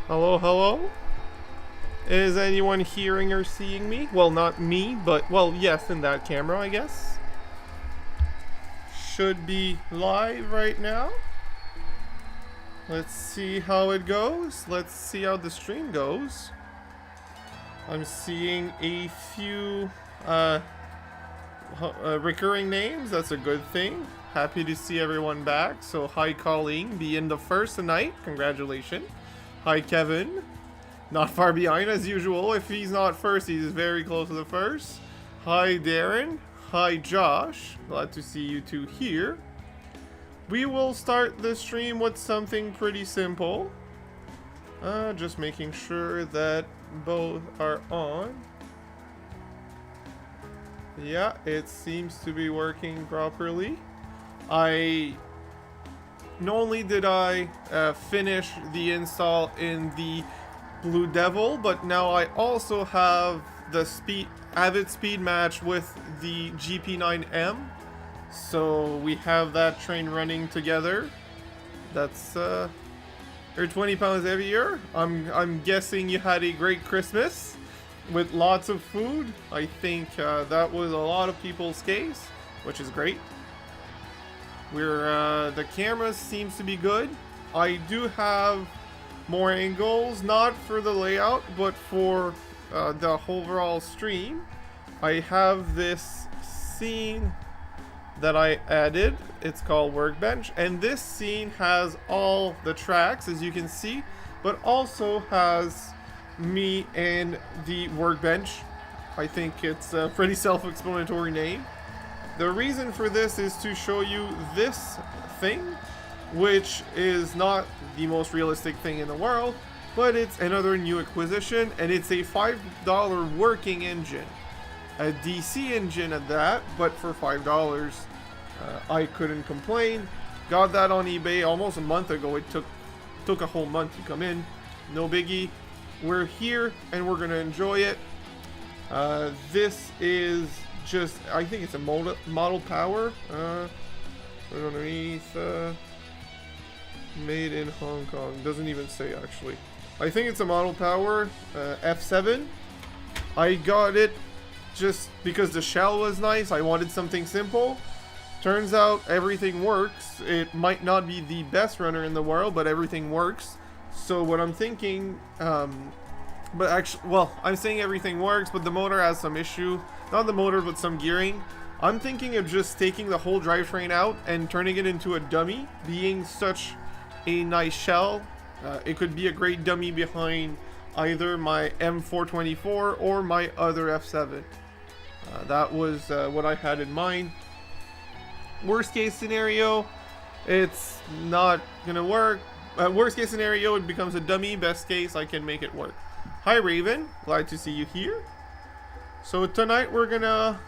Hello, hello? Is anyone hearing or seeing me? Well, not me, but, well, yes, in that camera, I guess. Should be live right now. Let's see how it goes. Let's see how the stream goes. I'm seeing a few recurring names. That's a good thing. Happy to see everyone back. So, hi, Colleen, being the first tonight. Congratulations. Hi, Kevin. Not far behind as usual. If he's not first, he's very close to the first. Hi, Darren. Hi, Josh. Glad to see you two here. We will start the stream with something pretty simple. Just making sure that both are on. Yeah, it seems to be working properly. Not only did I finish the install in the Blue Devil, but now I also have the Avid Speed Match with the GP9M. So we have that train running together. That's they're 20 pounds heavier. I'm guessing you had a great Christmas with lots of food. I think that was a lot of people's case, which is great. The camera seems to be good. I do have more angles, not for the layout, but for the overall stream. I have this scene that I added. It's called Workbench, and this scene has all the tracks, as you can see, but also has me and the workbench. I think it's a pretty self-explanatory name. The reason for this is to show you this thing, which is not the most realistic thing in the world, but it's another new acquisition, and it's a $5 working engine. A DC engine at that, but for $5, I couldn't complain. Got that on eBay almost a month ago. It took a whole month to come in. No biggie. We're here, and we're going to enjoy it. This is just, I think it's a model power. Right underneath, made in Hong Kong. Doesn't even say, actually. I think it's a model power, F7. I got it just because the shell was nice. I wanted something simple. Turns out everything works. It might not be the best runner in the world, but everything works. So what I'm thinking, but actually, well, I'm saying everything works, but the motor has some issue. Not the motor, but some gearing. I'm thinking of just taking the whole drivetrain out and turning it into a dummy, being such a nice shell. It could be a great dummy behind either my M424 or my other F7. That was what I had in mind. Worst case scenario, it's not gonna work. Worst case scenario, it becomes a dummy. Best case, I can make it work. Hi, Raven. Glad to see you here. So tonight we're gonna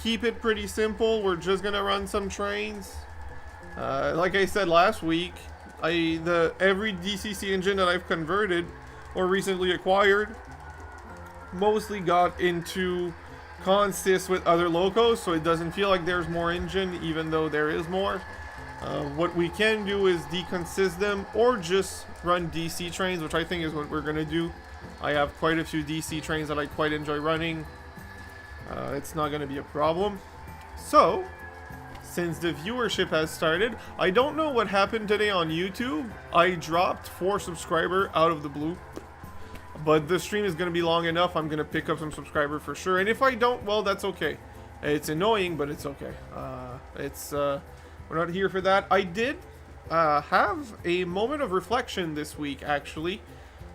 keep it pretty simple. We're just gonna run some trains. Like I said last week, every DCC engine that I've converted or recently acquired mostly got into consist with other locos, so it doesn't feel like there's more engine, even though there is more. What we can do is deconsist them or just run DC trains, which I think is what we're gonna do. I have quite a few DC trains that I quite enjoy running. It's not gonna be a problem. So, since the viewership has started, I don't know what happened today on YouTube. I dropped 4 subscribers out of the blue. But the stream is going to be long enough. I'm going to pick up some subscribers for sure. And if I don't, well, that's okay. It's annoying, but it's okay. We're not here for that. I did have a moment of reflection this week, actually,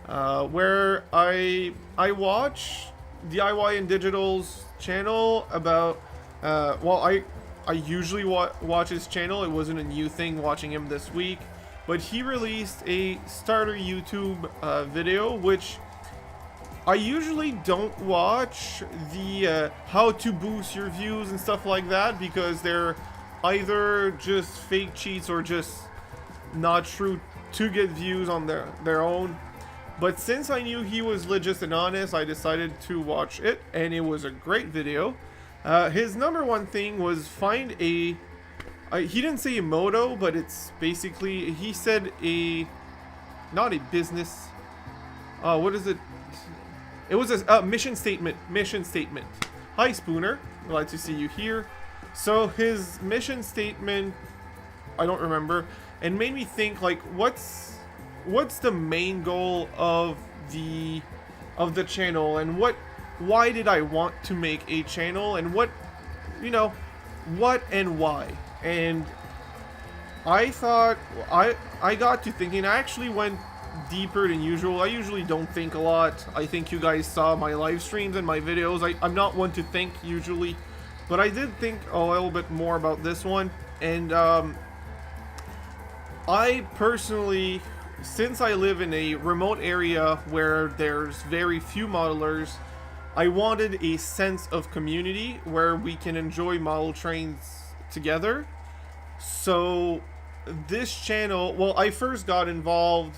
where I watch DIY and Digital's channel about, well, I usually watch his channel. It wasn't a new thing watching him this week. But he released a starter YouTube video, which I usually don't watch the how to boost your views and stuff like that, because they're either just fake cheats or just not true to get views on their own. But since I knew he was legit and honest, I decided to watch it, and it was a great video. His number one thing was find a he didn't say a moto, but it's basically, he said not a business What is it? It was a mission statement. Mission statement. Hi, Spooner. Glad to see you here. So his mission statement, I don't remember, and made me think like, what's the main goal of the channel, and why did I want to make a channel, and what and why? And I thought, I got to thinking. I actually went deeper than usual. I usually don't think a lot. I think you guys saw my live streams and my videos. I'm not one to think usually, but I did think a little bit more about this one. And I personally, since I live in a remote area where there's very few modelers, I wanted a sense of community where we can enjoy model trains together. So this channel, well, I first got involved,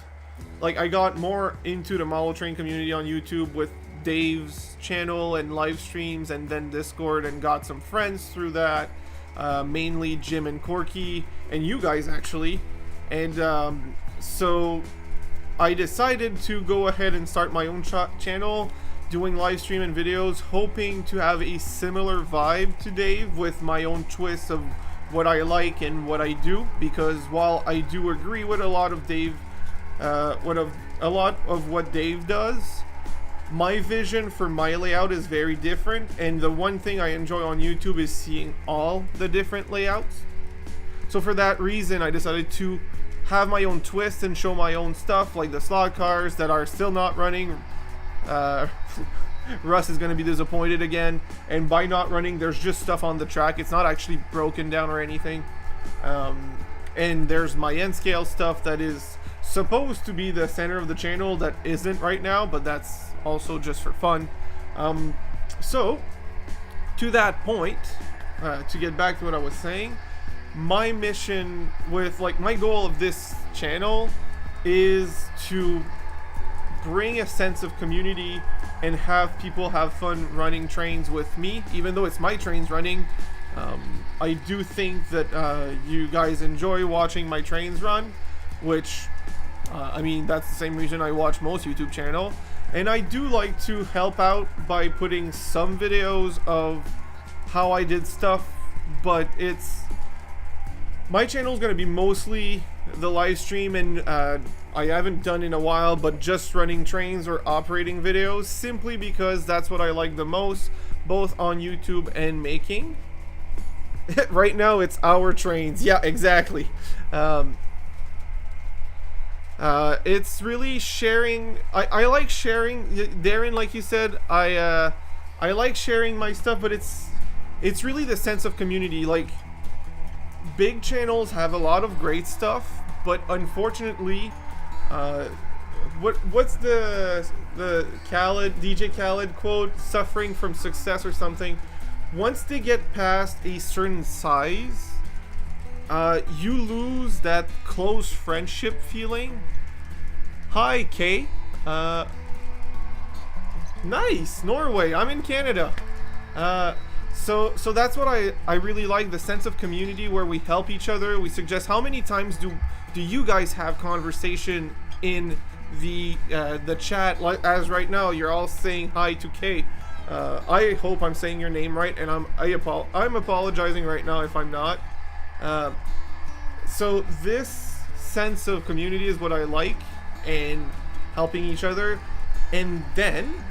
like I got more into the model train community on YouTube with Dave's channel and live streams, and then Discord, and got some friends through that, mainly Jim and Corky and you guys actually. And so I decided to go ahead and start my own channel, doing live stream and videos, hoping to have a similar vibe to Dave with my own twist of what I like and what I do, because while I do agree with a lot of Dave, a lot of what Dave does, my vision for my layout is very different, and the one thing I enjoy on YouTube is seeing all the different layouts. So for that reason, I decided to have my own twist and show my own stuff, like the slot cars that are still not running. Russ is going to be disappointed again, and by not running, there's just stuff on the track. It's not actually broken down or anything. And there's my N scale stuff that is supposed to be the center of the channel that isn't right now, but that's also just for fun. So to that point, to get back to what I was saying, my mission with, like, my goal of this channel is to bring a sense of community and have people have fun running trains with me, even though it's my trains running. I do think that you guys enjoy watching my trains run, which I mean, that's the same reason I watch most YouTube channel. And I do like to help out by putting some videos of how I did stuff, but my channel is going to be mostly the live stream, and I haven't done in a while, but just running trains or operating videos, simply because that's what I like the most, both on YouTube and making. Right now it's our trains. Yeah, exactly. It's really sharing. I like sharing, Darren, like you said. I like sharing my stuff, but it's really the sense of community. Like, big channels have a lot of great stuff, but unfortunately, what's the DJ Khaled quote? Suffering from success or something. Once they get past a certain size, you lose that close friendship feeling. Hi, Kay. Nice, Norway. I'm in Canada. So that's what I really like, the sense of community where we help each other. We suggest. How many times do you guys have conversation in the chat? Like, as right now, you're all saying hi to Kay. I hope I'm saying your name right, and I'm apologizing right now if I'm not. So this sense of community is what I like, and helping each other. And then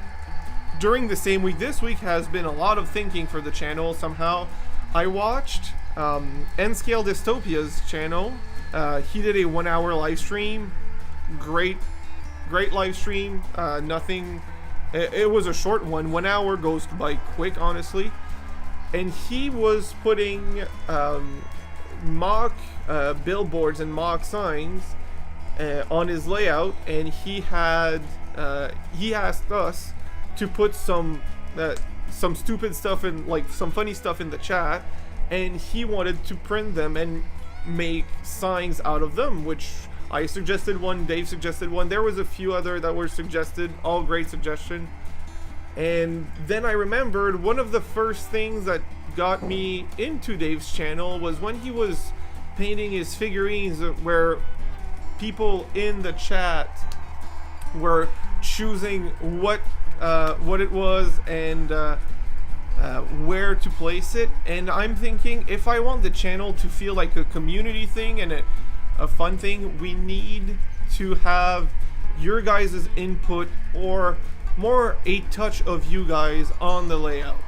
during the same week, this week has been a lot of thinking for the channel. Somehow I watched N-Scale Dystopia's channel. He did a 1 hour live stream. Great live stream. It was a short one. 1 hour goes by quick, honestly. And he was putting mock billboards and mock signs on his layout, and he asked us to put some stupid stuff in, like some funny stuff in the chat, and he wanted to print them and make signs out of them, which I suggested one, Dave suggested one, there was a few other that were suggested, all great suggestion. And then I remembered one of the first things that got me into Dave's channel was when he was painting his figurines, where people in the chat were choosing what it was and where to place it. And I'm thinking, if I want the channel to feel like a community thing and a fun thing, we need to have your guys' input, or more a touch of you guys on the layout.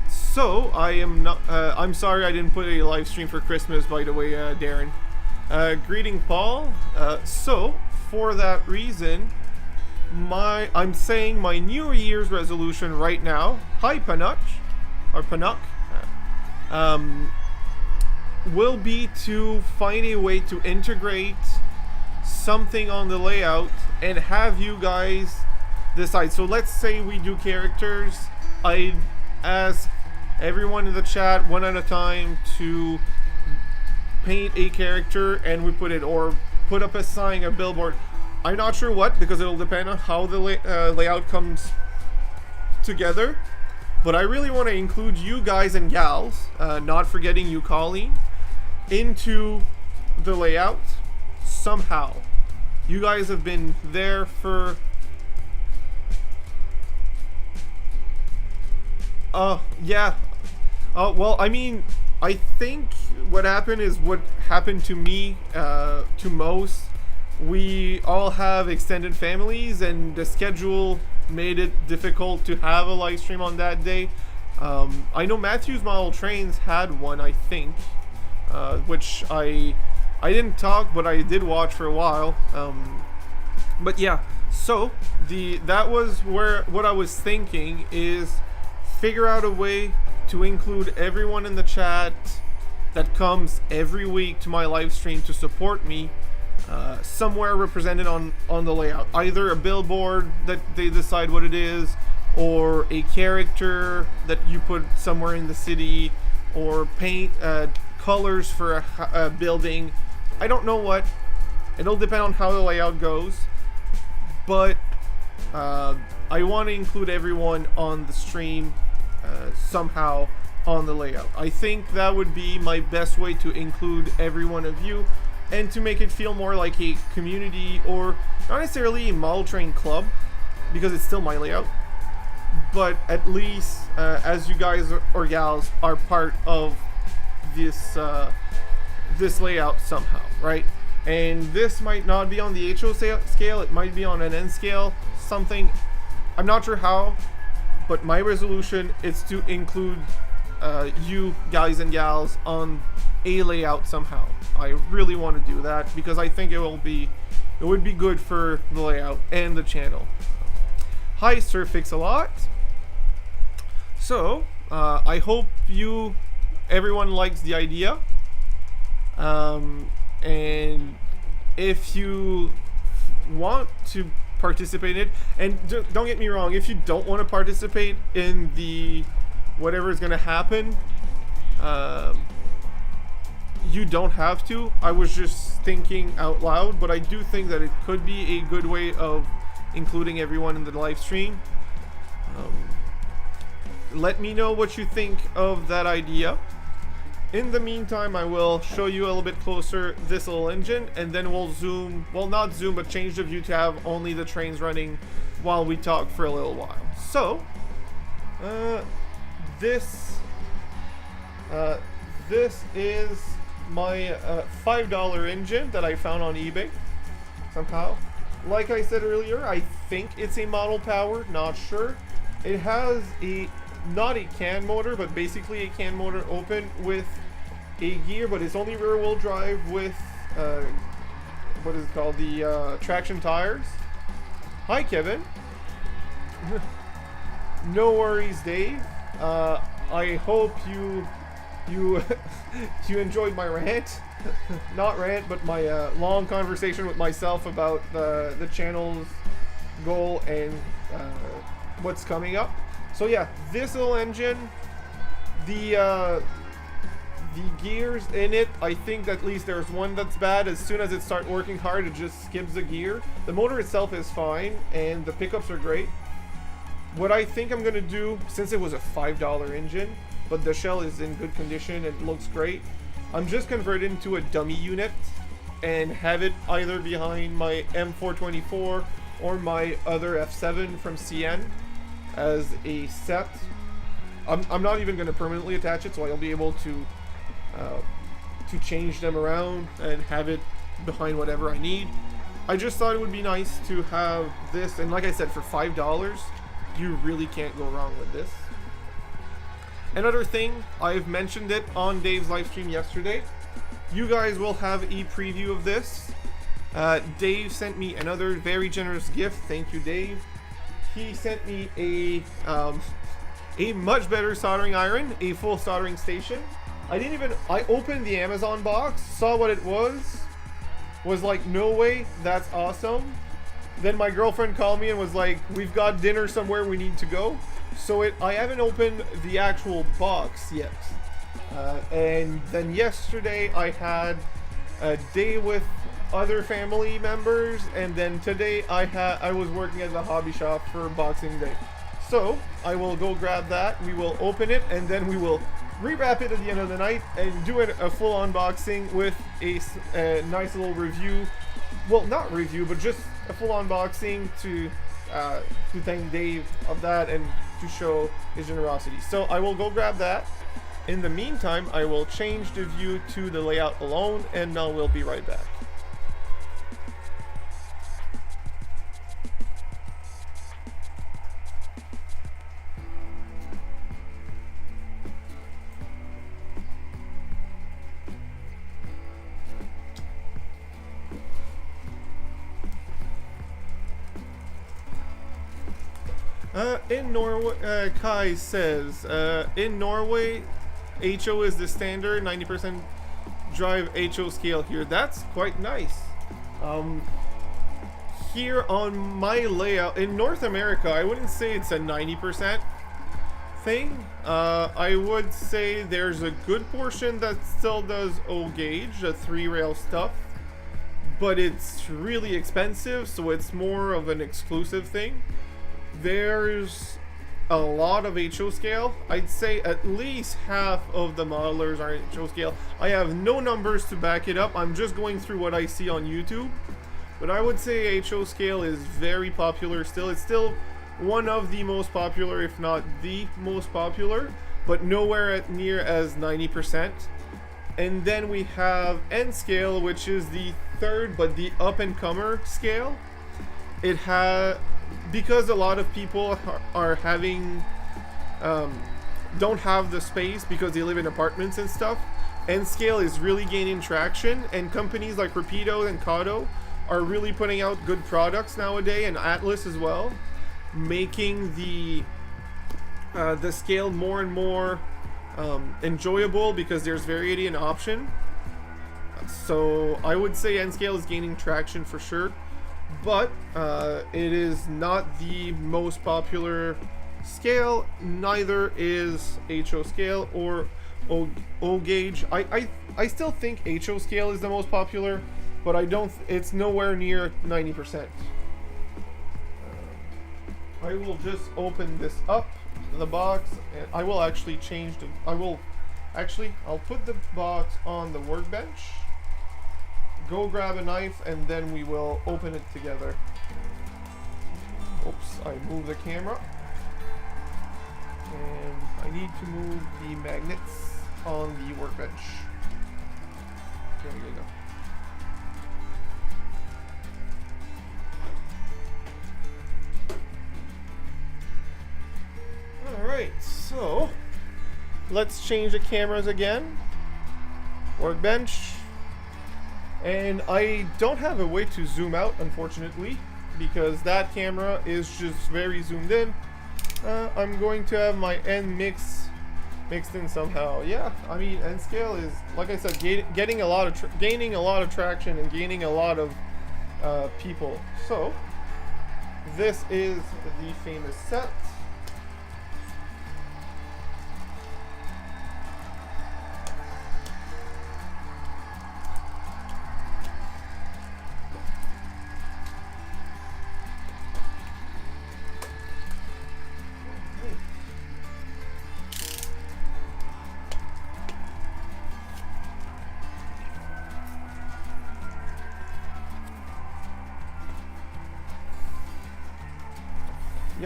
So I am not. I'm sorry I didn't put a live stream for Christmas, by the way, Darren. Greeting, Paul. So for that reason, I'm saying my New Year's resolution right now. Hi, Panuch, or Panuk. Will be to find a way to integrate something on the layout and have you guys decide. So let's say we do characters. I ask everyone in the chat one at a time to paint a character, and we put it, or put up a sign, a billboard. I'm not sure what, because it'll depend on how the layout comes together. But I really want to include you guys and gals, not forgetting you, Colleen, into the layout somehow. You guys have been there for yeah. Well, I mean, I think what happened is what happened to me, to most. We all have extended families, and the schedule made it difficult to have a live stream on that day. I know Matthew's Model Trains had one, I think, which I didn't talk, but I did watch for a while. But yeah, so that was what I was thinking is figure out a way to include everyone in the chat that comes every week to my live stream to support me, somewhere represented on the layout. Either a billboard that they decide what it is, or a character that you put somewhere in the city, or paint colors for a building. I don't know what. It'll depend on how the layout goes. But I want to include everyone on the stream somehow on the layout. I think that would be my best way to include every one of you, and to make it feel more like a community, or not necessarily a model train club, because it's still my layout, but at least as you guys or gals are part of this this layout somehow, right? And this might not be on the HO scale, it might be on an N scale, something. I'm not sure how, but my resolution is to include you guys and gals on a layout somehow. I really want to do that because I think it would be good for the layout and the channel. Hi, Sir Fix-A-Lot. So I hope everyone likes the idea. And if you want to participate in it, and don't get me wrong, if you don't want to participate in the whatever is going to happen, you don't have to. I was just thinking out loud, but I do think that it could be a good way of including everyone in the live stream. Let me know what you think of that idea. In the meantime, I will show you a little bit closer this little engine, and then we'll zoom, well, not zoom, but change the view to have only the trains running while we talk for a little while. So, this is my $5 engine that I found on eBay somehow. Like I said earlier, I think it's a model power, not sure. It has not a can motor, but basically a can motor open with a gear, but it's only rear wheel drive with what is it called, the traction tires. Hi, Kevin. No worries, Dave. I hope you you enjoyed my rant. Not rant, but my long conversation with myself about the channel's goal and what's coming up. So yeah, this little engine, the gears in it, I think at least there's one that's bad. As soon as it starts working hard, it just skips the gear. The motor itself is fine, and the pickups are great. What I think I'm gonna do, since it was a $5 engine, but the shell is in good condition and looks great, I'm just converting to a dummy unit and have it either behind my M424 or my other F7 from CN as a set. I'm not even going to permanently attach it, so I'll be able to change them around and have it behind whatever I need. I just thought it would be nice to have this, and like I said, for $5, you really can't go wrong with this. Another thing, I've mentioned it on Dave's live stream yesterday. You guys will have a preview of this. Dave sent me another very generous gift. Thank you, Dave. He sent me a much better soldering iron, a full soldering station. I opened the Amazon box, saw what it was like, no way, that's awesome. Then my girlfriend called me and was like, we've got dinner somewhere, we need to go. So I haven't opened the actual box yet. And then yesterday I had a day with other family members, and then today I was working at the hobby shop for Boxing Day. So I will go grab that, we will open it, and then we will rewrap it at the end of the night and do a full unboxing with a nice little review. Well, not review, but just a full unboxing to thank Dave of that and to show his generosity. So I will go grab that. In the meantime, I will change the view to the layout alone, and now we'll be right back. In Norway, Kai says, in Norway, HO is the standard, 90% drive HO scale here. That's quite nice. Here on my layout, in North America, I wouldn't say it's a 90% thing. I would say there's a good portion that still does O gauge, the 3-rail stuff. But it's really expensive, so it's more of an exclusive thing. There's a lot of HO scale. I'd say at least half of the modelers are HO scale. I have no numbers to back it up. I'm just going through what I see on YouTube. But I would say HO scale is very popular still. It's still one of the most popular, if not the most popular, but nowhere near as 90%. And then we have N scale, which is the third, but the up-and-comer scale. It has... Because a lot of people are having don't have the space because they live in apartments and stuff, N scale is really gaining traction, and companies like Rapido and Kato are really putting out good products nowadays, and Atlas as well, making the scale more and more enjoyable because there's variety and option. So I would say N scale is gaining traction for sure. But it is not the most popular scale. Neither is HO scale or O gauge. I still think HO scale is the most popular, but I don't. It's nowhere near 90%. I will just open this up, the box, and I will actually change the. I'll put the box on the workbench. Go grab a knife, and then we will open it together. Oops, I moved the camera. And I need to move the magnets on the workbench. There we go. Alright, so let's change the cameras again. Workbench. And I don't have a way to zoom out, unfortunately, because that camera is just very zoomed in. I'm going to have my N mixed in somehow. Yeah, I mean, N scale is, like I said, gaining a lot of traction and gaining a lot of people. So this is the famous set.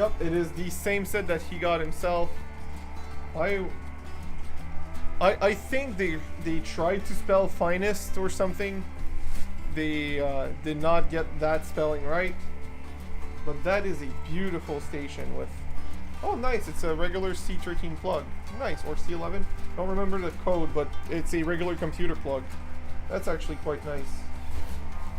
Yep, it is the same set that he got himself. I think they tried to spell finest or something. They did not get that spelling right. But that is a beautiful station with... Oh, nice. It's a regular C13 plug. Nice. Or C11. Don't remember the code, but it's a regular computer plug. That's actually quite nice.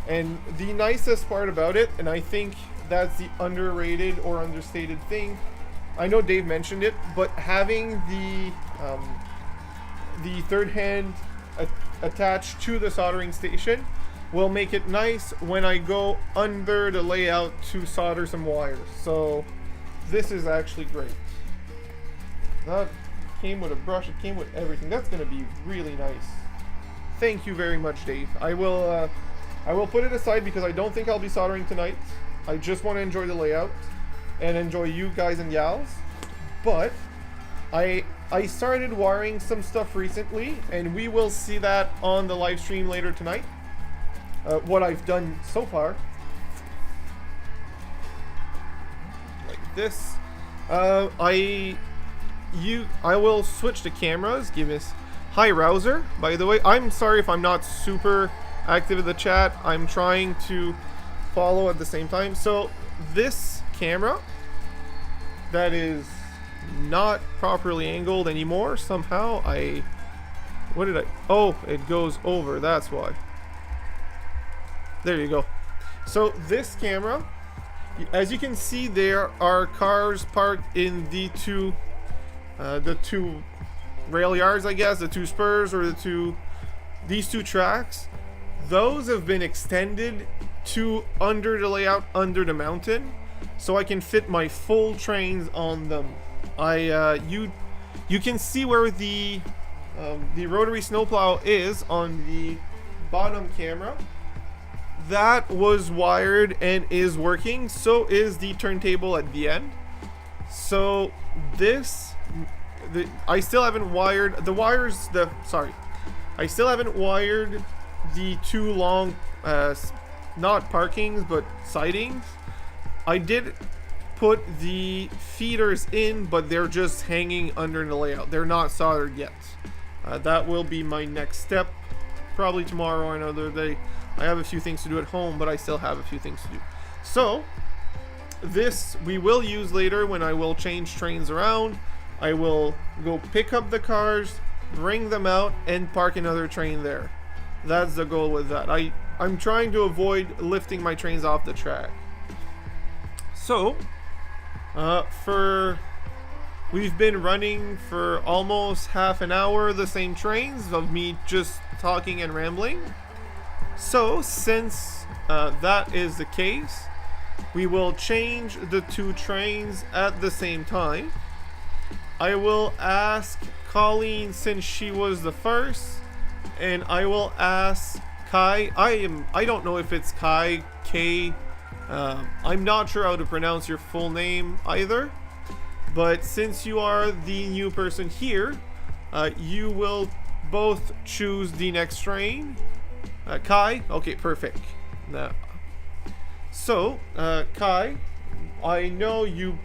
And the nicest part about it, and I think that's the underrated or understated thing, I know Dave mentioned it, but having the third hand attached to the soldering station will make it nice when I go under the layout to solder some wires. So this is actually great. That came with a brush, it came with everything. That's going to be really nice. Thank you very much, Dave. I will put it aside because I don't think I'll be soldering tonight. I just want to enjoy the layout and enjoy you guys and gals. But I started wiring some stuff recently, and we will see that on the live stream later tonight. What I've done so far. Like this. I will switch the cameras. Give us... Hi, Rouser, by the way. I'm sorry if I'm not super active in the chat. I'm trying to follow at the same time. So this camera that is not properly angled anymore somehow. What did I... Oh, it goes over. That's why. There you go. So this camera, as you can see, there are cars parked in the two rail yards, I guess, the two spurs, or these two tracks. Those have been extended to under the layout, under the mountain, so I can fit my full trains on them. You can see where the rotary snowplow is on the bottom camera. That was wired and is working. So is the turntable at the end. So this, I still haven't wired the wires. I still haven't wired the two long, not parkings but sidings. I did put the feeders in, but they're just hanging under the layout. They're not soldered yet. That will be my next step, probably tomorrow or another day. I have a few things to do at home, but I still have a few things to do. So this we will use later when I will change trains around. I will go pick up the cars, bring them out, and park another train there. That's the goal with that. I'm trying to avoid lifting my trains off the track. So we've been running for almost half an hour the same trains of me just talking and rambling. So since that is the case, we will change the two trains at the same time. I will ask Colleen, since she was the first, and I will ask Kai. I don't know if it's Kai, K. I'm not sure how to pronounce your full name either. But since you are the new person here, you will both choose the next train. Kai? Okay, perfect. So, Kai, I know you,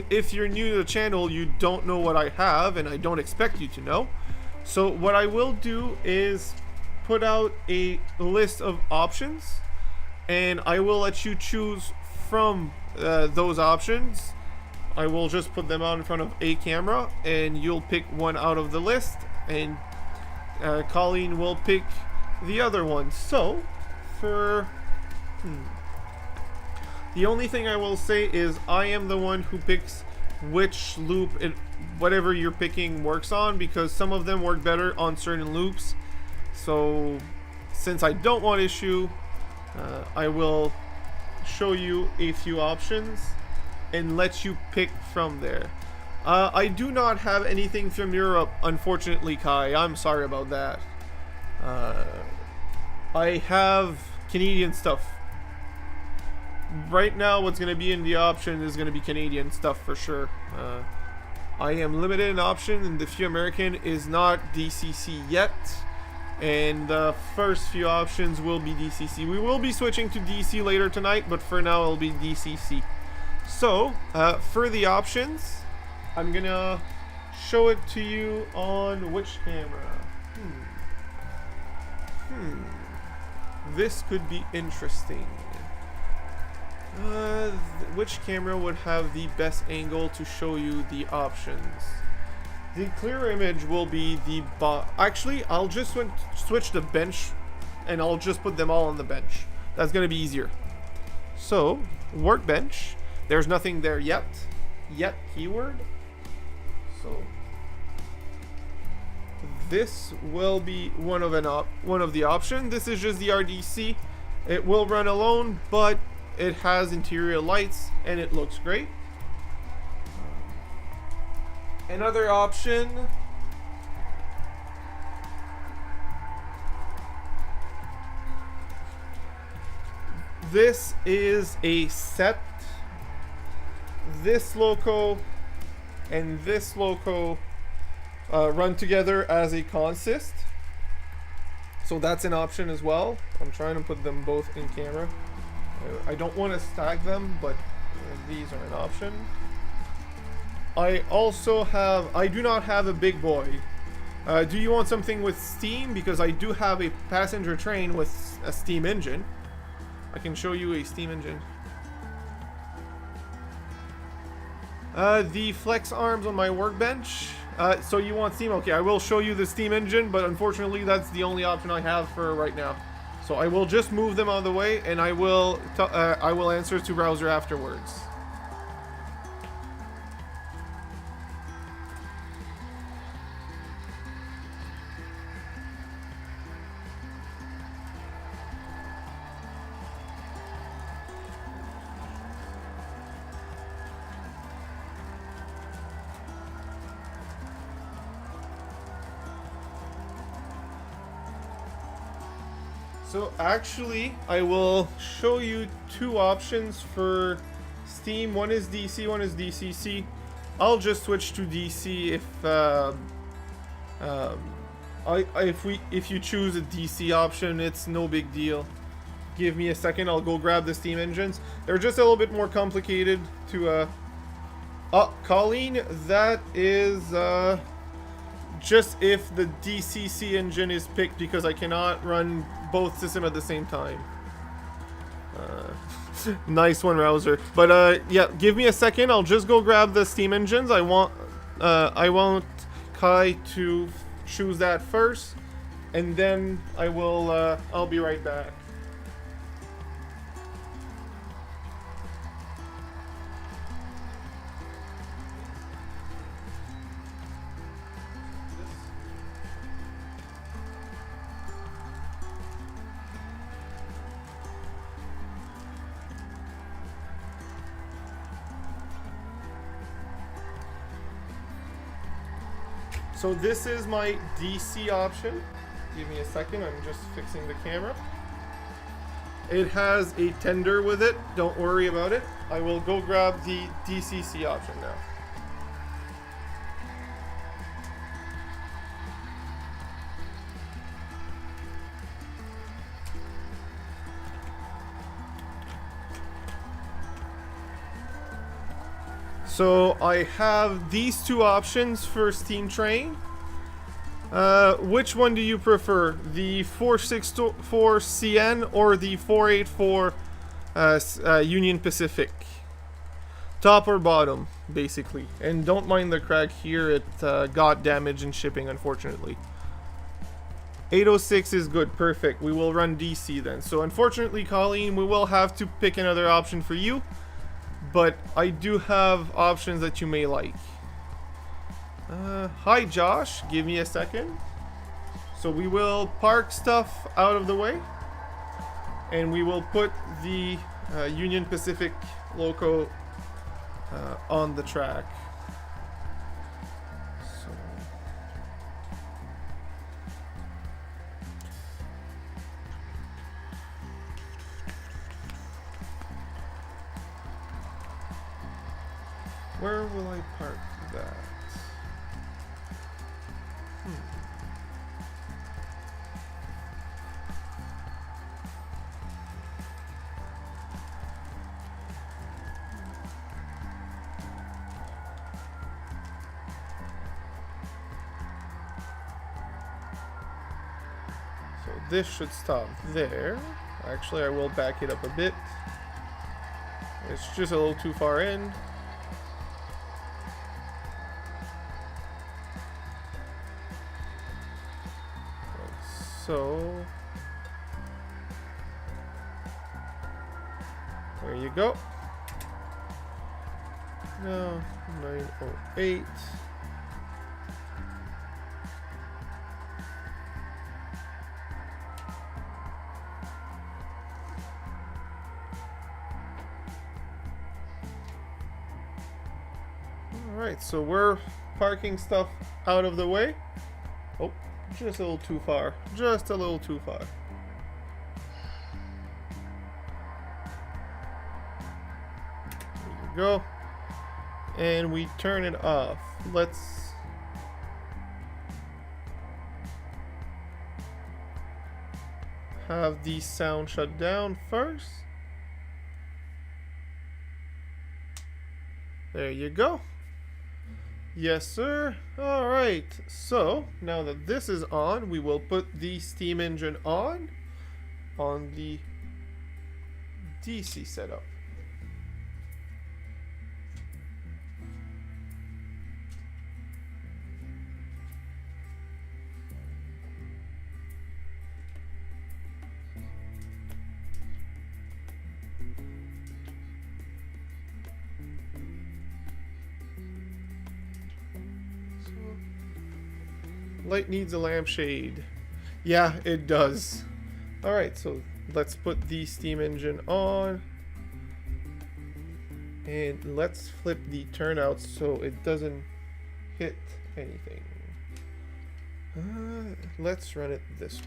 if you're new to the channel, you don't know what I have, and I don't expect you to know. So what I will do is put out a list of options, and I will let you choose from those options. I will just put them out in front of a camera, and you'll pick one out of the list, and Colleen will pick the other one. So for the only thing I will say is I am the one who picks which loop whatever you're picking works on, because some of them work better on certain loops. So since I don't want issue, I will show you a few options and let you pick from there. I do not have anything from Europe, unfortunately, Kai. I'm sorry about that. I have Canadian stuff. Right now, what's going to be in the option is going to be Canadian stuff for sure. I am limited in option, and the few American is not DCC yet. And the first few options will be DCC. We will be switching to DC later tonight, but for now it'll be DCC. So, for the options, I'm gonna show it to you on which camera? This could be interesting. Which camera would have the best angle to show you the options? The clear image will be the actually, I'll just switch the bench and I'll just put them all on the bench. That's gonna be easier. So, workbench. There's nothing there yet. Yet keyword. So this will be one of the options. This is just the RDC. It will run alone, but it has interior lights and it looks great. Another option. This is a set. This loco and this loco run together as a consist. So that's an option as well. I'm trying to put them both in camera. I don't want to stack them, but these are an option. I do not have a big boy. Do you want something with steam? Because I do have a passenger train with a steam engine. I can show you a steam engine. The flex arms on my workbench. So you want steam? Okay, I will show you the steam engine, but unfortunately that's the only option I have for right now. So I will just move them out of the way, and I will answer to browser afterwards. So actually, I will show you two options for Steam. One is DC, one is DCC. I'll just switch to DC if you choose a DC option. It's no big deal. Give me a second. I'll go grab the Steam engines. They're just a little bit more complicated to. Colleen, that is just if the DCC engine is picked, because I cannot run both systems at the same time. Nice one, Rouser. But yeah, give me a second. I'll just go grab the Steam engines. I want Kai to choose that first, and then I'll be right back. So this is my DC option. Give me a second, I'm just fixing the camera. It has a tender with it, don't worry about it. I will go grab the DCC option now. So I have these two options for Steam Train. Which one do you prefer? The 464 CN or the 484 Union Pacific? Top or bottom, basically. And don't mind the crack here, it got damage in shipping, unfortunately. 806 is good, perfect. We will run DC then. So unfortunately, Colleen, we will have to pick another option for you. But I do have options that you may like. Hi Josh, give me a second. So we will park stuff out of the way, and we will put the Union Pacific loco on the track. So where will I park that? this should stop there. Actually, I will back it up a bit. It's just a little too far in. Like so. There you go. No, 908. Alright, so we're parking stuff out of the way. Oh, just a little too far. Just a little too far. There you go. And we turn it off. Let's have the sound shut down first. There you go. Yes, sir. All right. So now that this is on, we will put the steam engine on the DC setup. Light needs a lampshade. Yeah, it does. Alright, so let's put the steam engine on. And let's flip the turnout so it doesn't hit anything. Let's run it this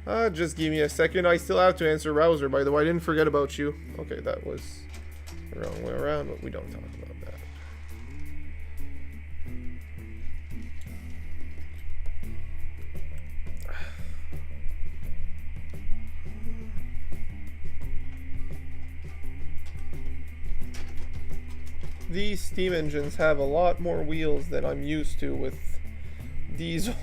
way. Just give me a second. I still have to answer Rouser, by the way. I didn't forget about you. Okay, that was the wrong way around, but we don't talk about that. These steam engines have a lot more wheels than I'm used to with diesel.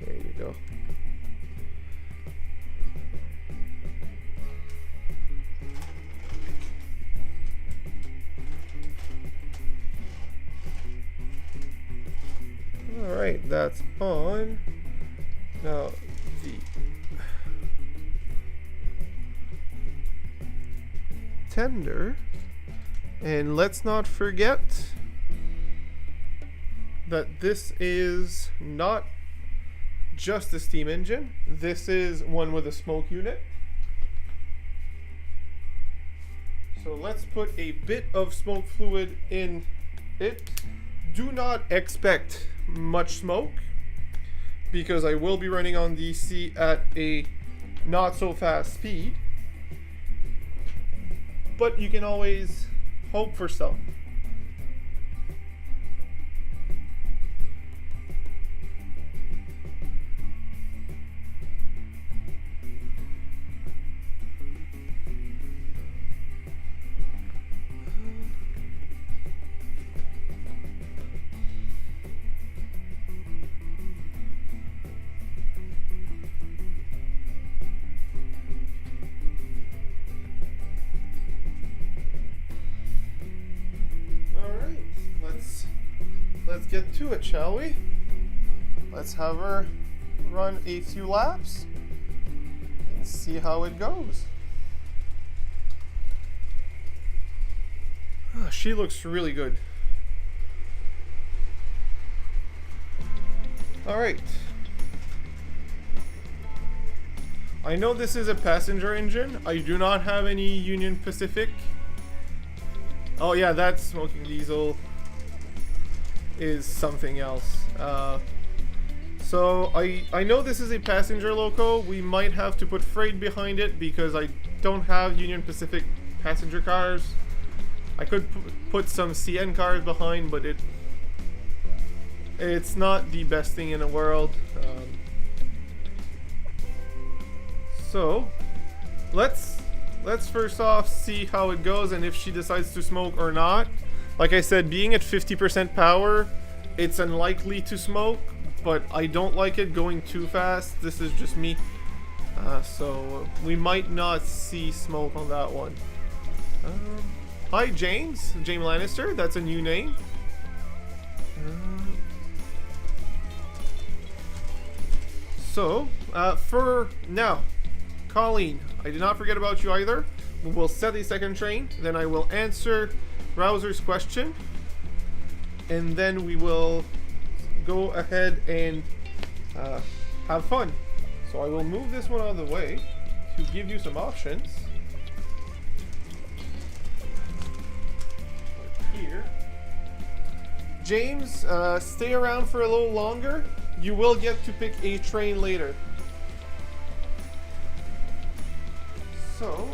There you go. Alright, that's on. Now the tender, and let's not forget that this is not just a steam engine. This is one with a smoke unit. So let's put a bit of smoke fluid in it. Do not expect much smoke because I will be running on DC at a not so fast speed. But you can always hope for some. Let's get to it, shall we? Let's have her run a few laps and see how it goes. Oh, she looks really good. All right. I know this is a passenger engine. I do not have any Union Pacific. Oh yeah, that smoking diesel is something else. So I know this is a passenger loco. We might have to put freight behind it because I don't have Union Pacific passenger cars. I could put some CN cars behind, but it's not the best thing in the world. So let's first off see how it goes and if she decides to smoke or not. Like I said, being at 50% power, it's unlikely to smoke, but I don't like it going too fast. This is just me. So we might not see smoke on that one. Hi, James. James Lannister. That's a new name. So, for now, Colleen, I did not forget about you either. We'll set a second train, then I will answer Browser's question, and then we will go ahead and have fun. So I will move this one out of the way to give you some options. Here. James, stay around for a little longer. You will get to pick a train later. So,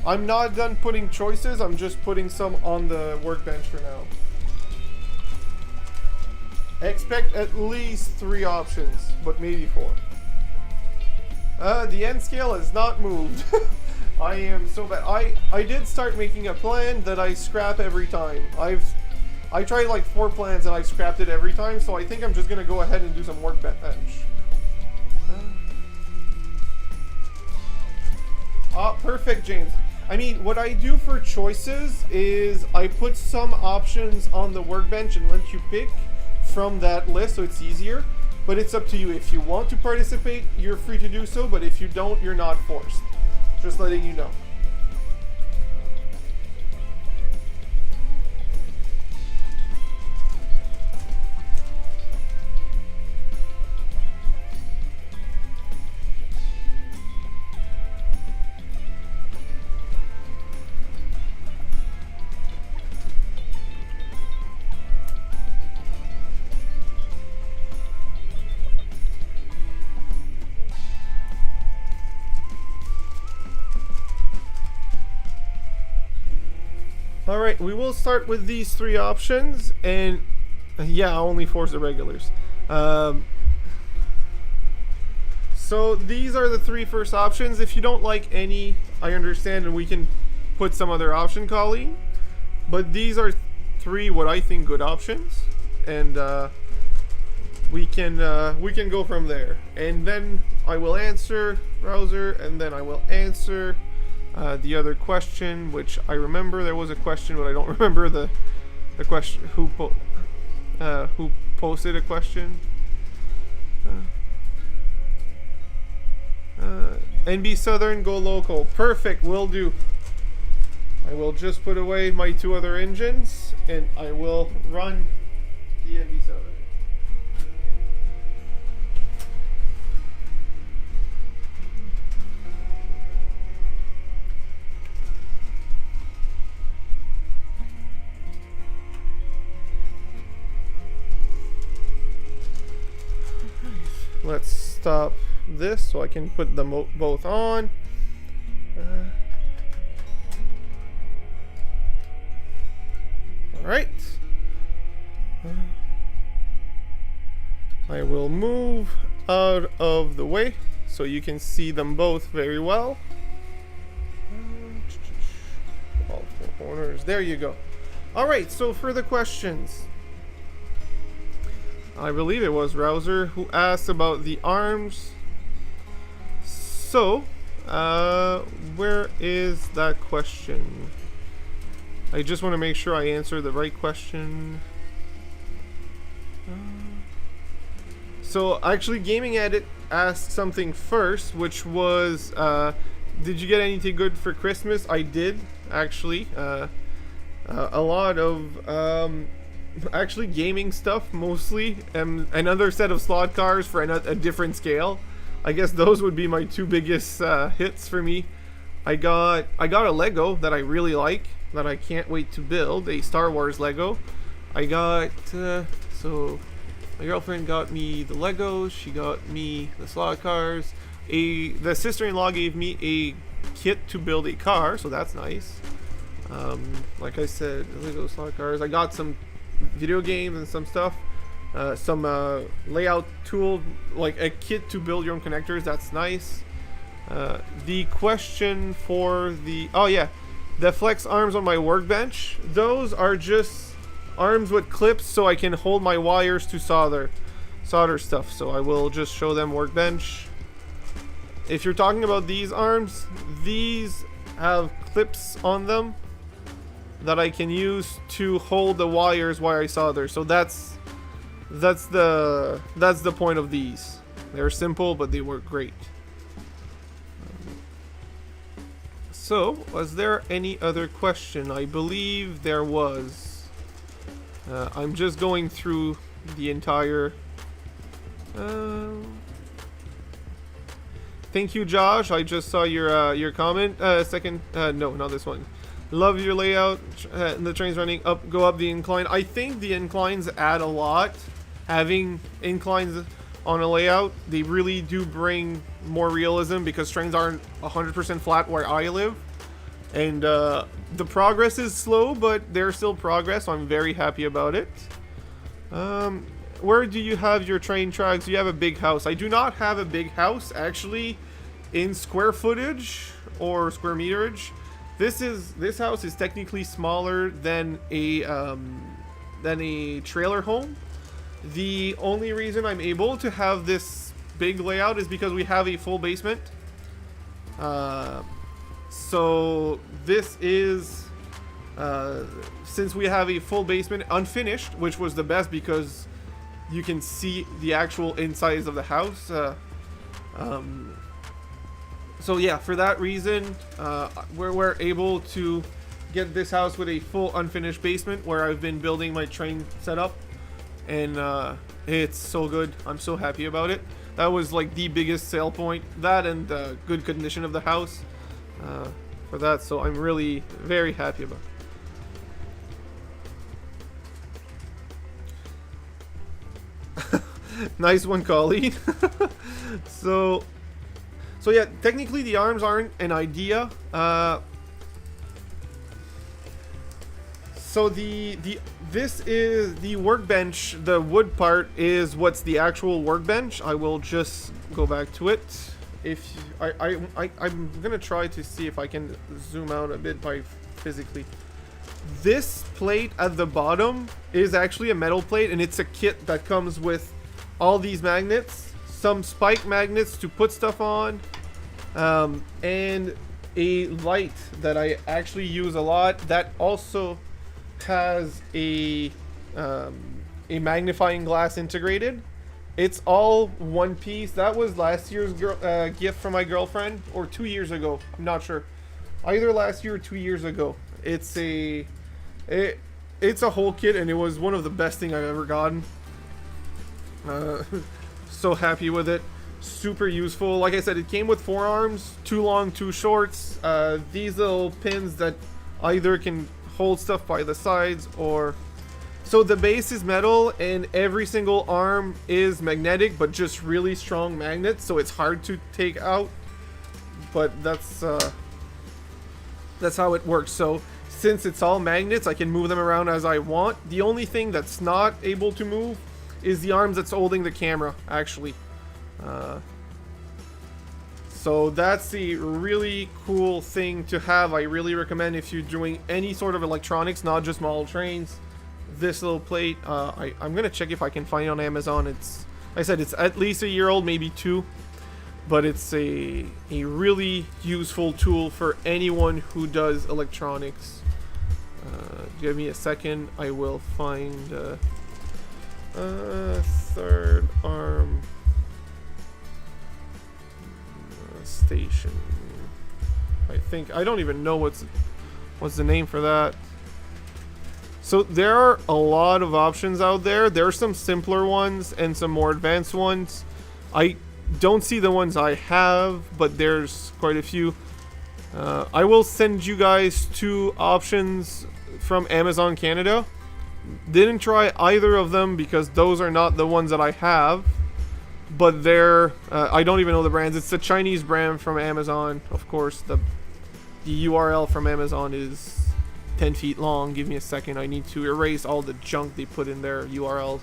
I'm not done putting choices, I'm just putting some on the workbench for now. Expect at least 3 options, but maybe 4. The end scale has not moved. I am so bad. I did start making a plan that I scrap every time. I tried like 4 plans and I scrapped it every time, so I think I'm just gonna go ahead and do some workbench. Perfect, James. I mean, what I do for choices is I put some options on the workbench and let you pick from that list, so it's easier. But it's up to you. If you want to participate, you're free to do so, but if you don't, you're not forced. Just letting you know. Alright, we will start with these 3 options, and yeah, only force the regulars. So these are the 3 first options. If you don't like any, I understand, and we can put some other option, Colleen. But these are 3 what I think good options, and we can go from there. And then I will answer Browser, and then I will answer the other question, which I remember there was a question, but I don't remember the question. Who posted a question? NB Southern, go local. Perfect, will do. I will just put away my 2 other engines, and I will run the NB Southern. Let's stop this so I can put them both on. Alright. I will move out of the way so you can see them both very well. All 4 corners. There you go. Alright, so for the questions. I believe it was Rouser who asked about the arms. So, where is that question? I just want to make sure I answer the right question. So, actually, Gaming Edit asked something first, which was, did you get anything good for Christmas? I did, actually. A lot of, actually gaming stuff mostly, and another set of slot cars for a different scale. I guess those would be my 2 biggest hits for me. I got a Lego that I really like, that I can't wait to build, a Star Wars Lego. I got so my girlfriend got me the Legos, she got me the slot cars. The sister-in-law gave me a kit to build a car, so that's nice. Like I said, Lego slot cars. I got some video games and some stuff, some layout tool, like a kit to build your own connectors. That's nice. The question for the... Oh, yeah. The flex arms on my workbench. Those are just arms with clips so I can hold my wires to solder stuff. So I will just show them workbench. If you're talking about these arms, these have clips on them that I can use to hold the wires while I solder. So that's the point of these. They're simple, but they work great. So, was there any other question? I believe there was. I'm just going through the entire... Thank you, Josh. I just saw your comment. No, not this one. Love your layout. The train's running up, go up the incline. I think the inclines add a lot. Having inclines on a layout, they really do bring more realism because trains aren't 100% flat where I live. And the progress is slow, but there's still progress, so I'm very happy about it. Where do you have your train tracks? Do you have a big house? I do not have a big house, actually, in square footage or square meterage. This house is technically smaller than a trailer home. The only reason I'm able to have this big layout is because we have a full basement. So this is since we have a full basement unfinished, which was the best because you can see the actual insides of the house. So yeah, for that reason, we're able to get this house with a full unfinished basement where I've been building my train setup, and it's so good. I'm so happy about it. That was like the biggest sale point, that and the good condition of the house for that, so I'm really very happy about it. Nice one, Colleen. So yeah, technically the arms aren't an idea. So this is the workbench. The wood part is what's the actual workbench. I will just go back to it. If I'm gonna try to see if I can zoom out a bit by physically. This plate at the bottom is actually a metal plate, and it's a kit that comes with all these magnets, some spike magnets to put stuff on, and a light that I actually use a lot that also has a magnifying glass integrated. It's all one piece. That was last year's gift from my girlfriend, or 2 years ago. I'm not sure. Either last year or 2 years ago. It's a whole kit, and it was one of the best things I've ever gotten. So happy with it. Super useful. Like I said, it came with 4 arms, 2 long, 2 shorts. These little pins that either can hold stuff by the sides or... So the base is metal and every single arm is magnetic, but just really strong magnets, so it's hard to take out. But that's how it works. So since it's all magnets, I can move them around as I want. The only thing that's not able to move is the arms that's holding the camera, actually. So that's a really cool thing to have. I really recommend if you're doing any sort of electronics, not just model trains. This little plate, I'm gonna check if I can find it on Amazon. Like I said, it's at least a year old, maybe 2, but it's a really useful tool for anyone who does electronics. Give me a second. I will find third arm station. I don't even know what's the name for that. So there are a lot of options out there. There are some simpler ones and some more advanced ones. I don't see the ones I have, but there's quite a few. I will send you guys 2 options from Amazon Canada. Didn't try either of them because those are not the ones that I have. But they're, I don't even know the brands. It's a Chinese brand from Amazon. Of course, the URL from Amazon is 10 feet long. Give me a second. I need to erase all the junk they put in their URL.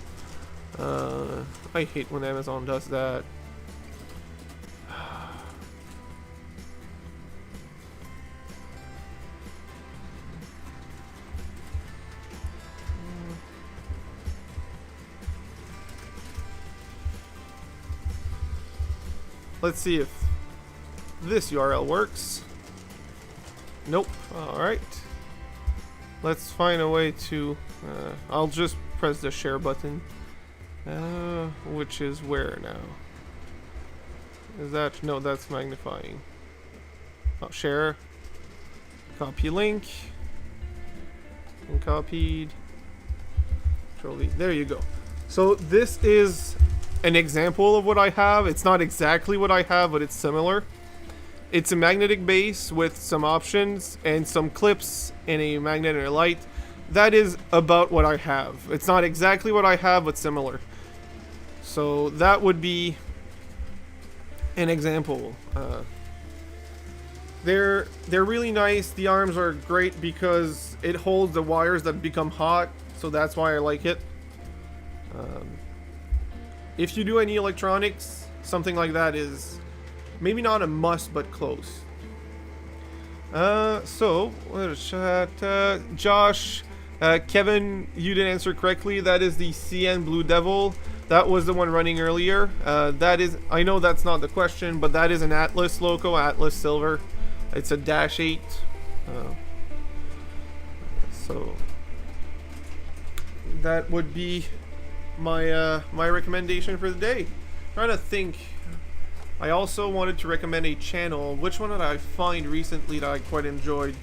I hate when Amazon does that. let's see if this URL works. Nope. Alright. Let's find a way to... I'll just press the share button. Which is where now? Is that... No, that's magnifying. Oh, share. Copy link. And copied. Control E. There you go. So this is an example of what I have. It's not exactly what I have, but it's similar. It's a magnetic base with some options and some clips and a magnet and a light. That is about what I have. It's not exactly what I have, but similar. So that would be an example. They're really nice. The arms are great because it holds the wires that become hot. So that's why I like it. If you do any electronics, something like that is maybe not a must, but close. So what is that? Josh, Kevin, you didn't answer correctly. That is the CN Blue Devil. That was the one running earlier. That is, I know that's not the question, but that is an Atlas logo, Atlas Silver. It's a -8. So that would be my my recommendation for the day. Trying to think. I also wanted to recommend a channel. Which one did I find recently that I quite enjoyed?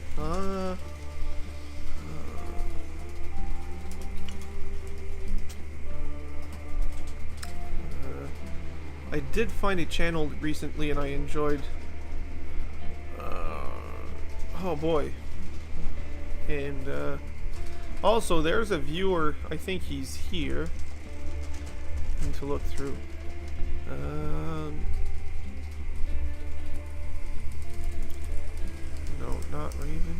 I did find a channel recently and I enjoyed. Oh boy. And also there's a viewer, I think he's here. I need to look through. No, not Raven.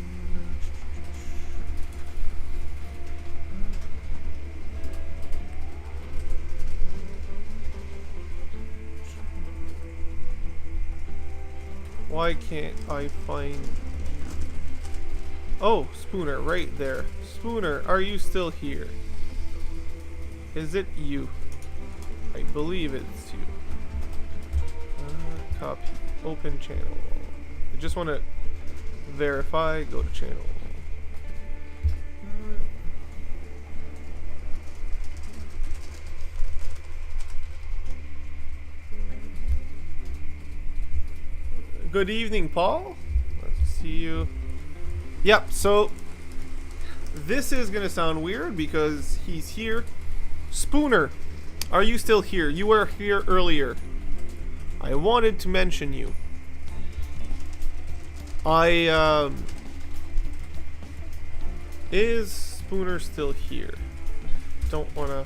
Why can't I find... Oh, Spooner, right there. Spooner, are you still here? Is it you? I believe it's you. Copy. Open channel. I just want to verify. Go to channel. Good evening, Paul. Let's see you. Yep, so this is gonna sound weird because he's here. Spooner, are you still here? You were here earlier. I wanted to mention you. Is Spooner still here? Don't wanna...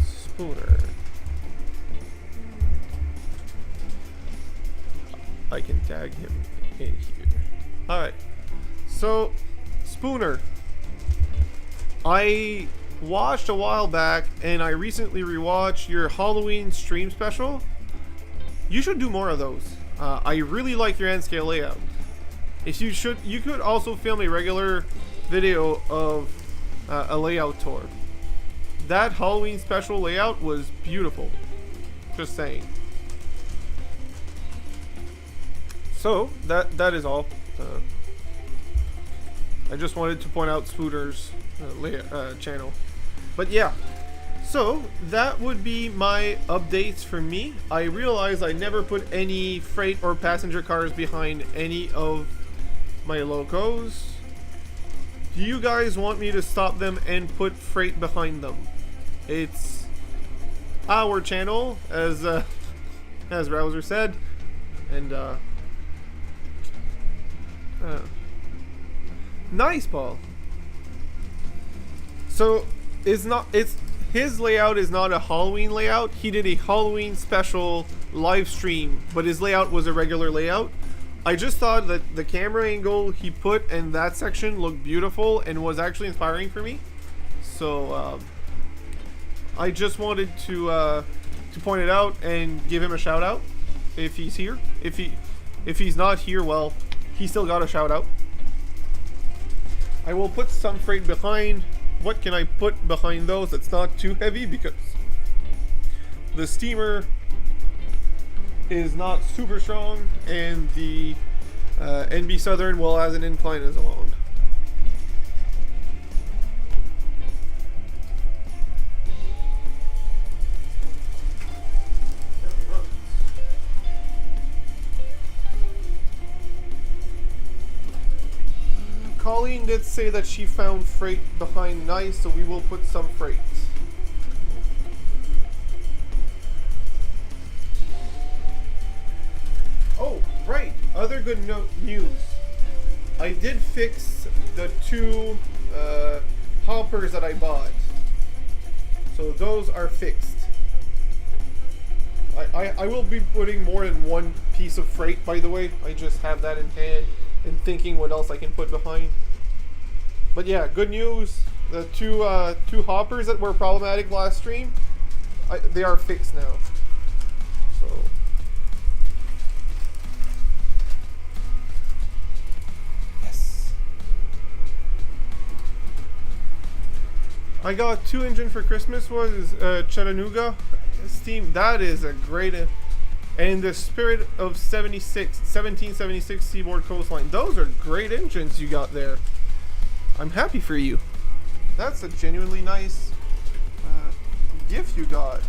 Spooner. I can tag him in here. Alright. So, Spooner. I watched a while back, and I recently rewatched your Halloween stream special. You should do more of those. I really like your N-scale layout. If you should, you could also film a regular video of a layout tour. That Halloween special layout was beautiful. Just saying. So that is all. I just wanted to point out Spooner's channel. But yeah, so that would be my updates for me. I realized I never put any freight or passenger cars behind any of my logos. Do you guys want me to stop them and put freight behind them? It's our channel, as Browser said, and nice, Paul. So his layout is not a Halloween layout. He did a Halloween special live stream, but his layout was a regular layout. I just thought that the camera angle he put in that section looked beautiful and was actually inspiring for me. So I just wanted to point it out and give him a shout out if he's here. If he's not here, well, he still got a shout out. I will put some freight behind. What can I put behind those that's not too heavy? Because the steamer is not super strong, and the NB Southern, well, has an incline as alone. Colleen did say that she found freight behind nice, so we will put some freight. Oh, right. Other good news. I did fix the two hoppers that I bought. So those are fixed. I will be putting more than one piece of freight, by the way. I just have that in hand and thinking what else I can put behind. But yeah, good news. The two hoppers that were problematic last stream, they are fixed now. So yes, I got 2 engine for Christmas. Was Chattanooga Steam. That is a great. And the Spirit of 1776 Seaboard Coastline. Those are great engines you got there. I'm happy for you. That's a genuinely nice gift you got.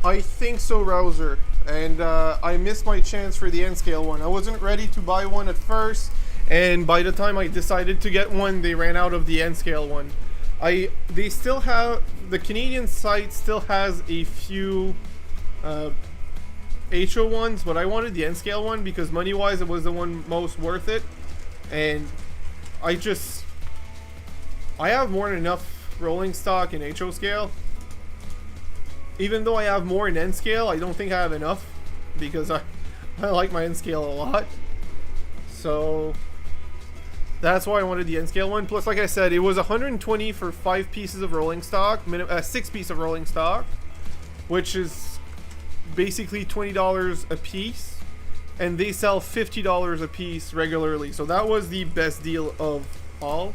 I think so, Rouser. And I missed my chance for the N-scale one. I wasn't ready to buy one at first, and by the time I decided to get one, they ran out of the N-scale one. They still have, the Canadian site still has a few HO ones, but I wanted the N-scale one because money-wise it was the one most worth it. And I have more than enough rolling stock in HO scale. Even though I have more in N-scale, I don't think I have enough because I like my N-scale a lot. So that's why I wanted the N-scale one. Plus, like I said, it was 120 for 5 pieces of rolling stock, 6 pieces of rolling stock, which is basically $20 a piece, and they sell $50 a piece regularly. So that was the best deal of all.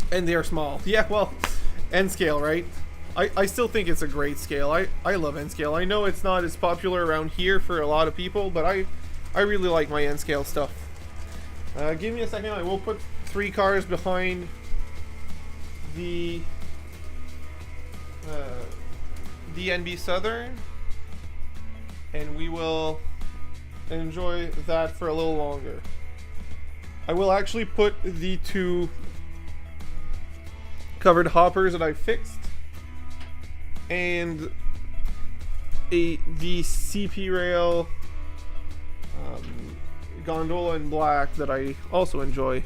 And they are small. Yeah, well. N-scale, right? I still think it's a great scale. I love N-scale. I know it's not as popular around here for a lot of people, but I really like my N-scale stuff. Give me a second. I will put 3 cars behind the NB Southern, and we will enjoy that for a little longer. I will actually put the 2 covered hoppers that I fixed, and the CP rail gondola in black that I also enjoy.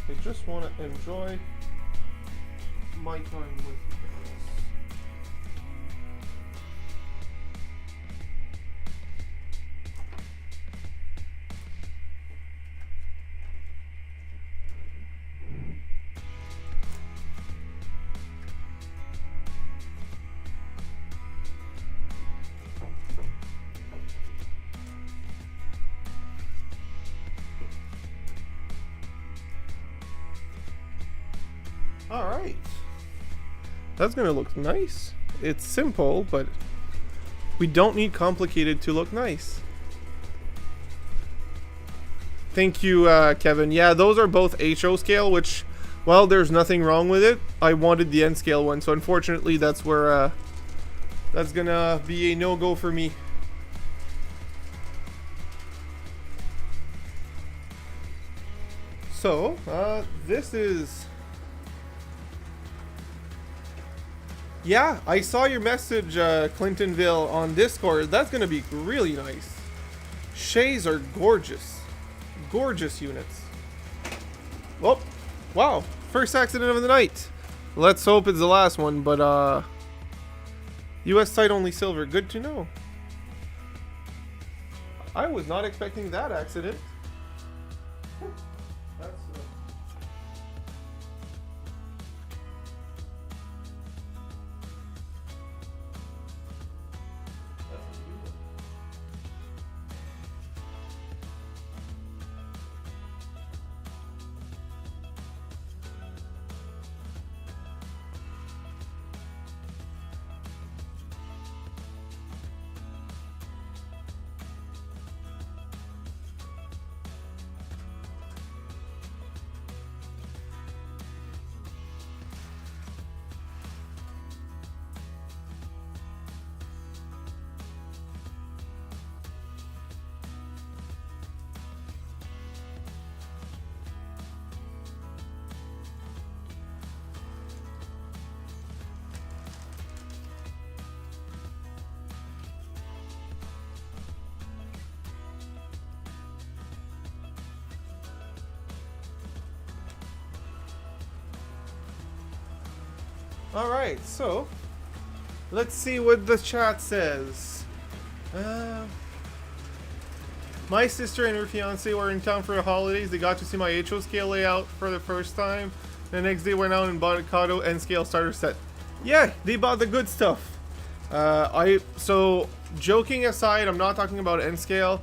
I just want to enjoy my time with you guys. Alright, that's gonna look nice. It's simple, but we don't need complicated to look nice. Thank you, Kevin. Yeah, those are both HO scale, which, well, there's nothing wrong with it. I wanted the N scale one, so unfortunately that's where that's gonna be a no-go for me. So, this is... Yeah, I saw your message, Clintonville, on Discord. That's gonna be really nice. Shays are gorgeous. Gorgeous units. Well, wow. First accident of the night. Let's hope it's the last one, but, US site only silver. Good to know. I was not expecting that accident. That's Alright, so let's see what the chat says. My sister and her fiance were in town for the holidays. They got to see my HO scale layout for the first time. The next day went out and bought a Kato N scale starter set. Yeah, they bought the good stuff. So joking aside, I'm not talking about N scale.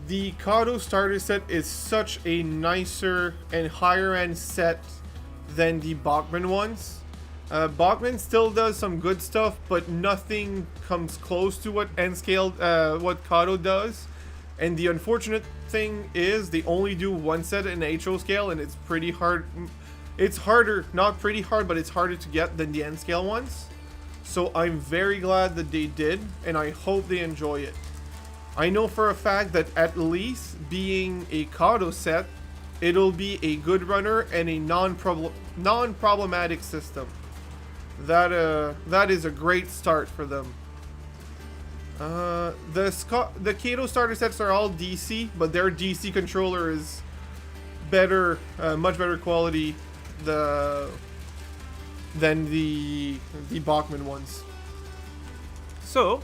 The Kato starter set is such a nicer and higher end set than the Bachmann ones. Bachmann still does some good stuff, but nothing comes close to what what Kato does. And the unfortunate thing is they only do one set in HO scale, and it's pretty hard. It's harder, not pretty hard, but it's harder to get than the N scale ones. So I'm very glad that they did, and I hope they enjoy it. I know for a fact that at least being a Kato set, it'll be a good runner and a non-problematic system. That is a great start for them. The Kato starter sets are all DC, but their DC controller is better, much better quality than the Bachmann ones. So,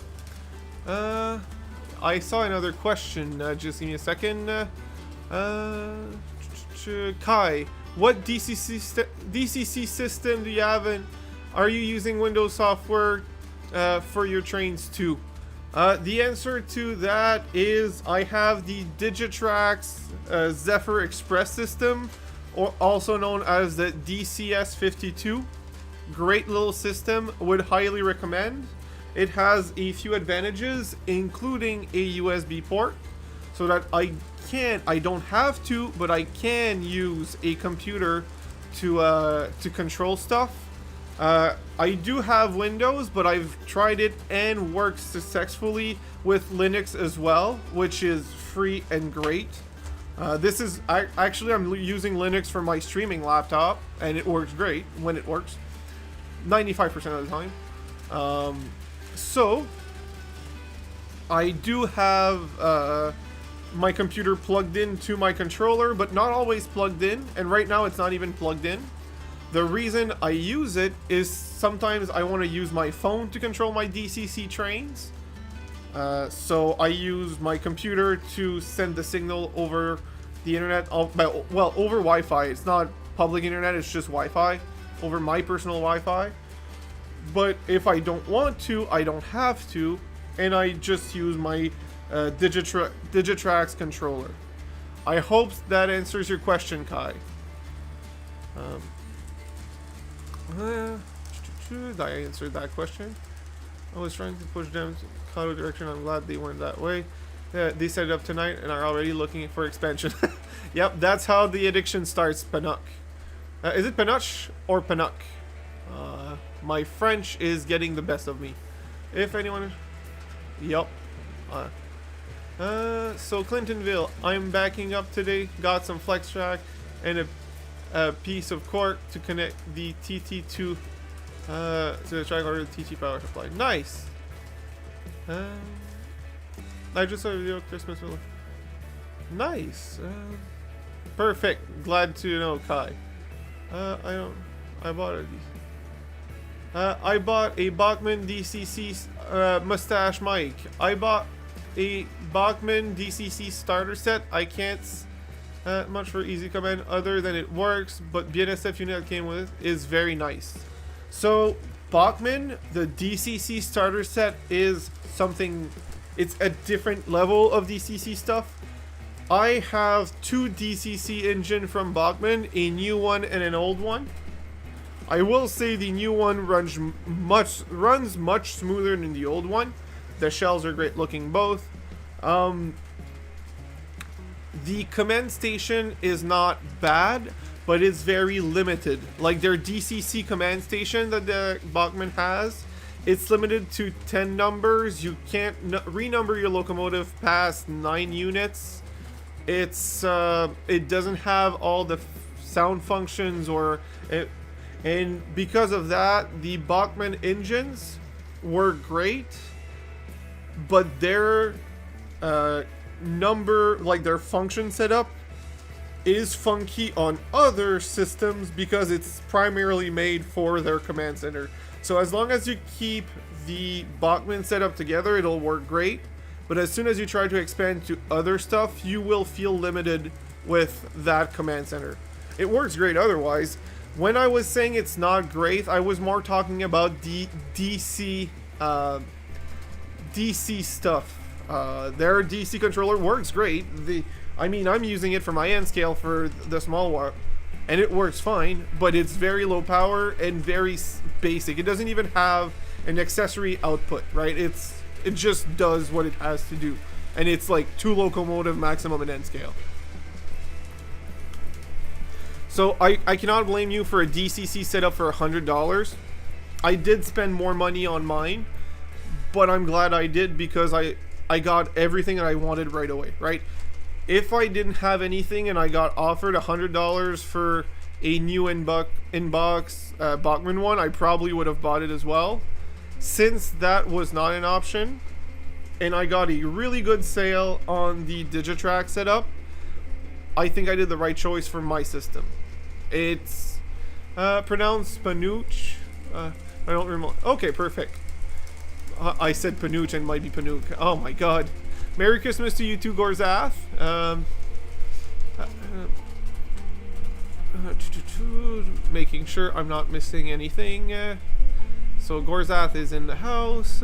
I saw another question. Just give me a second. Kai, what DCC system do you have in? Are you using Windows software for your trains too? The answer to that is I have the Digitrax Zephyr Express system, or also known as the DCS52. Great little system, would highly recommend. It has a few advantages, including a USB port, so that I don't have to, but I can use a computer to control stuff. I do have Windows, but I've tried it and works successfully with Linux as well, which is free and great. I'm using Linux for my streaming laptop, and it works great when it works, 95% of the time. So I do have my computer plugged into my controller, but not always plugged in, and right now it's not even plugged in. The reason I use it is sometimes I want to use my phone to control my DCC trains. So I use my computer to send the signal over the internet, well, over Wi-Fi. It's not public internet, it's just Wi-Fi, over my personal Wi-Fi. But if I don't want to, I don't have to, and I just use my Digitrax controller. I hope that answers your question, Kai. I answered that question. I was trying to push them to Kato direction. I'm glad they went that way. They set it up tonight and are already looking for expansion. Yep, that's how the addiction starts, Panuk. Is it Panuch or Panuk? My French is getting the best of me. If anyone... Yep. So Clintonville, I'm backing up today. Got some flex track and a piece of cork to connect the TT2 to the track or the TT power supply. Nice. I just saw a video Christmas. Nice. Perfect. Glad to know, Kai. I bought a Bachmann DCC mustache mic. I bought a Bachmann DCC starter set. I can't much for easy command other than it works, but BNSF unit that came with is very nice. So Bachmann, the DCC starter set is something, it's a different level of DCC stuff. I have 2 DCC engine from Bachmann, a new one and an old one. I will say the new one runs much smoother than the old one. The shells are great looking both. The command station is not bad, but it's very limited. Like their DCC command station that the Bachmann has, it's limited to 10 numbers. You can't renumber your locomotive past 9 units. It's it doesn't have all the sound functions and because of that, the Bachmann engines were great, but their their function setup is funky on other systems because it's primarily made for their command center. So as long as you keep the Bachmann setup together, it'll work great. But as soon as you try to expand to other stuff, you will feel limited with that command center. It works great otherwise. When I was saying it's not great, I was more talking about the DC stuff. Their DC controller works great. I'm using it for my N scale for the small one, and it works fine, but it's very low power and very basic. It doesn't even have an accessory output, right? It just does what it has to do, and it's like 2 locomotive maximum in N scale. So I cannot blame you for a DCC setup for $100. I did spend more money on mine, but I'm glad I did because I got everything that I wanted right away, right? If I didn't have anything and I got offered $100 for a new in-box Bachmann one, I probably would have bought it as well. Since that was not an option, and I got a really good sale on the Digitrack setup, I think I did the right choice for my system. It's pronounced Panuch. I don't remember. Okay, perfect. I said Panuch and it might be Panook. Oh my god. Merry Christmas to you too, Gorzath. Making sure I'm not missing anything. So Gorzath is in the house.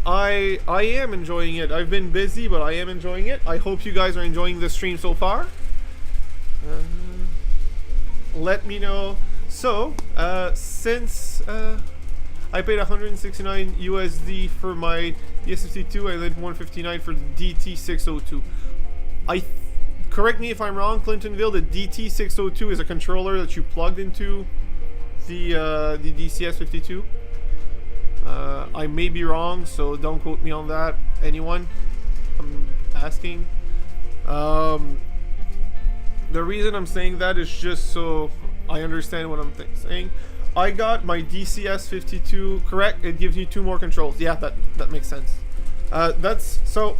I am enjoying it. I've been busy, but I am enjoying it. I hope you guys are enjoying the stream so far. Let me know. So, since I paid 169 USD for my DS52, I did 159 for the DT602. Correct me if I'm wrong, Clintonville. The DT602 is a controller that you plugged into the DCS52. I may be wrong, so don't quote me on that. Anyone? I'm asking. The reason I'm saying that is just so I understand what I'm saying. I got my DCS52 correct. It gives you 2 more controls. Yeah, that makes sense. So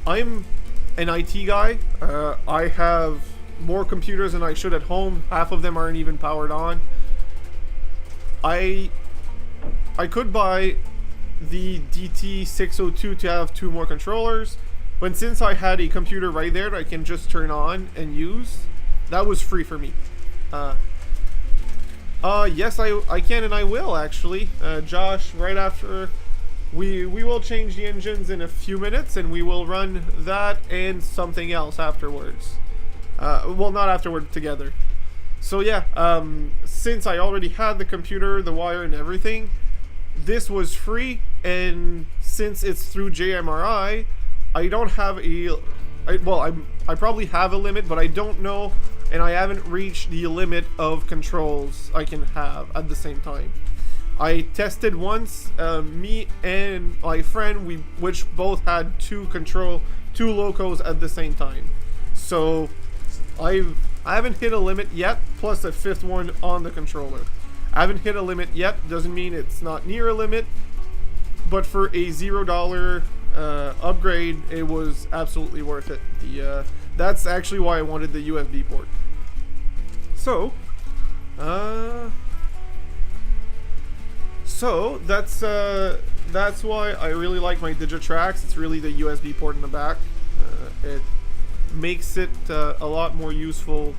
I'm an IT guy. I have more computers than I should at home. Half of them aren't even powered on. I could buy the DT602 to have 2 more controllers, but since I had a computer right there that I can just turn on and use, that was free for me. Yes, I can and I will actually. Josh, right after we will change the engines in a few minutes and we will run that and something else afterwards. Well, not afterward, together. So yeah, since I already had the computer, the wire and everything, this was free, and since it's through JMRI, I don't have I probably have a limit, but I don't know, and I haven't reached the limit of controls I can have at the same time. I tested once, me and my friend, which both had 2 locos at the same time. So I haven't hit a limit yet, plus a 5th one on the controller. I haven't hit a limit yet, doesn't mean it's not near a limit, but for a $0 upgrade, it was absolutely worth it. That's actually why I wanted the USB port. So that's why I really like my Digitrax. It's really the USB port in the back. It makes it a lot more useful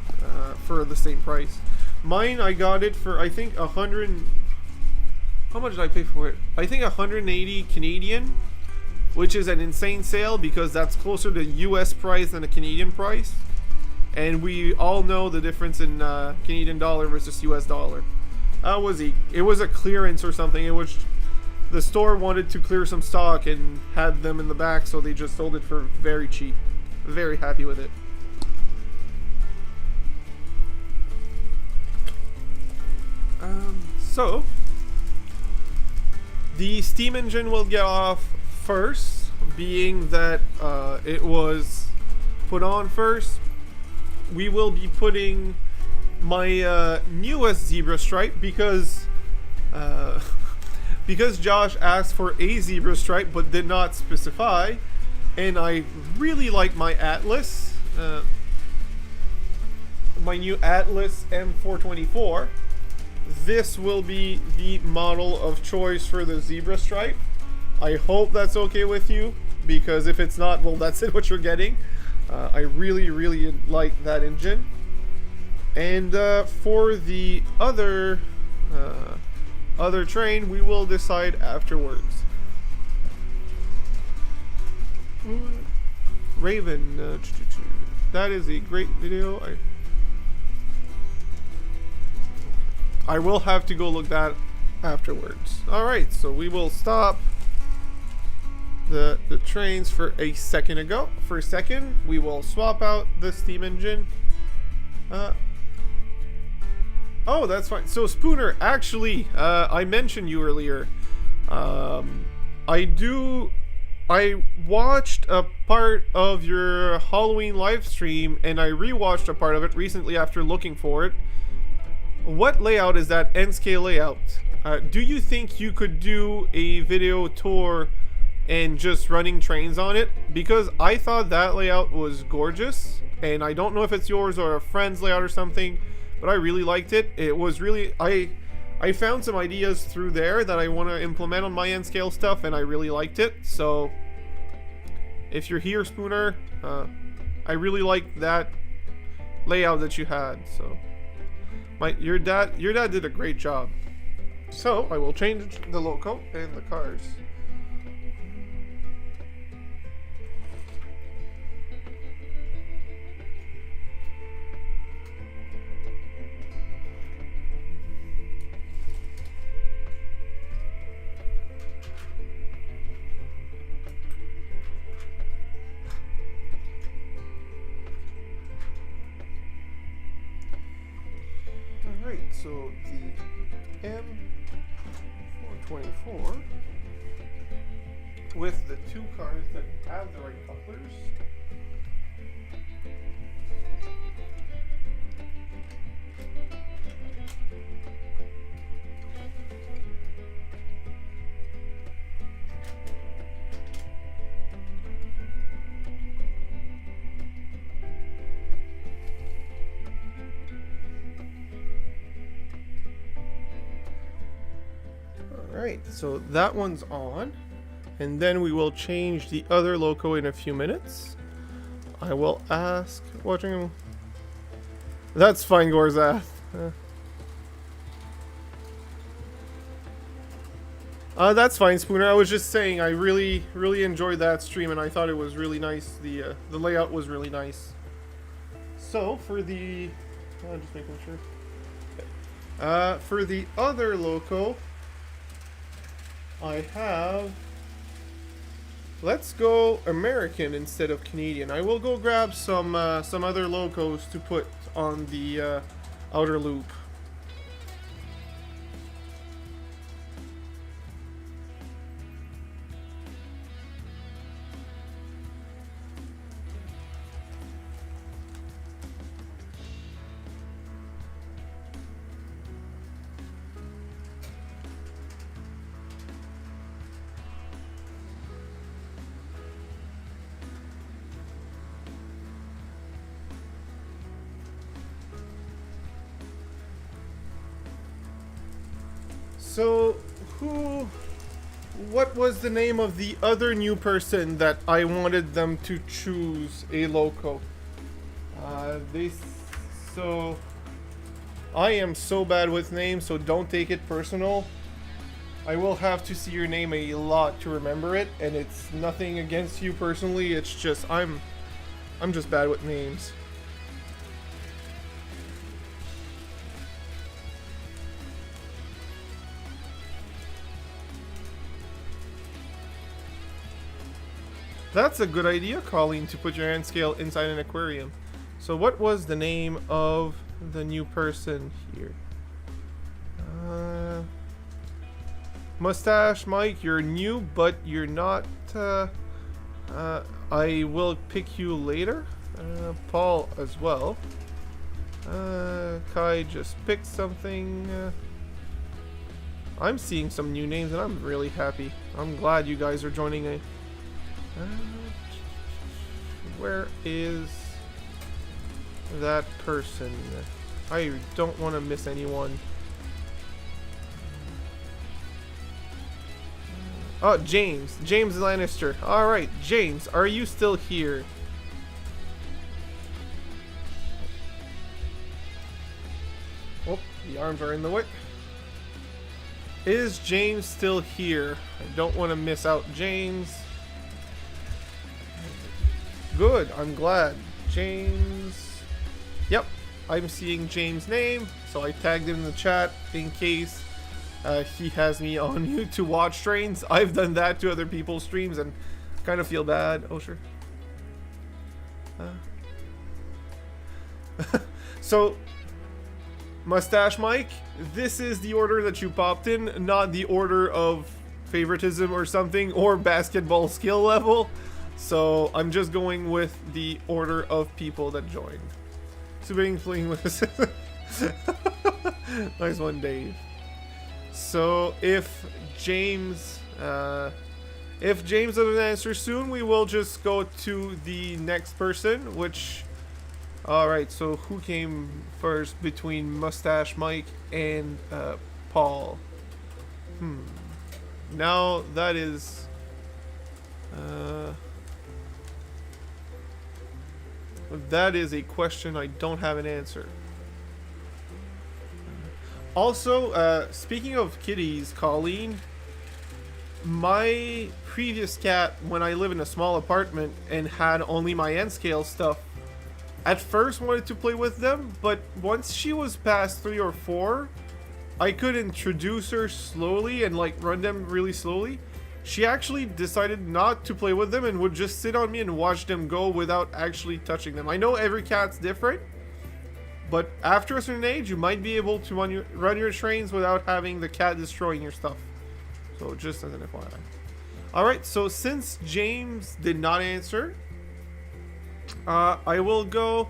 for the same price. Mine, I got it for I think 100. How much did I pay for it? I think 180 Canadian, which is an insane sale because that's closer to US price than a Canadian price. And we all know the difference in Canadian dollar versus US dollar. It was a clearance or something. It was the store wanted to clear some stock and had them in the back, so they just sold it for very cheap. Very happy with it. So the steam engine will get off first, being that it was put on first. We will be putting my newest zebra stripe because Josh asked for a zebra stripe but did not specify, and I really like my Atlas, my new Atlas M424. This will be the model of choice for the zebra stripe. I hope that's okay with you, because if it's not, well, that's it, what you're getting. I really like that engine. And for the other train, we will decide afterwards. Raven, that is a great video. I will have to go look that afterwards. All right, so we will stop the trains for a second. For a second, we will swap out the steam engine. Oh, that's fine. So Spooner, actually, I mentioned you earlier. I watched a part of your Halloween live stream, and I rewatched a part of it recently after looking for it. What layout is that N-scale layout? Do you think you could do a video tour and just running trains on it? Because I thought that layout was gorgeous, and I don't know if it's yours or a friend's layout or something, but I really liked it. It was really, I found some ideas through there that I want to implement on my N-scale stuff, and I really liked it. So if you're here, Spooner, I really liked that layout that you had. So your dad did a great job. So I will change the loco and the cars. So the M424 with the two cars that have the right couplers. Alright, so that one's on, and then we will change the other loco in a few minutes. I will ask watching him. That's fine, Gorzath. That's fine, Spooner. I was just saying I really enjoyed that stream, and I thought it was really nice. The layout was really nice. So for the just making sure. Okay. For the other loco, I have, let's go American instead of Canadian. I will go grab some other locos to put on the outer loop. So, who... What was the name of the other new person that I wanted them to choose a loco? So... I am so bad with names, so don't take it personal. I will have to see your name a lot to remember it, and it's nothing against you personally, it's just I'm just bad with names. That's a good idea, Colleen, to put your hand scale inside an aquarium. So what was the name of the new person here? Mustache Mike, you're new, but you're not... I will pick you later. Paul as well. Kai just picked something. I'm seeing some new names and I'm really happy. I'm glad you guys are joining a... where is that person? I don't want to miss anyone. Oh, James Lannister. Alright, James, are you still here? Oh, the arms are in the way. Is James still here? I don't want to miss out James. Good, I'm glad. James. Yep, I'm seeing James' name, so I tagged him in the chat in case he has me on you to watch trains. I've done that to other people's streams and kind of feel bad. Oh, sure. So, Mustache Mike, this is the order that you popped in, not the order of favoritism or something, or basketball skill level. So I'm just going with the order of people that joined. Submitting playing with us. Nice one, Dave. So if James doesn't answer soon, we will just go to the next person. Which, all right. So who came first between Mustache Mike and Paul? Now that is. That is a question I don't have an answer. Also, speaking of kitties, Colleen, my previous cat, when I lived in a small apartment and had only my N scale stuff, at first wanted to play with them, but once she was past 3 or 4, I could introduce her slowly and like run them really slowly. She actually decided not to play with them and would just sit on me and watch them go without actually touching them. I know every cat's different, but after a certain age, you might be able to run your trains without having the cat destroying your stuff. So just as an FYI. Alright, so since James did not answer, I will go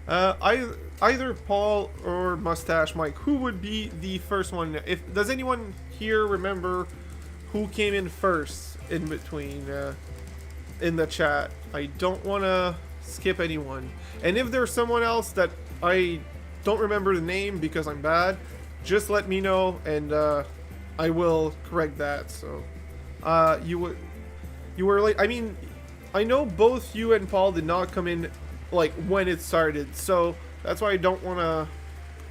either Paul or Mustache Mike. Who would be the first one? Does anyone here remember who came in first in between in the chat? I don't want to skip anyone. And if there's someone else that I don't remember the name because I'm bad, just let me know and I will correct that. So you were late. I mean, I know both you and Paul did not come in like when it started, so that's why I don't want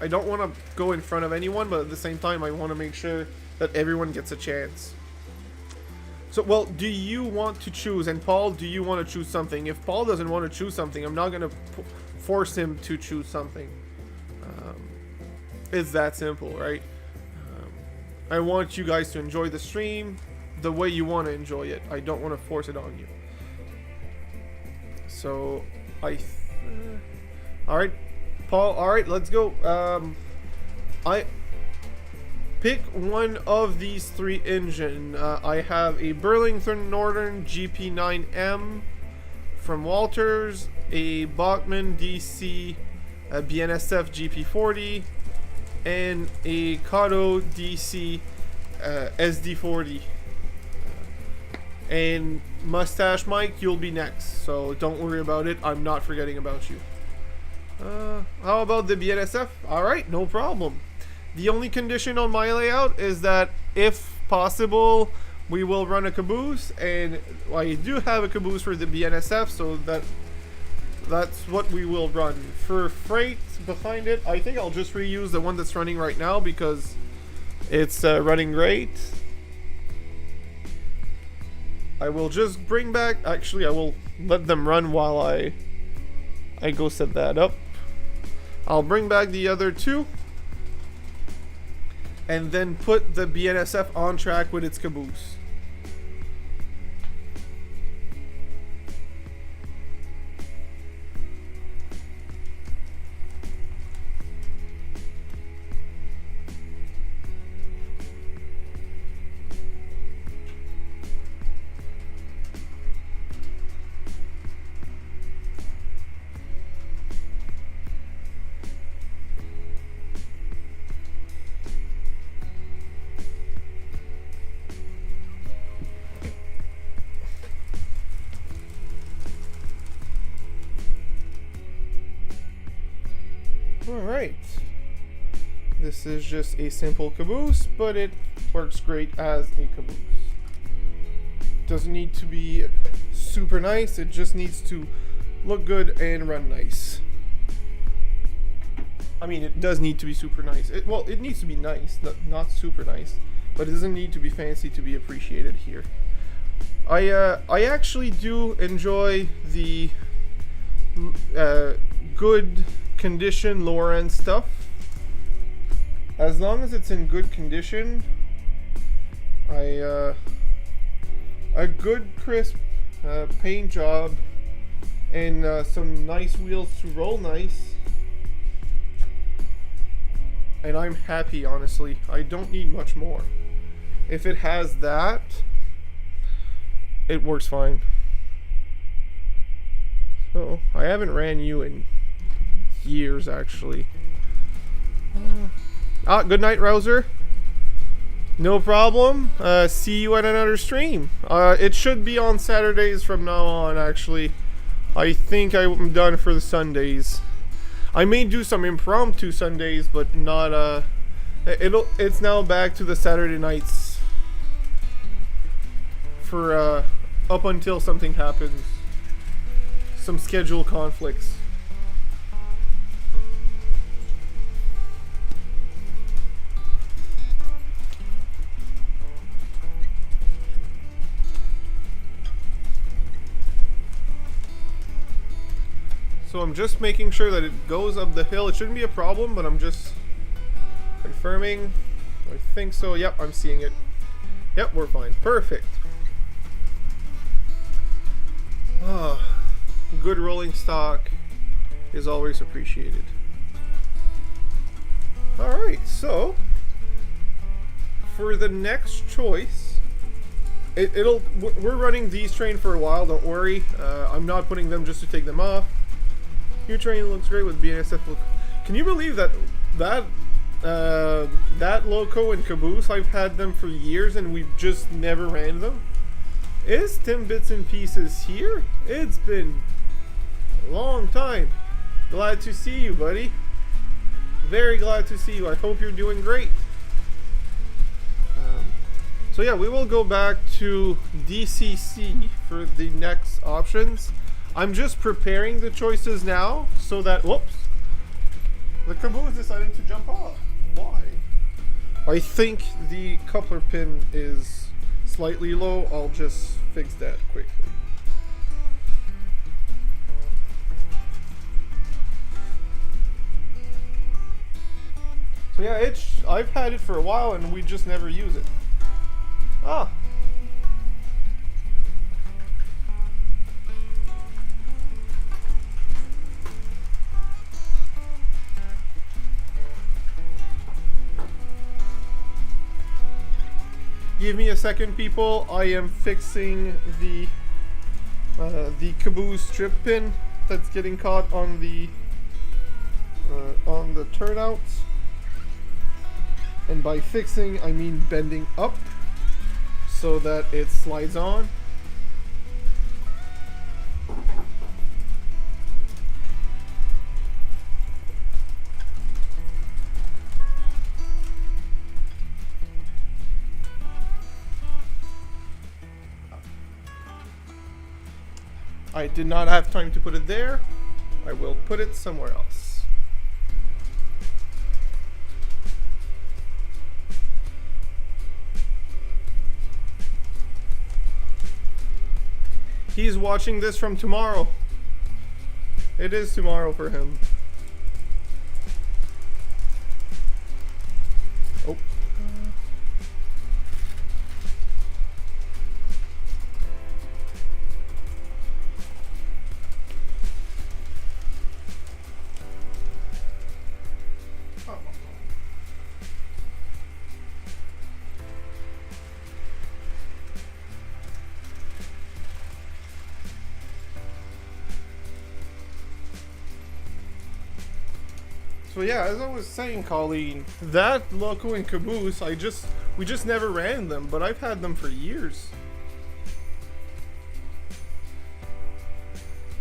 to go in front of anyone, but at the same time I want to make sure that everyone gets a chance. So, well, do you want to choose? And Paul, do you want to choose something? If Paul doesn't want to choose something, I'm not going to force him to choose something. It's that simple, right? I want you guys to enjoy the stream the way you want to enjoy it. I don't want to force it on you. So, alright, Paul, alright, let's go. Pick one of these 3 engine. I have a Burlington Northern GP9M from Walters, a Bachmann DC BNSF GP40, and a Kato DC SD40. And Mustache Mike, you'll be next, so don't worry about it. I'm not forgetting about you. How about the BNSF? Alright, no problem. The only condition on my layout is that if possible, we will run a caboose, and I do have a caboose for the BNSF, so that's what we will run. For freight behind it, I think I'll just reuse the one that's running right now because it's running great. I will just bring back, actually I will let them run while I go set that up. I'll bring back the other two and then put the BNSF on track with its caboose. Alright, this is just a simple caboose, but it works great as a caboose. Doesn't need to be super nice, it just needs to look good and run nice. I mean, it does need to be super nice. Well, it needs to be nice, not super nice, but it doesn't need to be fancy to be appreciated here. I actually do enjoy the good condition lower end stuff. As long as it's in good condition, a good crisp paint job and some nice wheels to roll nice, and I'm happy. Honestly, I don't need much more. If it has that, it works fine. So I haven't ran you in years, actually. Good night, Rouser. No problem. See you at another stream. It should be on Saturdays from now on, actually. I think I'm done for the Sundays. I may do some impromptu Sundays, but not it's now back to the Saturday nights for up until something happens. Some schedule conflicts. So I'm just making sure that it goes up the hill. It shouldn't be a problem, but I'm just confirming. I think so. Yep, I'm seeing it. Yep, we're fine. Perfect. Good rolling stock is always appreciated. Alright, so for the next choice, we're running these train for a while, don't worry. I'm not putting them just to take them off. Your train looks great with BNSF. Can you believe that loco and caboose, I've had them for years and we've just never ran them? Is Tim Bits and Pieces here? It's been a long time. Glad to see you, buddy. Very glad to see you. I hope you're doing great. So yeah, we will go back to DCC for the next options. I'm just preparing the choices now so that, whoops, the caboose decided to jump off. Why? I think the coupler pin is slightly low. I'll just fix that quickly. So yeah, I've had it for a while and we just never use it. Ah. Give me a second, people. I am fixing the caboose strip pin that's getting caught on the turnouts. And by fixing, I mean bending up so that it slides on. I did not have time to put it there. I will put it somewhere else. He's watching this from tomorrow. It is tomorrow for him. Oh. So yeah, as I was saying, Colleen, that Loco and Caboose, we just never ran them, but I've had them for years.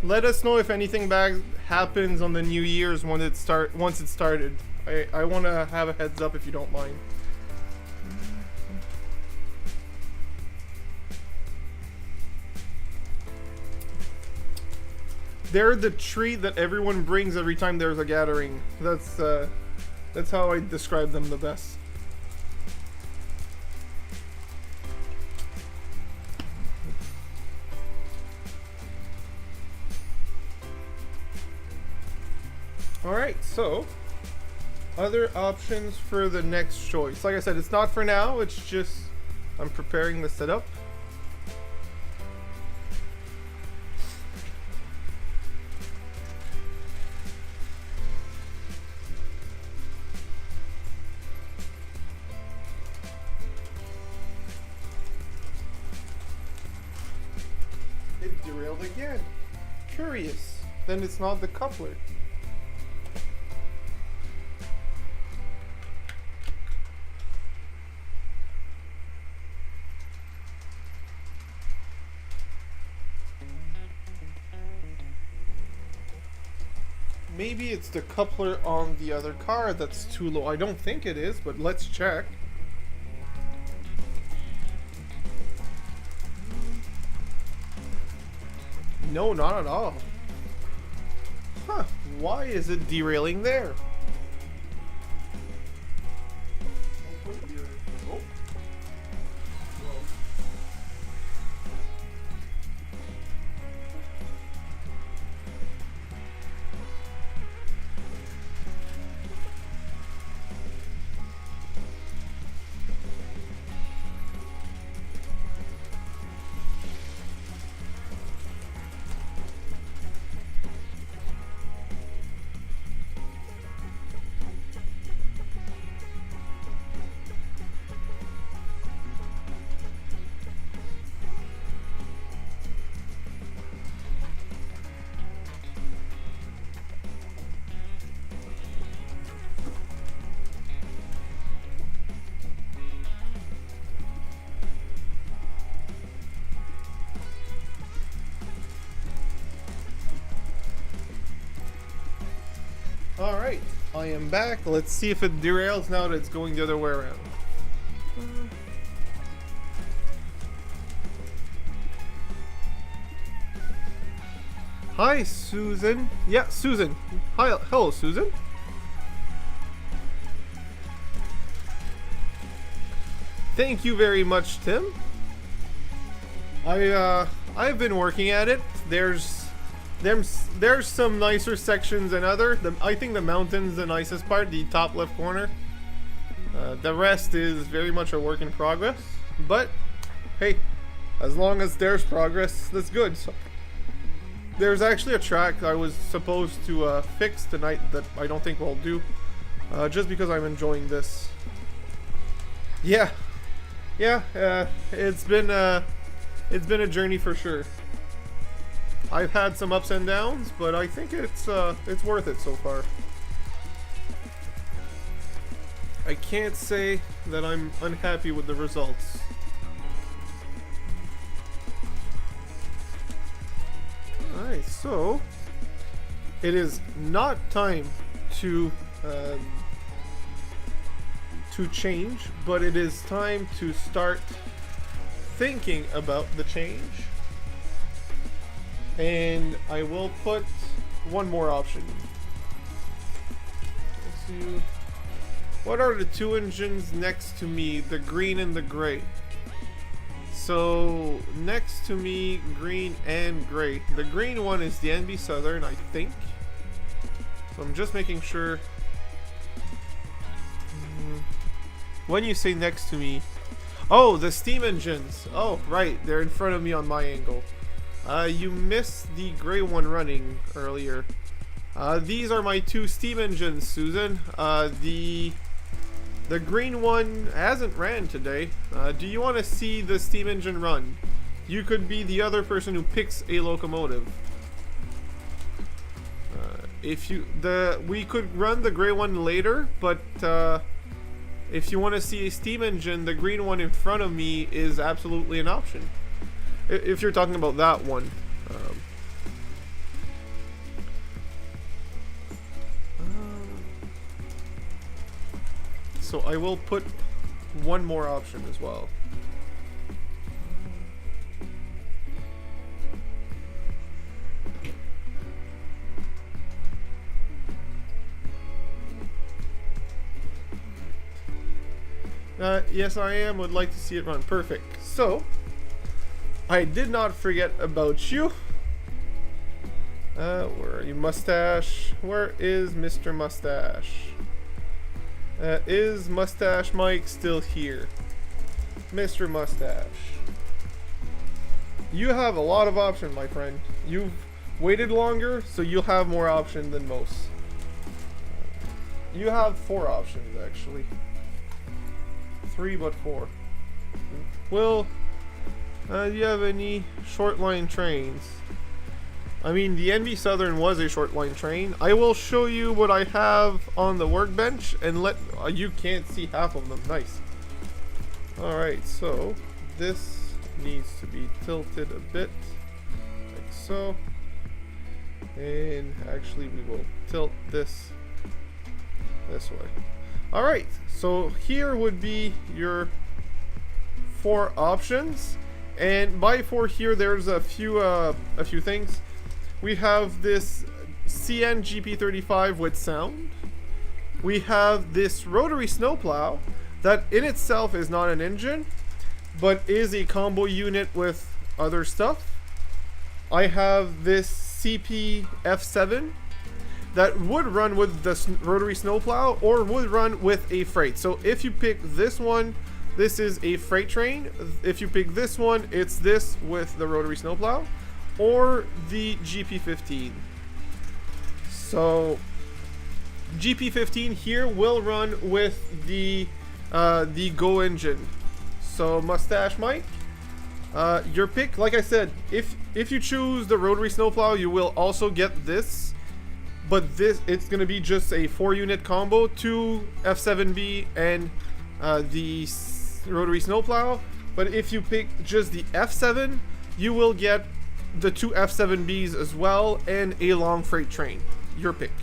Let us know if anything bad happens on the New Year's once it started. I want to have a heads up if you don't mind. They're the treat that everyone brings every time there's a gathering. That's how I describe them the best. Alright, so other options for the next choice. Like I said, it's not for now, it's just I'm preparing the setup. Derailed again. Curious. Then it's not the coupler. Maybe it's the coupler on the other car that's too low. I don't think it is, but let's check. No, not at all. Huh, why is it derailing there? Oh. Alright, I am back. Let's see if it derails now that it's going the other way around. Hi, Susan. Yeah, Susan. Hi, hello, Susan. Thank you very much, Tim. I've been working at it. There's some nicer sections than other. I think the mountain's the nicest part, the top left corner. The rest is very much a work in progress. But hey, as long as there's progress, that's good. So, there's actually a track I was supposed to fix tonight that I don't think we'll do, just because I'm enjoying this. Yeah, it's been a journey for sure. I've had some ups and downs, but I think it's worth it so far. I can't say that I'm unhappy with the results. Alright, so it is not time to change, but it is time to start thinking about the change. And I will put one more option. Let's see. What are the two engines next to me? The green and the gray. So next to me, green and gray. The green one is the NB Southern, I think. So I'm just making sure. When you say next to me, oh, the steam engines. Oh, right, they're in front of me on my angle. You missed the gray one running earlier. These are my two steam engines, Susan. The green one hasn't ran today. Do you want to see the steam engine run? You could be the other person who picks a locomotive. We could run the gray one later, but if you want to see a steam engine, the green one in front of me is absolutely an option. If you're talking about that one. So I will put one more option as well. Yes, I am. Would like to see it run. Perfect. So, I did not forget about you. Where are you, Mustache? Where is Mr. Mustache? Is Mustache Mike still here? Mr. Mustache. You have a lot of options, my friend. You've waited longer, so you'll have more options than most. You have 4 options, actually. 3, but 4. Will, do you have any short line trains? I mean, the NB Southern was a short line train. I will show you what I have on the workbench and let you can't see half of them. Nice. Alright, so this needs to be tilted a bit like so. And actually we will tilt this way. Alright, so here would be your 4 options. And by 4 here there's a few things. We have this CN GP35 with sound. We have this rotary snowplow that in itself is not an engine, but is a combo unit with other stuff. I have this CP F7 that would run with the rotary snowplow or would run with a freight. So if you pick this one, this is a freight train. If you pick this one, it's this with the rotary snowplow. Or the GP15. So GP15 here will run with the Go engine. So Mustache Mike, your pick. Like I said, if you choose the rotary snowplow, you will also get this. But it's gonna be just a 4-unit combo, 2 F7B and the rotary snowplow. But if you pick just the F7, you will get the 2 F7Bs as well and a long freight train. Your pick.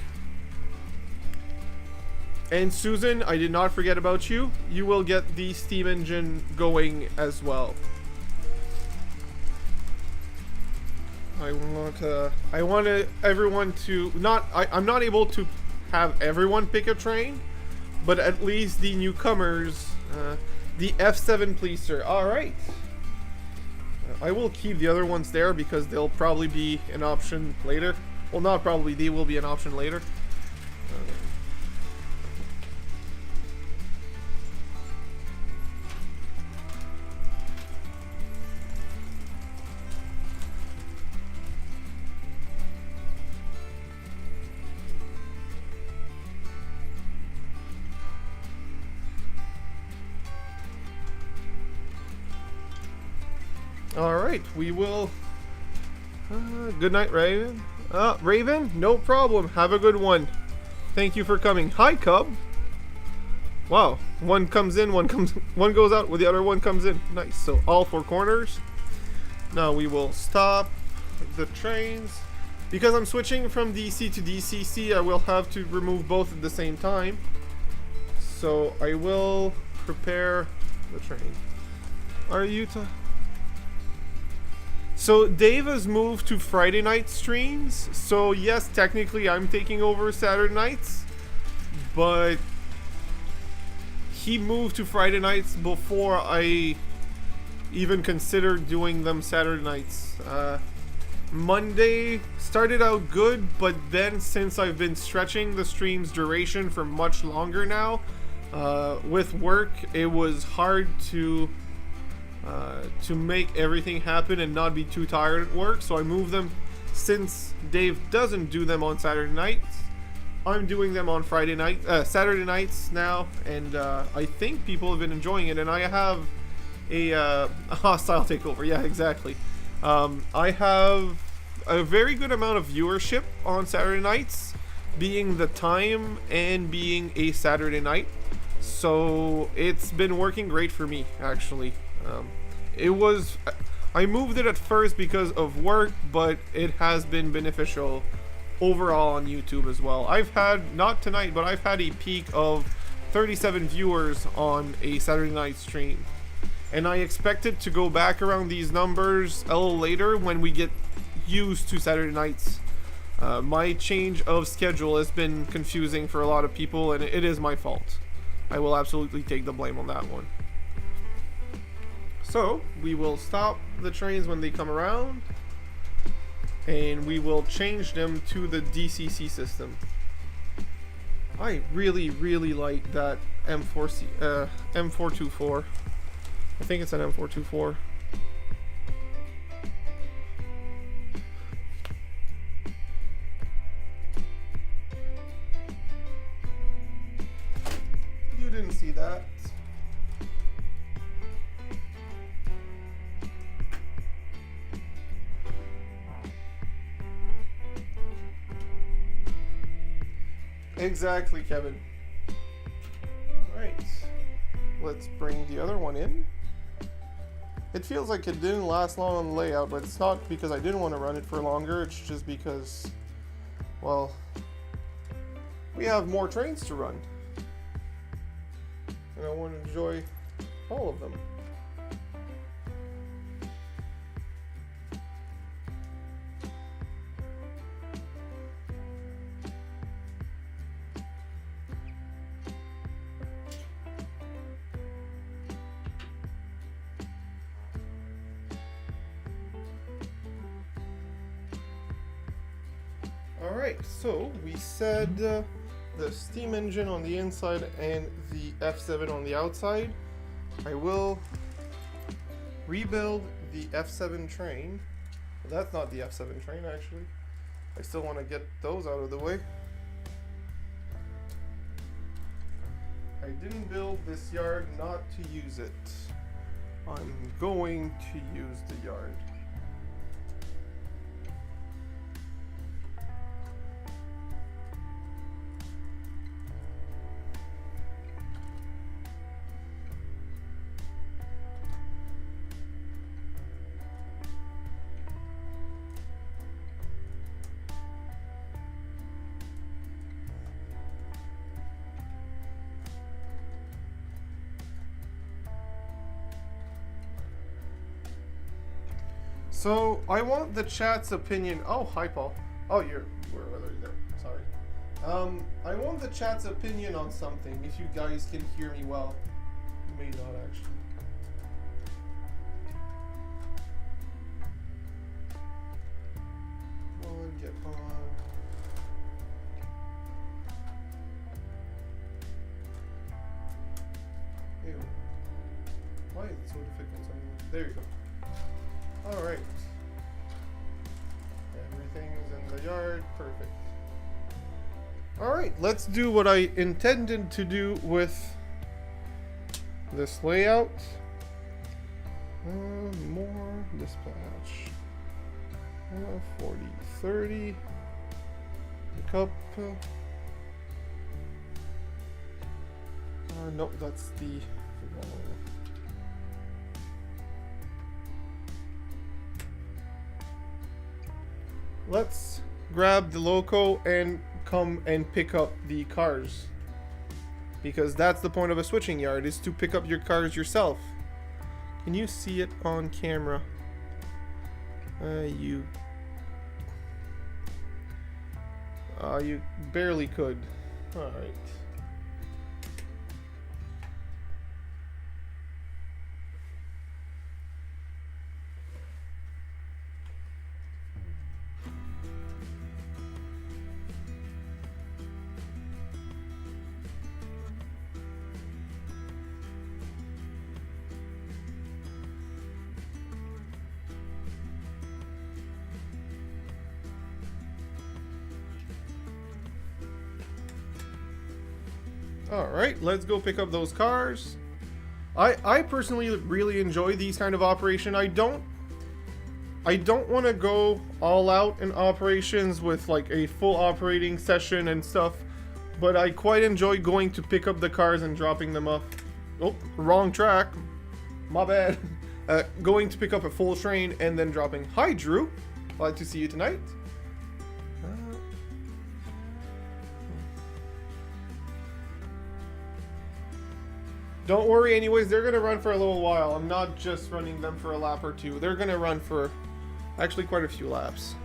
And Susan, I did not forget about you. You will get the steam engine going as well. I want everyone to I'm not able to have everyone pick a train, but at least the newcomers, the F7 please sir. All right. I will keep the other ones there because they'll probably be an option later. Well, not probably, they will be an option later. Alright, we will... good night, Raven. Raven, no problem. Have a good one. Thank you for coming. Hi, Cub. Wow, one comes in, one goes out, with the other one comes in. Nice, so all 4 corners. Now we will stop the trains. Because I'm switching from DC to DCC, I will have to remove both at the same time. So I will prepare the train. Are you So Dave has moved to Friday night streams. So yes, technically I'm taking over Saturday nights, but he moved to Friday nights before I even considered doing them Saturday nights. Monday started out good, but then since I've been stretching the stream's duration for much longer now, with work, it was hard to make everything happen and not be too tired at work. So I moved them. Since Dave doesn't do them on Saturday nights, I'm doing them on Saturday nights now, and I think people have been enjoying it. And I have a hostile takeover. Yeah, exactly. I have a very good amount of viewership on Saturday nights, being the time and being a Saturday night. So it's been working great for me, actually. I moved it at first because of work, but it has been beneficial overall on YouTube as well. I've had, not tonight, but I've had a peak of 37 viewers on a Saturday night stream. And I expect it to go back around these numbers a little later when we get used to Saturday nights. My change of schedule has been confusing for a lot of people, and it is my fault. I will absolutely take the blame on that one. So, we will stop the trains when they come around, and we will change them to the DCC system. I really, really like that M424. I think it's an M424. You didn't see that. Exactly, Kevin. Alright. Let's bring the other one in. It feels like it didn't last long on the layout, but it's not because I didn't want to run it for longer. It's just because, well, we have more trains to run. And I want to enjoy all of them. Alright, so we said the steam engine on the inside and the F7 on the outside. I will rebuild the F7 train. Well, that's not the F7 train, actually. I still want to get those out of the way. I didn't build this yard not to use it. I'm going to use the yard. So I want the chat's opinion. Oh, hi Paul. Oh, we're already there. Sorry. I want the chat's opinion on something. If you guys can hear me well, you may not actually. Come on, get on. Ew. Why is it so difficult? There you go. Alright. Everything's in the yard. Perfect. Alright, let's do what I intended to do with this layout. More dispatch. 40, 30. Pick up. Nope, that's the wrong. Let's grab the loco and come and pick up the cars, because that's the point of a switching yard, is to pick up your cars yourself. Can you see it on camera? You barely could. All right. Alright, let's go pick up those cars. I personally really enjoy these kind of operation. I don't want to go all out in operations with like a full operating session and stuff, but I quite enjoy going to pick up the cars and dropping them off. Oh, wrong track. My bad. Going to pick up a full train and then dropping. Hi, Drew. Glad to see you tonight. Don't worry anyways, they're going to run for a little while. I'm not just running them for a lap or two. They're going to run for actually quite a few laps.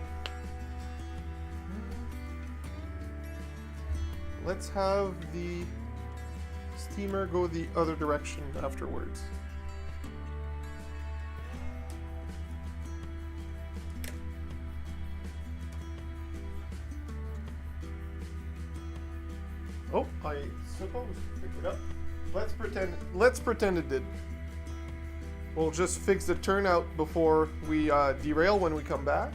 Let's have the steamer go the other direction afterwards. Oh, I suppose pick it up. Let's pretend it did. We'll just fix the turnout before we derail when we come back.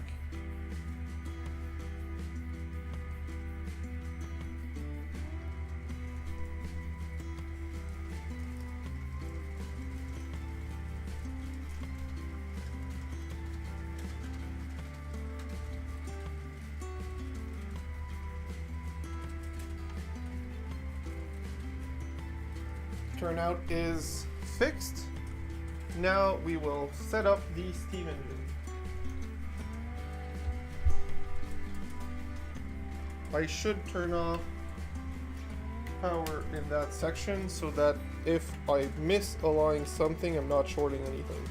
Turnout is fixed. Now we will set up the steam engine. I should turn off power in that section so that if I misalign something, I'm not shorting anything.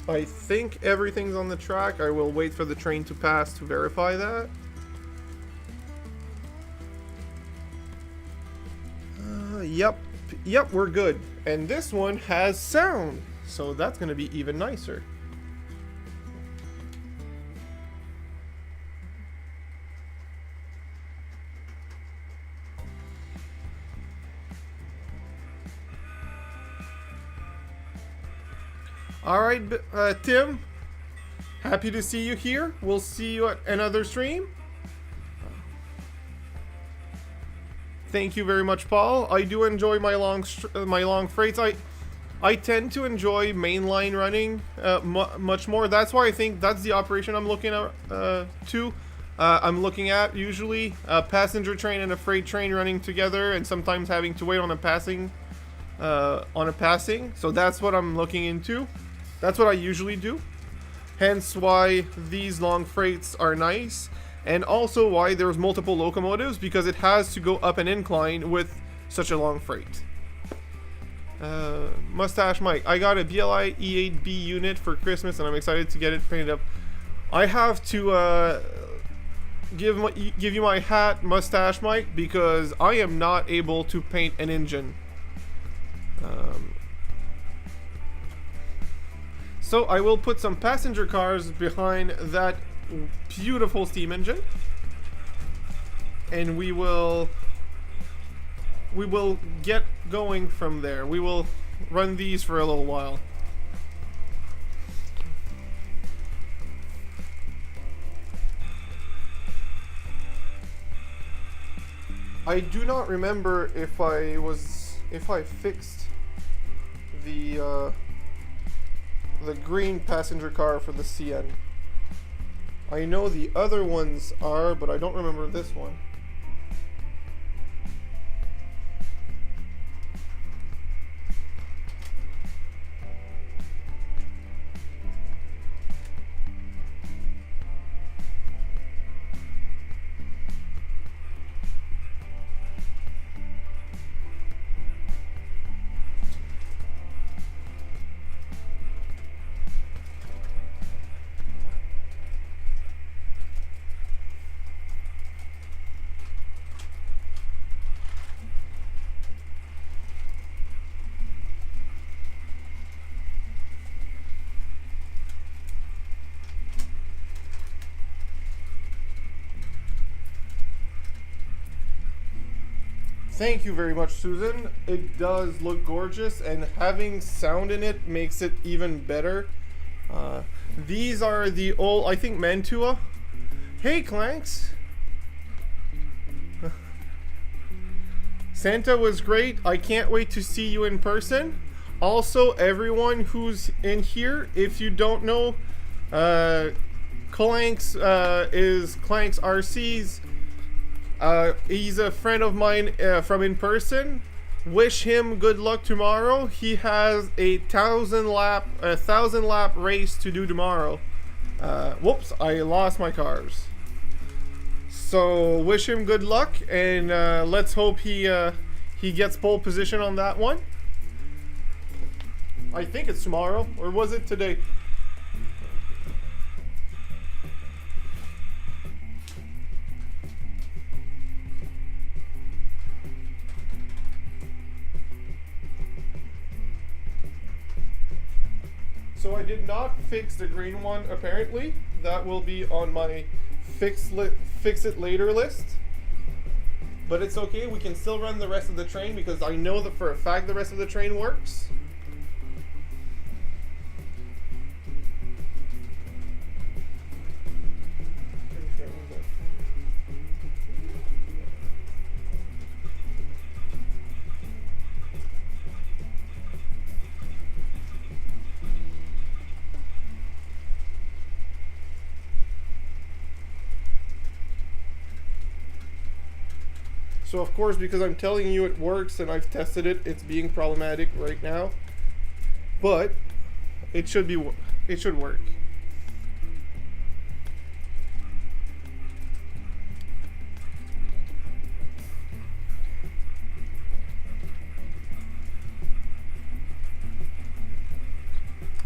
I think everything's on the track. I will wait for the train to pass to verify that. Yep, we're good. And this one has sound, so that's going to be even nicer. Alright, Tim, happy to see you here. We'll see you at another stream. Thank you very much, Paul. I do enjoy my long freights. I tend to enjoy mainline running much more. That's why I think that's the operation I'm looking at too. I'm looking at usually a passenger train and a freight train running together, and sometimes having to wait on a passing. So that's what I'm looking into. That's what I usually do. Hence why these long freights are nice. And also why there's multiple locomotives, because it has to go up an incline with such a long freight. Mustache Mike, I got a BLI E8B unit for Christmas and I'm excited to get it painted up. I have to give you my hat, Mustache Mike, because I am not able to paint an engine. So I will put some passenger cars behind that beautiful steam engine, and we will get going from there. We will run these for a little while. I do not remember if I fixed the green passenger car for the CN. I know the other ones are, but I don't remember this one. Thank you very much, Susan. It does look gorgeous, and having sound in it makes it even better. These are the old, I think, Mantua. Hey, Clanks. Santa was great. I can't wait to see you in person. Also, everyone who's in here, if you don't know, Clanks is Clanks RC's. He's a friend of mine from in person. Wish him good luck tomorrow. He has a 1,000 lap race to do tomorrow. Whoops, I lost my cars. So wish him good luck, and let's hope he gets pole position on that one. I think it's tomorrow, or was it today? So I did not fix the green one, apparently. That will be on my fix it later list. But it's okay, we can still run the rest of the train because I know that for a fact the rest of the train works. So of course, because I'm telling you it works and I've tested it, it's being problematic right now. But it should work.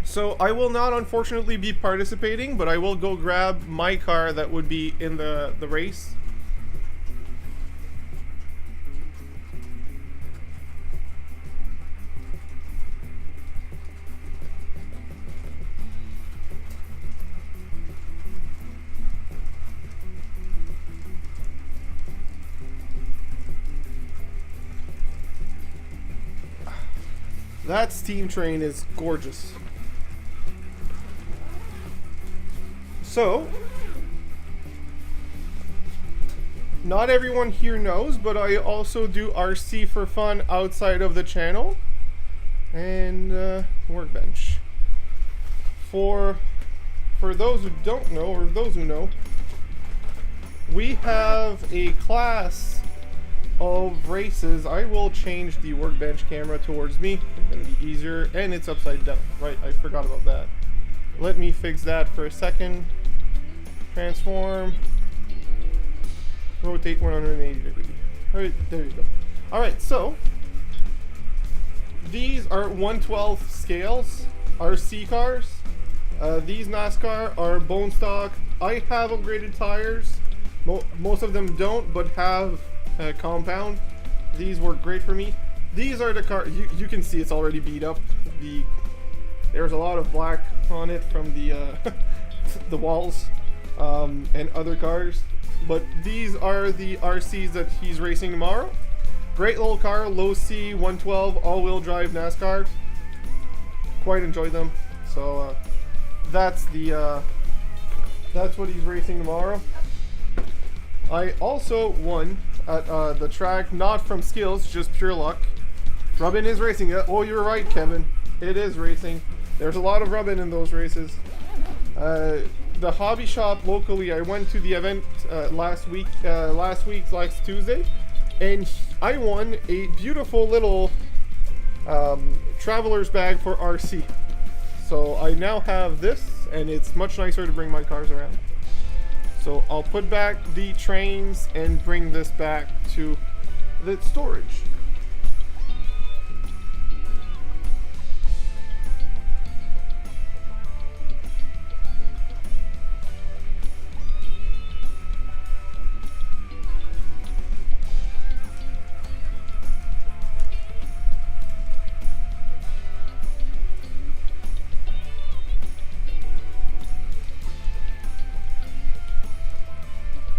So I will not unfortunately be participating, but I will go grab my car that would be in the race. That steam train is gorgeous. So, not everyone here knows, but I also do RC for fun outside of the channel. And workbench. For those who don't know, or those who know, we have a class of races. I will change the workbench camera towards me. It's gonna be easier, and it's upside down. Right, I forgot about that. Let me fix that for a second. Transform. Rotate 180 degrees. Right, there you go. Alright, so these are 1/12 scales, RC cars. These NASCAR are bone stock. I have upgraded tires. Most of them don't, but have compound. These work great for me. These are the cars. You can see it's already beat up. There's a lot of black on it from the the walls and other cars. But these are the RCs that he's racing tomorrow. Great little car, low C, 112, all-wheel drive NASCAR. Quite enjoy them. So that's what he's racing tomorrow. I also won at the track, not from skills, just pure luck. Rubbin is racing. Oh, you're right, Kevin. It is racing. There's a lot of rubbin in those races. The hobby shop locally, I went to the event last Tuesday, and I won a beautiful little traveler's bag for RC. So I now have this, and it's much nicer to bring my cars around. So I'll put back the trains and bring this back to the storage.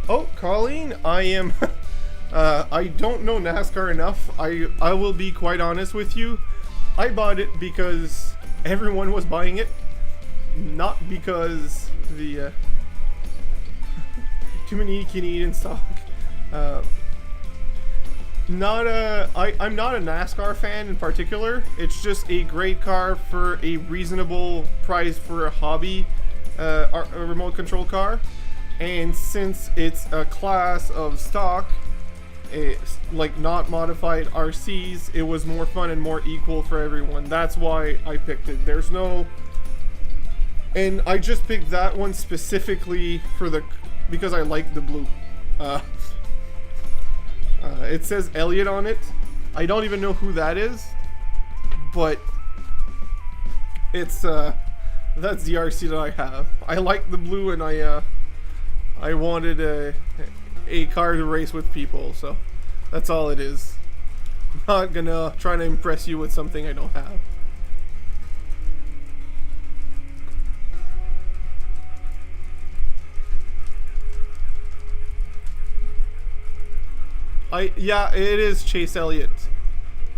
Oh, Colleen, I am I don't know NASCAR enough. I will be quite honest with you. I bought it because everyone was buying it, not because the too many Canadian stock. I'm not a NASCAR fan in particular. It's just a great car for a reasonable price for a hobby, a remote control car. And since it's a class of stock, it's like not modified RCs, it was more fun and more equal for everyone. That's why I picked it. There's no, and I just picked that one specifically because I like the blue. It says Elliot on it. I don't even know who that is, but it's that's the RC that I have. I like the blue, and I wanted a car to race with people, so that's all it is. I'm not gonna try to impress you with something I don't have. Yeah, it is Chase Elliott.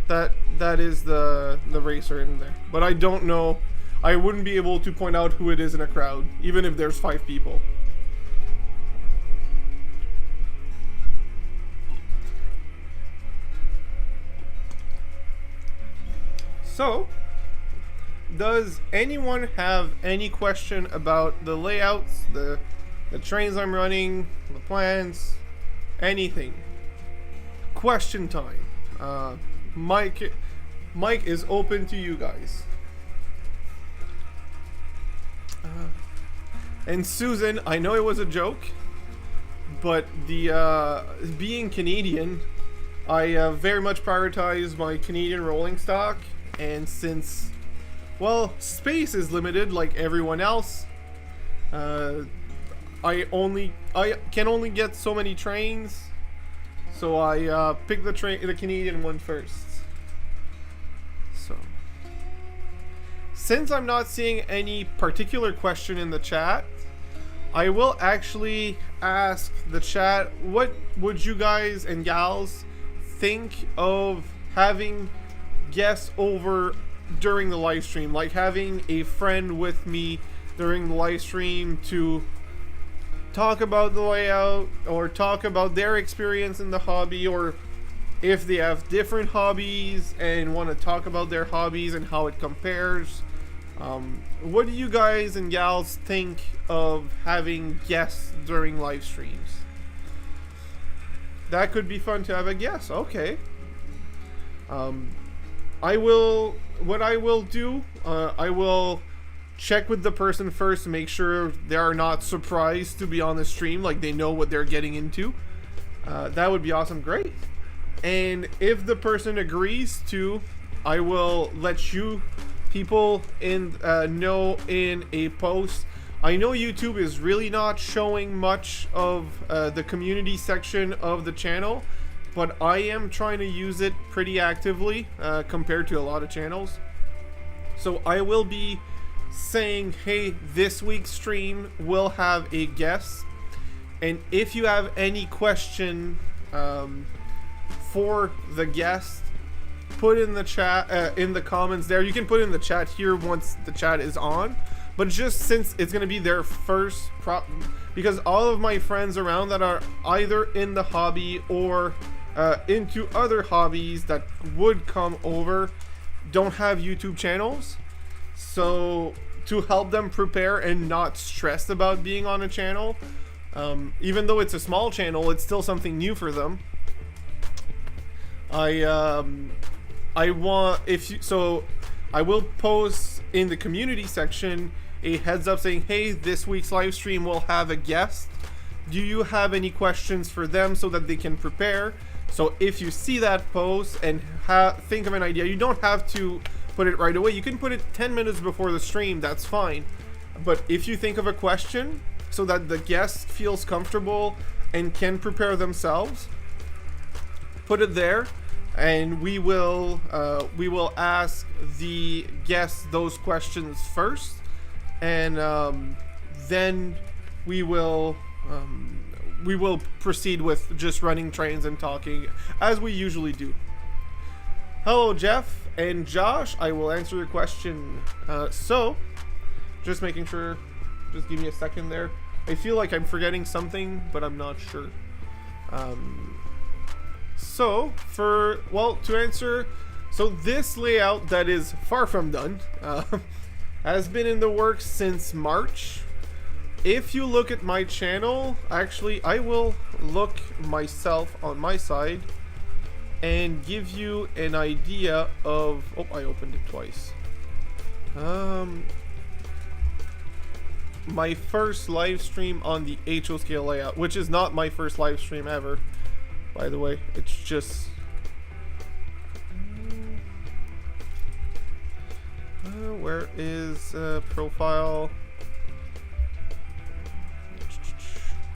That is the racer in there. But I don't know. I wouldn't be able to point out who it is in a crowd, even if there's 5 people. So, does anyone have any question about the layouts, the trains I'm running, the plans, anything? Question time. Mike is open to you guys. And Susan, I know it was a joke, but the being Canadian, I very much prioritize my Canadian rolling stock, and since, well, space is limited like everyone else, I can only get so many trains. So I picked the Canadian one first. So, since I'm not seeing any particular question in the chat, I will actually ask the chat, what would you guys and gals think of having guests over during the live stream? Like having a friend with me during the live stream to talk about the layout, or talk about their experience in the hobby, or if they have different hobbies and want to talk about their hobbies and how it compares. What do you guys and gals think of having guests during live streams? That could be fun to have a guest. Okay. I will check with the person first to make sure they are not surprised to be on the stream, like they know what they're getting into. That would be awesome. Great. And if the person agrees to, I will let you people know in a post. I know YouTube is really not showing much of the community section of the channel, but I am trying to use it pretty actively compared to a lot of channels. So I will be saying, hey, this week's stream will have a guest, and if you have any question for the guest, put in the chat, in the comments there. You can put in the chat here once the chat is on, but just since it's going to be their first because all of my friends around that are either in the hobby or into other hobbies that would come over don't have YouTube channels. So to help them prepare and not stressed about being on a channel, even though it's a small channel, it's still something new for them. I will post in the community section a heads up saying, hey, this week's live stream will have a guest. Do you have any questions for them so that they can prepare? So if you see that post and think of an idea, you don't have to put it right away. You can put it 10 minutes before the stream, that's fine. But if you think of a question so that the guest feels comfortable and can prepare themselves, put it there, and we will ask the guests those questions first, and then we will we will proceed with just running trains and talking as we usually do. Hello, Jeff and Josh. I will answer your question. So, just making sure. Just give me a second there. I feel like I'm forgetting something, but I'm not sure. To answer, so this layout that is far from done has been in the works since March. If you look at my channel, actually, I will look myself on my side and give you an idea of. Oh, I opened it twice. My first live stream on the HO scale layout, which is not my first live stream ever, by the way. It's just where is profile,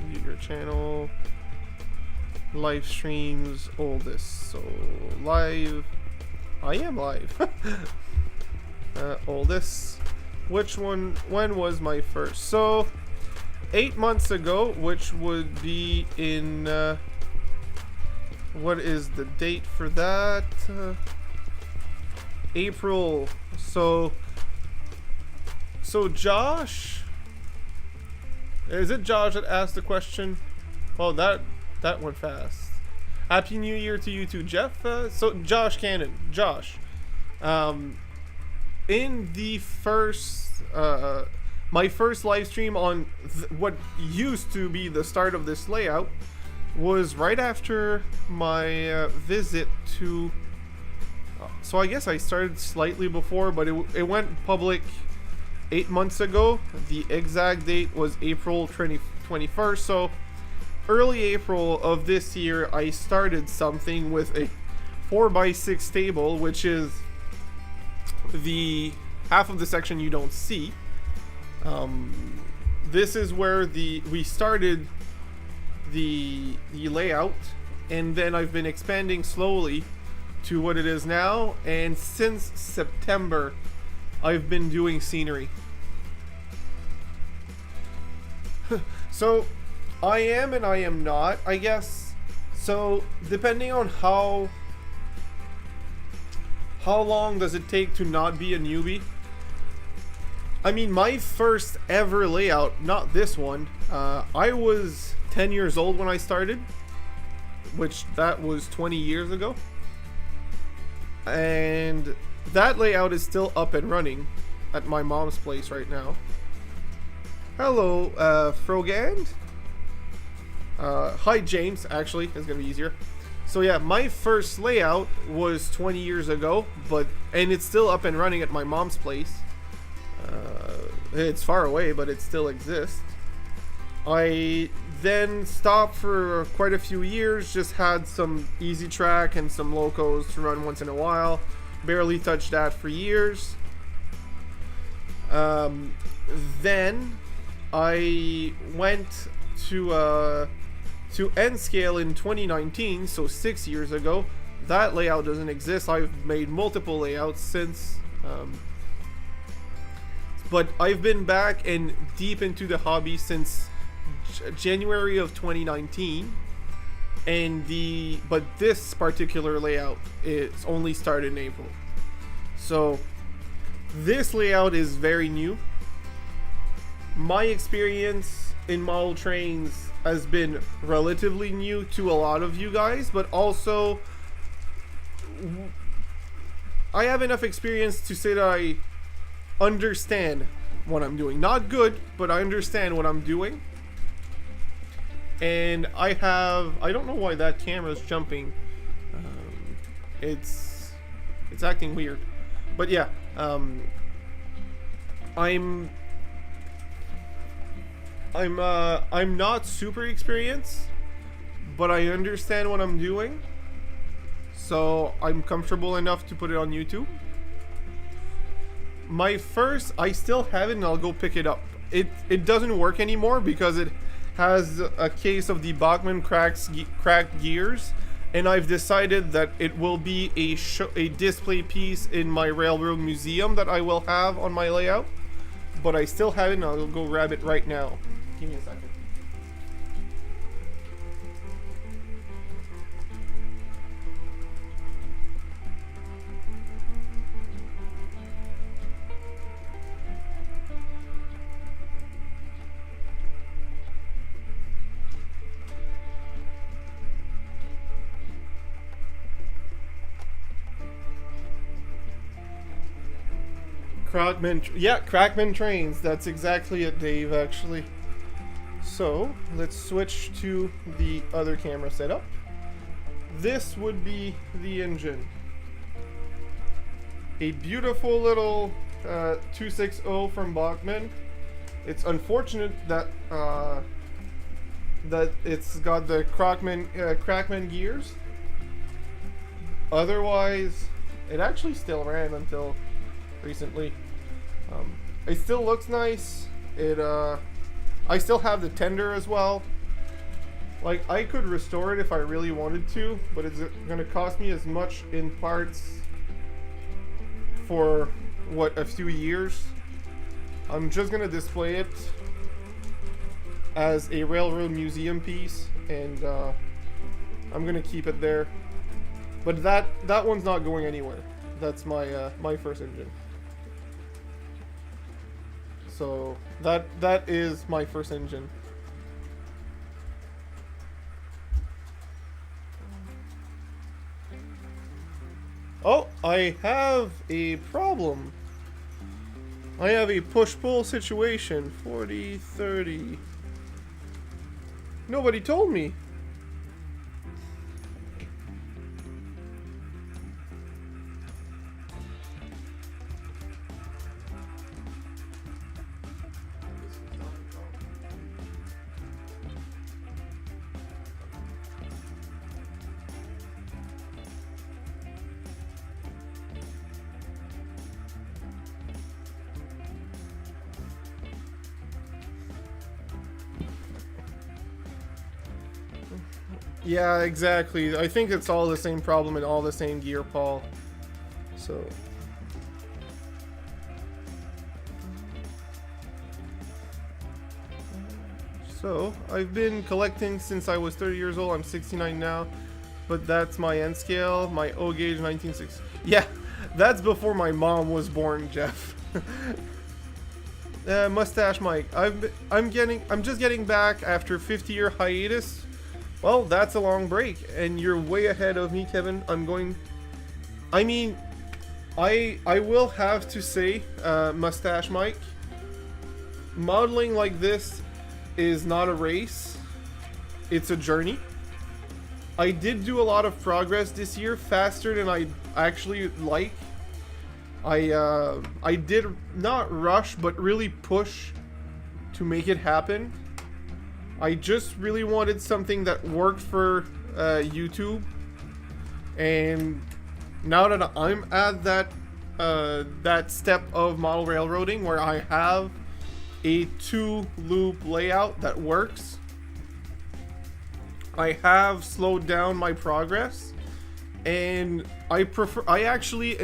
view your channel, live streams, oldest. So live, I am live. Oldest. Which one? When was my first? So 8 months ago, which would be in what is the date for that? April. So Josh, is it Josh that asked the question? Oh, that went fast. Happy New Year to you too, Jeff. So Josh Cannon, Josh. In the first, my first live stream on what used to be the start of this layout was right after my visit to. So I guess I started slightly before, but it went public 8 months ago. The exact date was April 21st. So early April of this year, I started something with a 4x6 table, which is the half of the section you don't see. This is where we started the layout, and then I've been expanding slowly to what it is now, and since September I've been doing scenery. So I am and I am not, I guess. So depending on how long does it take to not be a newbie? I mean, my first ever layout, not this one, I was 10 years old when I started, which that was 20 years ago. And that layout is still up and running at my mom's place right now. Hello, Frogand. Hi, James, actually, it's gonna be easier. So yeah, my first layout was 20 years ago, and it's still up and running at my mom's place. It's far away, but it still exists. I then stopped for quite a few years, just had some easy track and some locos to run once in a while. Barely touched that for years. Then I went to N scale in 2019, so 6 years ago. That layout doesn't exist. I've made multiple layouts since, but I've been back and deep into the hobby since January of 2019, but this particular layout is only started in April. So this layout is very new. My experience in model trains has been relatively new to a lot of you guys, but also I have enough experience to say that I understand what I'm doing. Not good, but I understand what I'm doing. And I don't know why that camera's jumping. It's acting weird. But yeah, I'm not super experienced, but I understand what I'm doing. So I'm comfortable enough to put it on YouTube. My first, I still have it and I'll go pick it up. It doesn't work anymore because it has a case of the Bachmann cracked gears, and I've decided that it will be a display piece in my railroad museum that I will have on my layout. But I still have it and I'll go grab it right now. Give me a second. Crackman trains. That's exactly it, Dave, actually. So, let's switch to the other camera setup. This would be the engine. A beautiful little 260 from Bachmann. It's unfortunate that that it's got the Crackman gears. Otherwise, it actually still ran until recently. It still looks nice. I still have the tender as well. Like, I could restore it if I really wanted to, but it's gonna cost me as much in parts for what, a few years. I'm just gonna display it as a railroad museum piece, and I'm gonna keep it there. But that one's not going anywhere. That's my first engine. So that is my first engine. Oh, I have a problem. I have a push-pull situation. 40, 30. Nobody told me. Yeah, exactly. I think it's all the same problem and all the same gear, Paul. So, I've been collecting since I was 30 years old. I'm 69 now, but that's my N scale, my O gauge 1960. Yeah, that's before my mom was born, Jeff. Mustache Mike. I'm just getting back after 50-year hiatus. Well, that's a long break, and you're way ahead of me, Kevin. I will have to say, Mustache Mike, modeling like this is not a race. It's a journey. I did do a lot of progress this year, faster than I actually like. I did not rush, but really push to make it happen. I just really wanted something that worked for YouTube, and now that I'm at that step of model railroading where I have a 2-loop layout that works, I have slowed down my progress, and I actually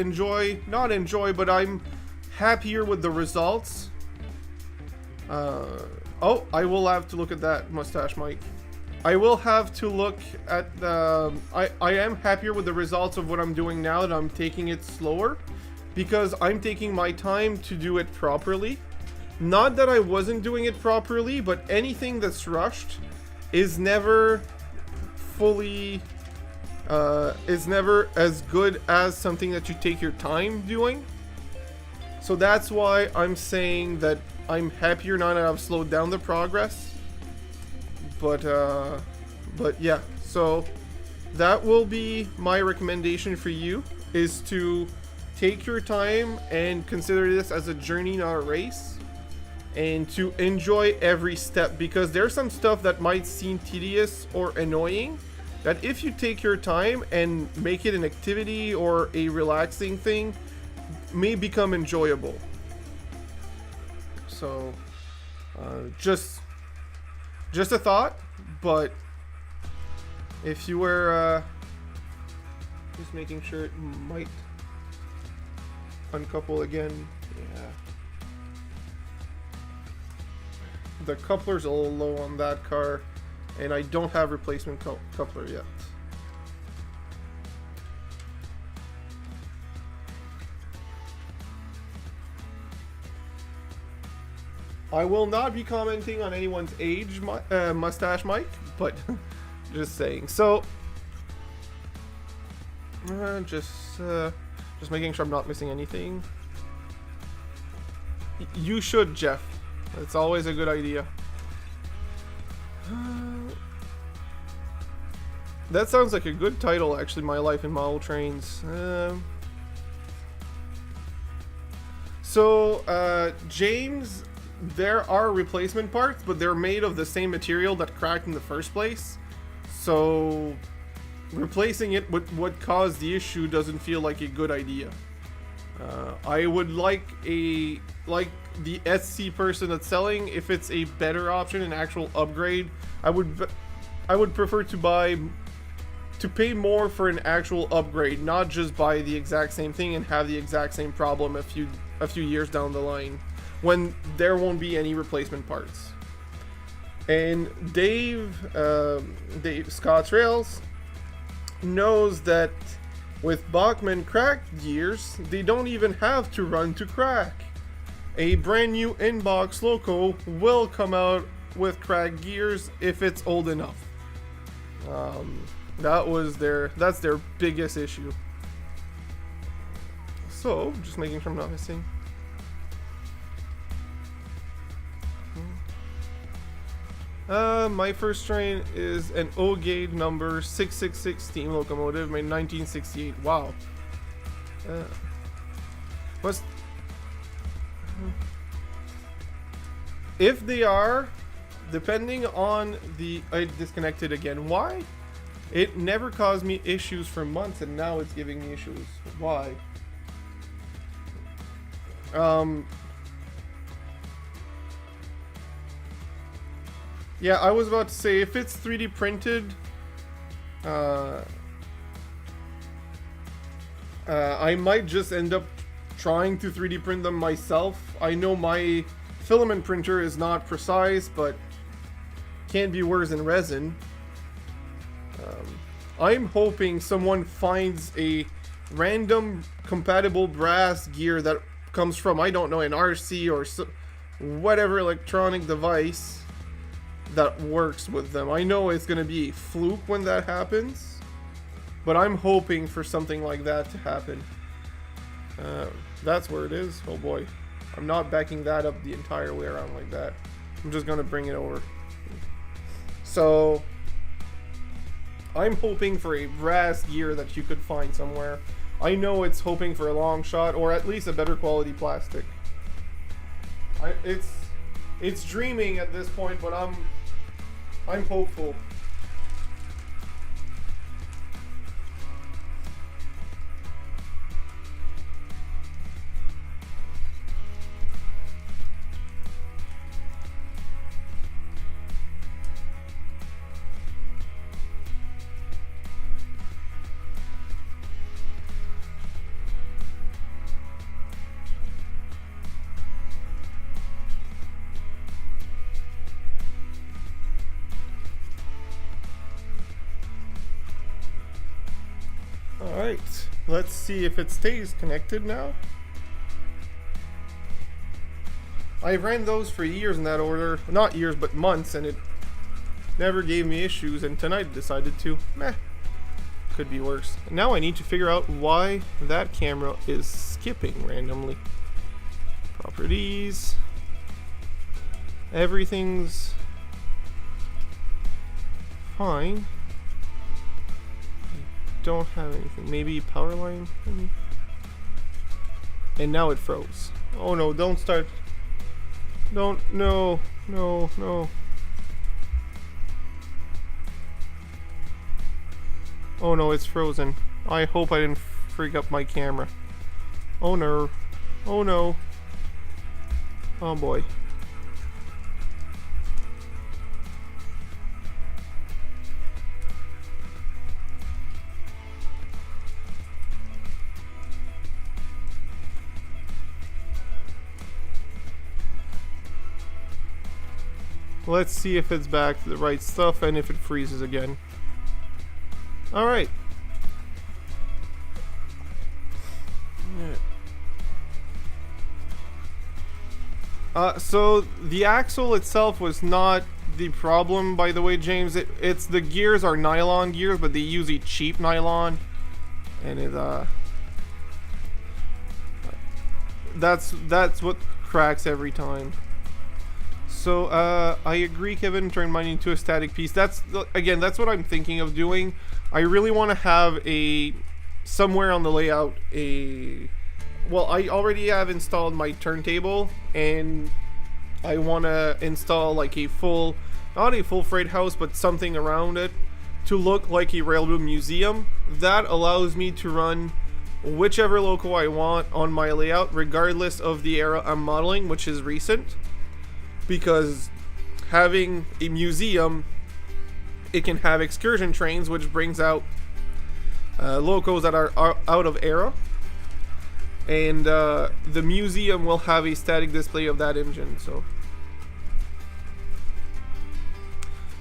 but I'm happier with the results. Oh, I will have to look at that, Mustache Mike. I will have to look at the... I am happier with the results of what I'm doing now that I'm taking it slower, because I'm taking my time to do it properly. Not that I wasn't doing it properly, but anything that's rushed is never fully... is never as good as something that you take your time doing. So that's why I'm saying that I'm happier now that I've slowed down the progress. But yeah, so that will be my recommendation for you, is to take your time and consider this as a journey, not a race, and to enjoy every step, because there's some stuff that might seem tedious or annoying that if you take your time and make it an activity or a relaxing thing, may become enjoyable. So, just a thought, but if you were, just making sure it might uncouple again. Yeah. The coupler's a little low on that car, and I don't have replacement coupler yet. I will not be commenting on anyone's age, Mustache Mike, but just saying. So, just making sure I'm not missing anything. You should, Jeff. It's always a good idea. That sounds like a good title, actually. My Life in Model Trains. James, there are replacement parts, but they're made of the same material that cracked in the first place. So replacing it with what caused the issue doesn't feel like a good idea. I would like the SC person that's selling, if it's a better option, an actual upgrade, I would prefer to pay more for an actual upgrade, not just buy the exact same thing and have the exact same problem a few years down the line when there won't be any replacement parts. And Dave Scott's Rails knows that with Bachmann cracked gears, they don't even have to run to crack. A brand new inbox loco will come out with cracked gears if it's old enough. That's their biggest issue. So, just making sure I'm not missing. My first train is an O-gauge number 666 steam locomotive made in 1968. Wow. If they are, depending on I disconnected again. Why? It never caused me issues for months, and now it's giving me issues. Why? Yeah, I was about to say, if it's 3D printed, I might just end up trying to 3D print them myself. I know my filament printer is not precise, but can be worse in resin. I'm hoping someone finds a random compatible brass gear that comes from, I don't know, an RC or whatever electronic device that works with them. I know it's going to be a fluke when that happens, but I'm hoping for something like that to happen. That's where it is. Oh boy. I'm not backing that up the entire way around like that. I'm just going to bring it over. So I'm hoping for a brass gear that you could find somewhere. I know it's hoping for a long shot, or at least a better quality plastic. It's dreaming at this point, but I'm hopeful. Alright, let's see if it stays connected now. I ran those for years in that order. Not years, but months, and it never gave me issues, and tonight it decided to. Meh. Could be worse. Now I need to figure out why that camera is skipping randomly. Properties. Everything's fine. Don't have anything. Maybe power line? Maybe? And now it froze. Oh no, don't start. Don't. No. No. No. Oh no, it's frozen. I hope I didn't freak up my camera. Oh no. Oh no. Oh boy. Let's see if it's back to the right stuff and if it freezes again. Alright. So the axle itself was not the problem, by the way, James. It's the gears are nylon gears, but they use a cheap nylon. And it, that's what cracks every time. So I agree, Kevin. Turn mine into a static piece. That's what I'm thinking of doing. I really want to have somewhere on the layout well, I already have installed my turntable, and I want to install like not a full freight house, but something around it to look like a railroad museum. That allows me to run whichever loco I want on my layout, regardless of the era I'm modeling, which is recent. Because having a museum, it can have excursion trains, which brings out locos that are out of era. And the museum will have a static display of that engine. So,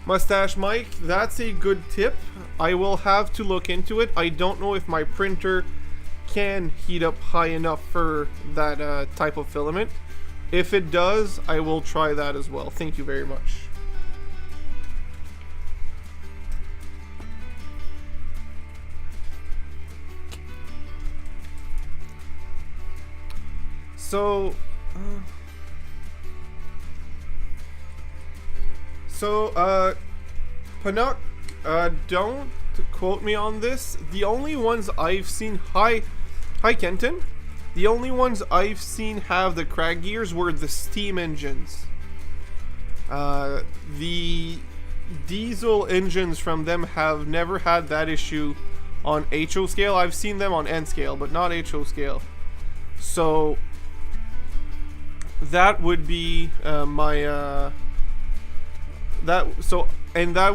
Mustache Mike, that's a good tip. I will have to look into it. I don't know if my printer can heat up high enough for that type of filament. If it does, I will try that as well. Thank you very much. So, Panuk, don't quote me on this. The only ones I've seen, hi Kenton. The only ones I've seen have the crag gears were the steam engines. The diesel engines from them have never had that issue on HO scale. I've seen them on N scale, but not HO scale. So that would be that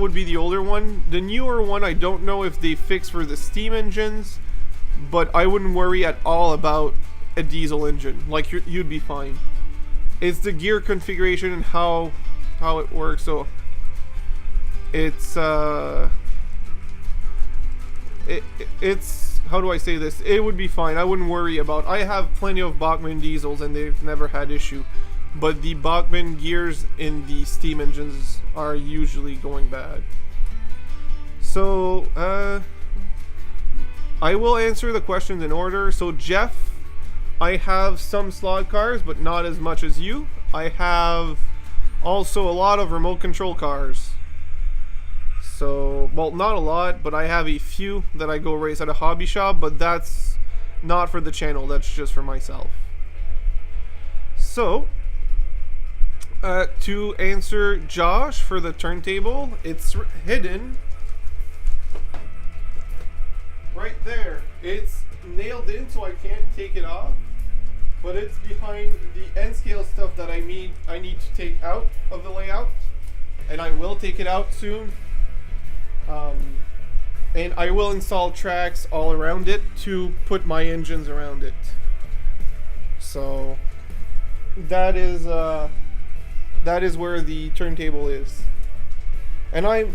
would be the older one. The newer one, I don't know if they fix for the steam engines, but I wouldn't worry at all about a diesel engine. Like, you'd be fine. It's the gear configuration and how it works. So it's it's how do I say this? It would be fine. I wouldn't worry about. I have plenty of Bachmann diesels and they've never had issue. But the Bachmann gears in the steam engines are usually going bad. So I will answer the questions in order. So Jeff, I have some slot cars, but not as much as you. I have also a lot of remote control cars. So, well, not a lot, but I have a few that I go race at a hobby shop, but that's not for the channel, that's just for myself. So, to answer Josh for the turntable, it's hidden right there. It's nailed in, so I can't take it off, but it's behind the N scale stuff that I need to take out of the layout, and I will take it out soon. And I will install tracks all around it to put my engines around it. So that is where the turntable is. And I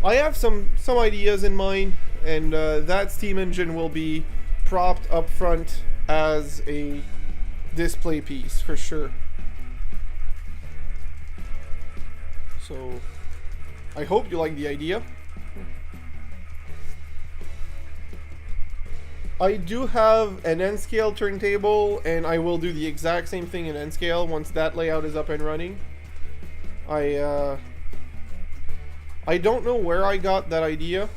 have some ideas in mind, and that steam engine will be propped up front as a display piece for sure. So I hope you like the idea. I do have an N-scale turntable, and I will do the exact same thing in N-scale once that layout is up and running. I don't know where I got that idea,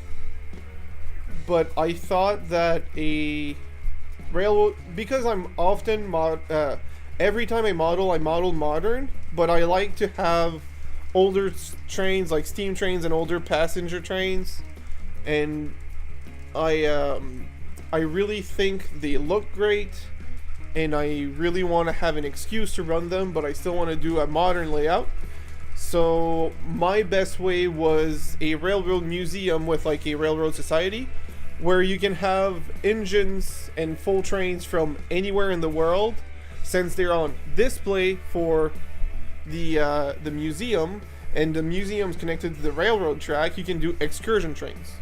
but I thought that a railroad, because I'm often every time I model modern, but I like to have older trains like steam trains and older passenger trains, and I really think they look great, and I really want to have an excuse to run them, but I still want to do a modern layout. So my best way was a railroad museum with like a railroad society, where you can have engines and full trains from anywhere in the world, since they're on display for the museum, and the museum's connected to the railroad track. You can do excursion trains.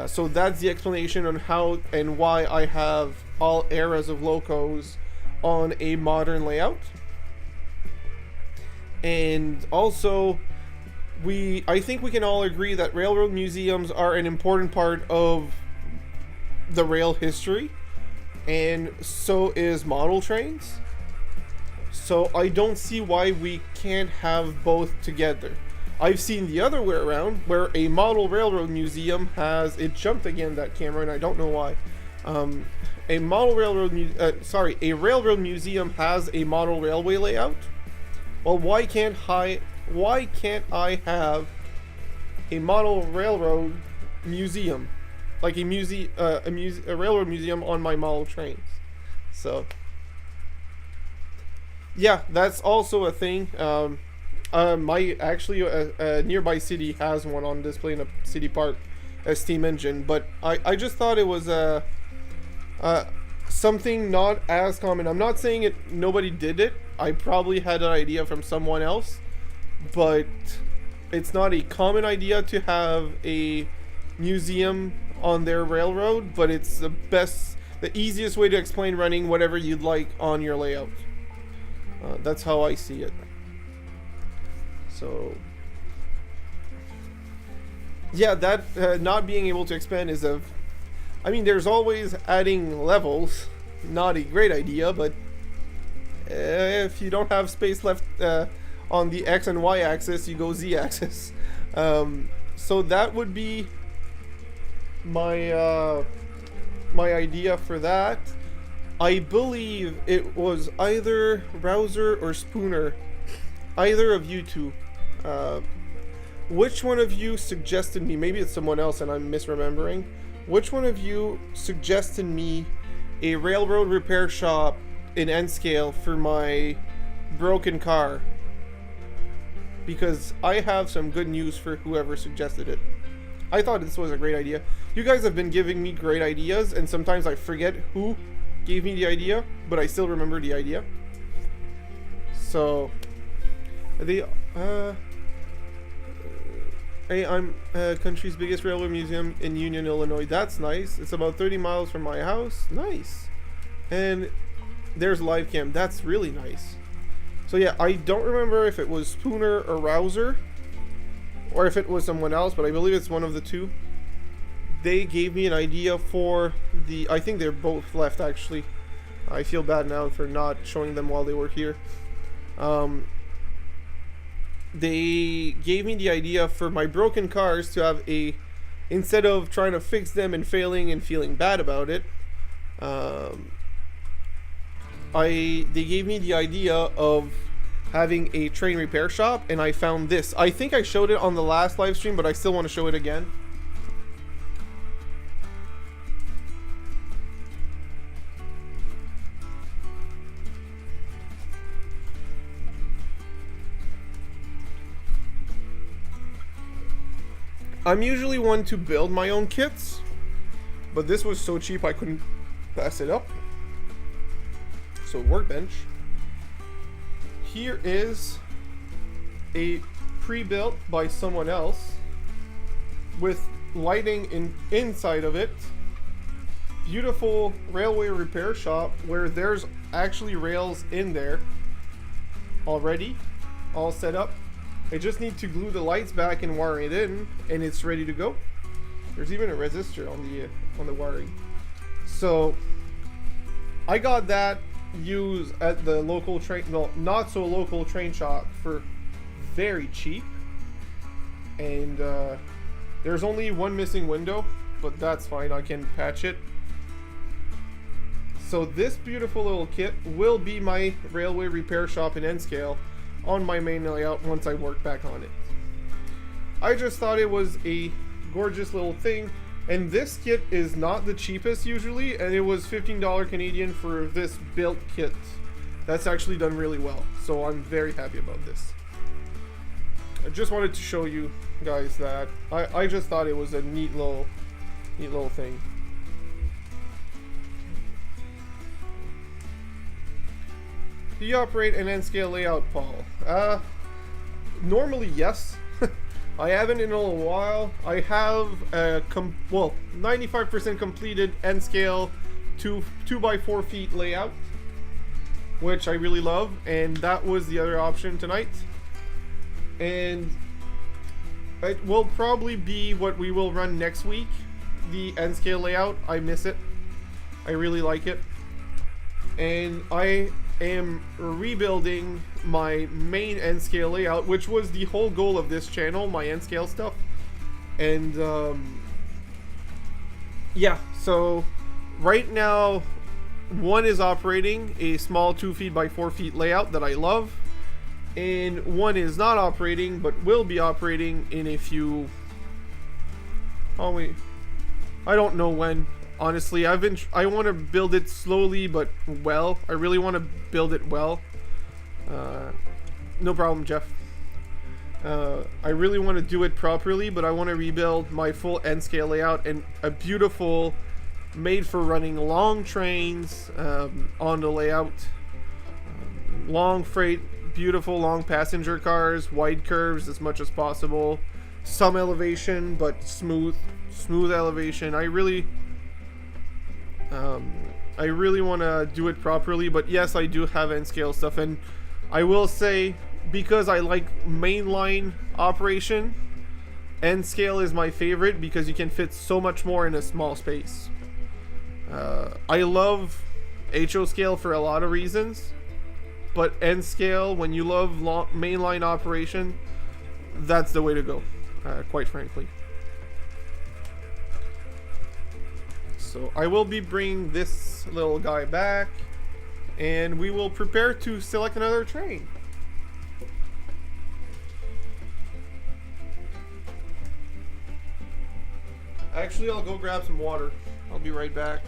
So that's the explanation on how and why I have all eras of locos on a modern layout. And also, I think we can all agree that railroad museums are an important part of the rail history, and so is model trains. So I don't see why we can't have both together. I've seen the other way around, where a model railroad museum has, it jumped again, that camera, and I don't know why. A railroad museum has a model railway layout. Well, why can't I have a model railroad museum, like a railroad museum on my model trains? So yeah, that's also a thing. A nearby city has one on display in a city park, a steam engine, but I just thought it was something not as common. I'm not saying nobody did it. I probably had an idea from someone else, but it's not a common idea to have a museum on their railroad, but it's the easiest way to explain running whatever you'd like on your layout. That's how I see it. So yeah, that not being able to expand is I mean, there's always adding levels, not a great idea, but if you don't have space left on the X and Y axis, you go Z axis. So that would be my my idea for that. I believe it was either Rouser or Spooner, either of you two. Which one of you suggested me, maybe it's someone else and I'm misremembering, which one of you suggested me a railroad repair shop in N-scale for my broken car? Because I have some good news for whoever suggested it. I thought this was a great idea. You guys have been giving me great ideas, and sometimes I forget who gave me the idea, but I still remember the idea. So hey, I'm country's biggest railroad museum in Union, Illinois. That's nice. It's about 30 miles from my house. Nice. And there's live cam. That's really nice. So yeah, I don't remember if it was Spooner or Rouser, or if it was someone else, but I believe it's one of the two. They gave me an idea for I think they're both left, actually. I feel bad now for not showing them while they were here. They gave me the idea for my broken cars to have instead of trying to fix them and failing and feeling bad about it, they gave me the idea of having a train repair shop, and I found this. I think I showed it on the last live stream, but I still want to show it again. I'm usually one to build my own kits, but this was so cheap I couldn't pass it up. So workbench. Here is a pre-built by someone else with lighting inside of it. Beautiful railway repair shop where there's actually rails in there already, all set up. I just need to glue the lights back and wire it in, and it's ready to go. There's even a resistor on the wiring. So I got that used at the local train, no, not so local train shop for very cheap. And there's only one missing window, but that's fine. I can patch it. So this beautiful little kit will be my railway repair shop in N-scale on my main layout once I work back on it. I just thought it was a gorgeous little thing, and this kit is not the cheapest usually, and it was $15 Canadian for this built kit. That's actually done really well, so I'm very happy about this. I just wanted to show you guys that. I just thought it was a neat little thing. Do you operate an N-scale layout, Paul? Normally, yes. I haven't in a little while. I have a 95% completed N-scale 2 by 4 feet layout, which I really love, and that was the other option tonight. And it will probably be what we will run next week, the N-scale layout. I miss it. I really like it. And I am rebuilding my main N scale layout, which was the whole goal of this channel, my N scale stuff. And yeah, so right now one is operating a small 2 feet by 4 feet layout that I love, and one is not operating but will be operating in a few, I don't know when. Honestly, I want to build it slowly but well. I really want to build it well. No problem, Jeff. I really want to do it properly, but I want to rebuild my full N scale layout and a beautiful, made for running long trains on the layout. Long freight, beautiful long passenger cars, wide curves as much as possible. Some elevation, but smooth elevation. I really want to do it properly, but yes, I do have N scale stuff, and I will say, because I like mainline operation, N scale is my favorite because you can fit so much more in a small space. I love HO scale for a lot of reasons, but N scale, when you love mainline operation, that's the way to go, quite frankly. So I will be bringing this little guy back, and we will prepare to select another train. Actually, I'll go grab some water. I'll be right back.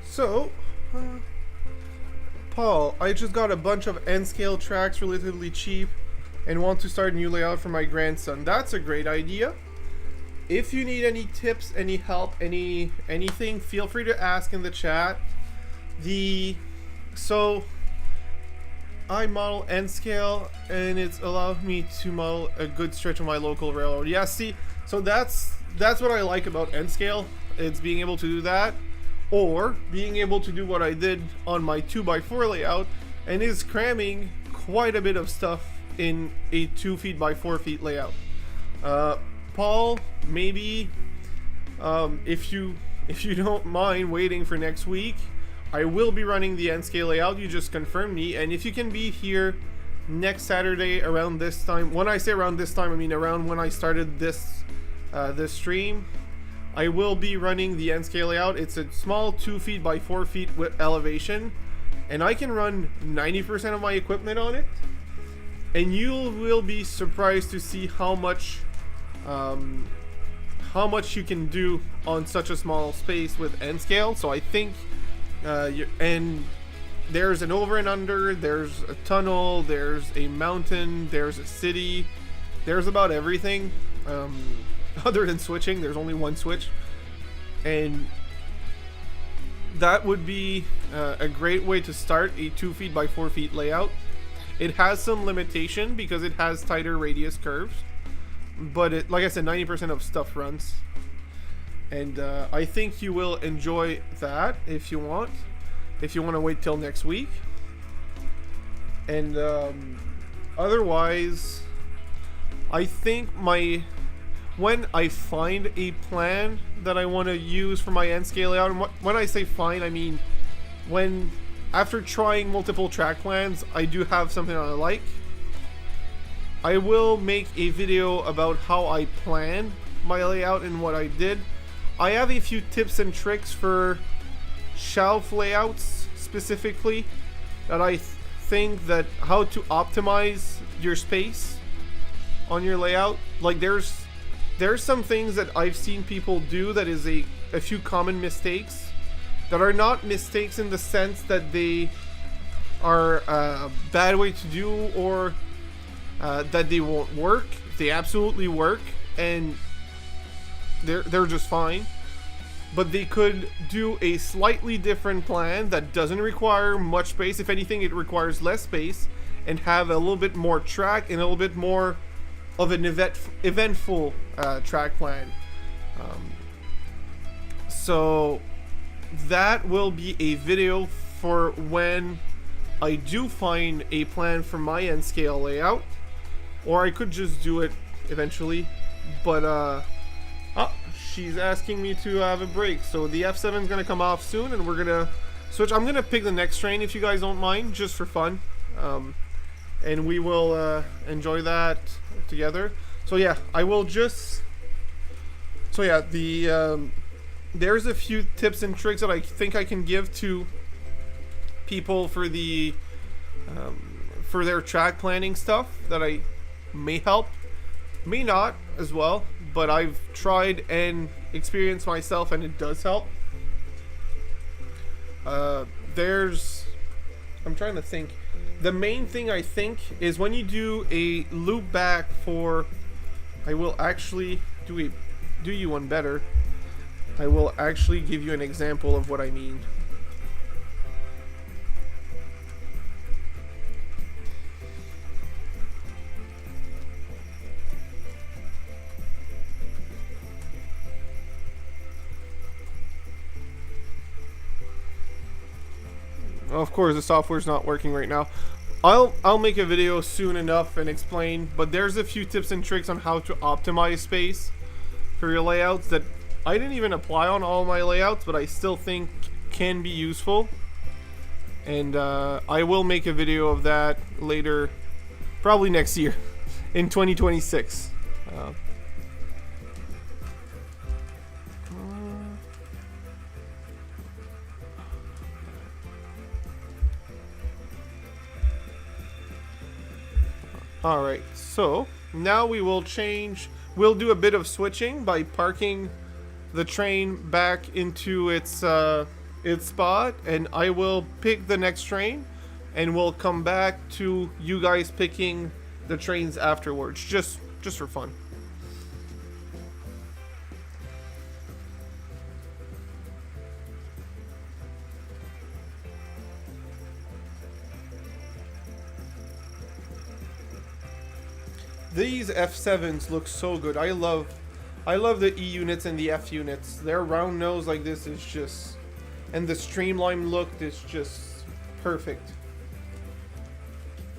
So, Paul, I just got a bunch of N-scale tracks relatively cheap and want to start a new layout for my grandson. That's a great idea. If you need any tips, any help, anything, feel free to ask in the chat. So I model N-scale, and it's allowed me to model a good stretch of my local railroad. Yeah, see, so that's what I like about N-scale. It's being able to do that, or being able to do what I did on my 2x4 layout, and is cramming quite a bit of stuff in a 2 feet by 4 feet layout. Paul, maybe if you don't mind waiting for next week, I will be running the N-scale layout. You just confirmed me, and if you can be here next Saturday around this time. When I say around this time, I mean around when I started this stream. I will be running the N-scale layout. It's a small 2 feet by 4 feet with elevation, and I can run 90% of my equipment on it, and you will be surprised to see how much you can do on such a small space with N-scale. So I think and there's an over and under, there's a tunnel, there's a mountain, there's a city, there's about everything. Other than switching, there's only one switch, and that would be a great way to start a 2 feet by 4 feet layout. It has some limitation because it has tighter radius curves, but it, like I said, 90% of stuff runs, and I think you will enjoy that if you want to wait till next week. And otherwise, I think when I find a plan that I want to use for my N-scale layout, and when I say find, I mean after trying multiple track plans, I do have something I like, I will make a video about how I plan my layout and what I did. I have a few tips and tricks for shelf layouts specifically, that I think that how to optimize your space on your layout. Like there's some things that I've seen people do that is a few common mistakes that are not mistakes in the sense that they are a bad way to do, or that they won't work. They absolutely work, and they're just fine. But they could do a slightly different plan that doesn't require much space. If anything, it requires less space, and have a little bit more track and a little bit more of an eventful track plan. So that will be a video for when I do find a plan for my N scale layout, or I could just do it eventually. But oh, she's asking me to have a break, so the F7 is gonna come off soon, and we're gonna switch. I'm gonna pick the next train if you guys don't mind, just for fun, and we will enjoy that together. So yeah, I will just. So yeah, there's a few tips and tricks that I think I can give to people for the for their track planning stuff that I may help, may not as well, but I've tried and experienced myself, and it does help. I'm trying to think. The main thing I think is when you do a loop back for, I will actually do you one better. I will actually give you an example of what I mean. Of course, the software's not working right now. I'll make a video soon enough and explain, but there's a few tips and tricks on how to optimize space for your layouts that I didn't even apply on all my layouts, but I still think can be useful. And I will make a video of that later, probably next year, in 2026. Alright, so now we will change. We'll do a bit of switching by parking the train back into its spot, and I will pick the next train, and we'll come back to you guys picking the trains afterwards, just for fun. These F7s look so good. I love the E units and the F units. Their round nose like this is just, and the streamlined look is just perfect.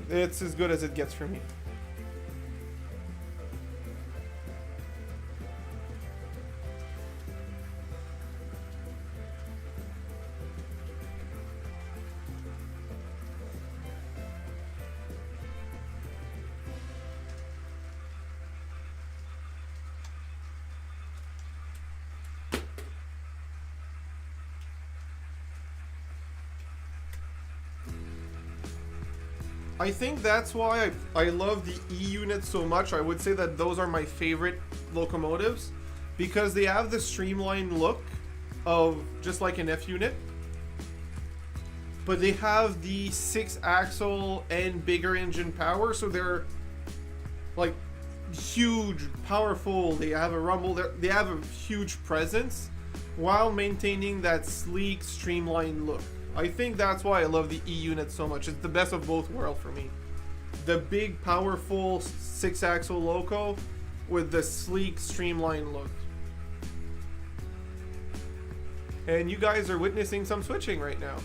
It's as good as it gets for me. I think that's why I love the E units so much. I would say that those are my favorite locomotives because they have the streamlined look of just like an F unit, but they have the 6-axle and bigger engine power, so they're like huge, powerful. They have a rumble. They have a huge presence while maintaining that sleek, streamlined look. I think that's why I love the E unit so much. It's the best of both worlds for me. The big, powerful 6-axle loco with the sleek, streamlined look. And you guys are witnessing some switching right now.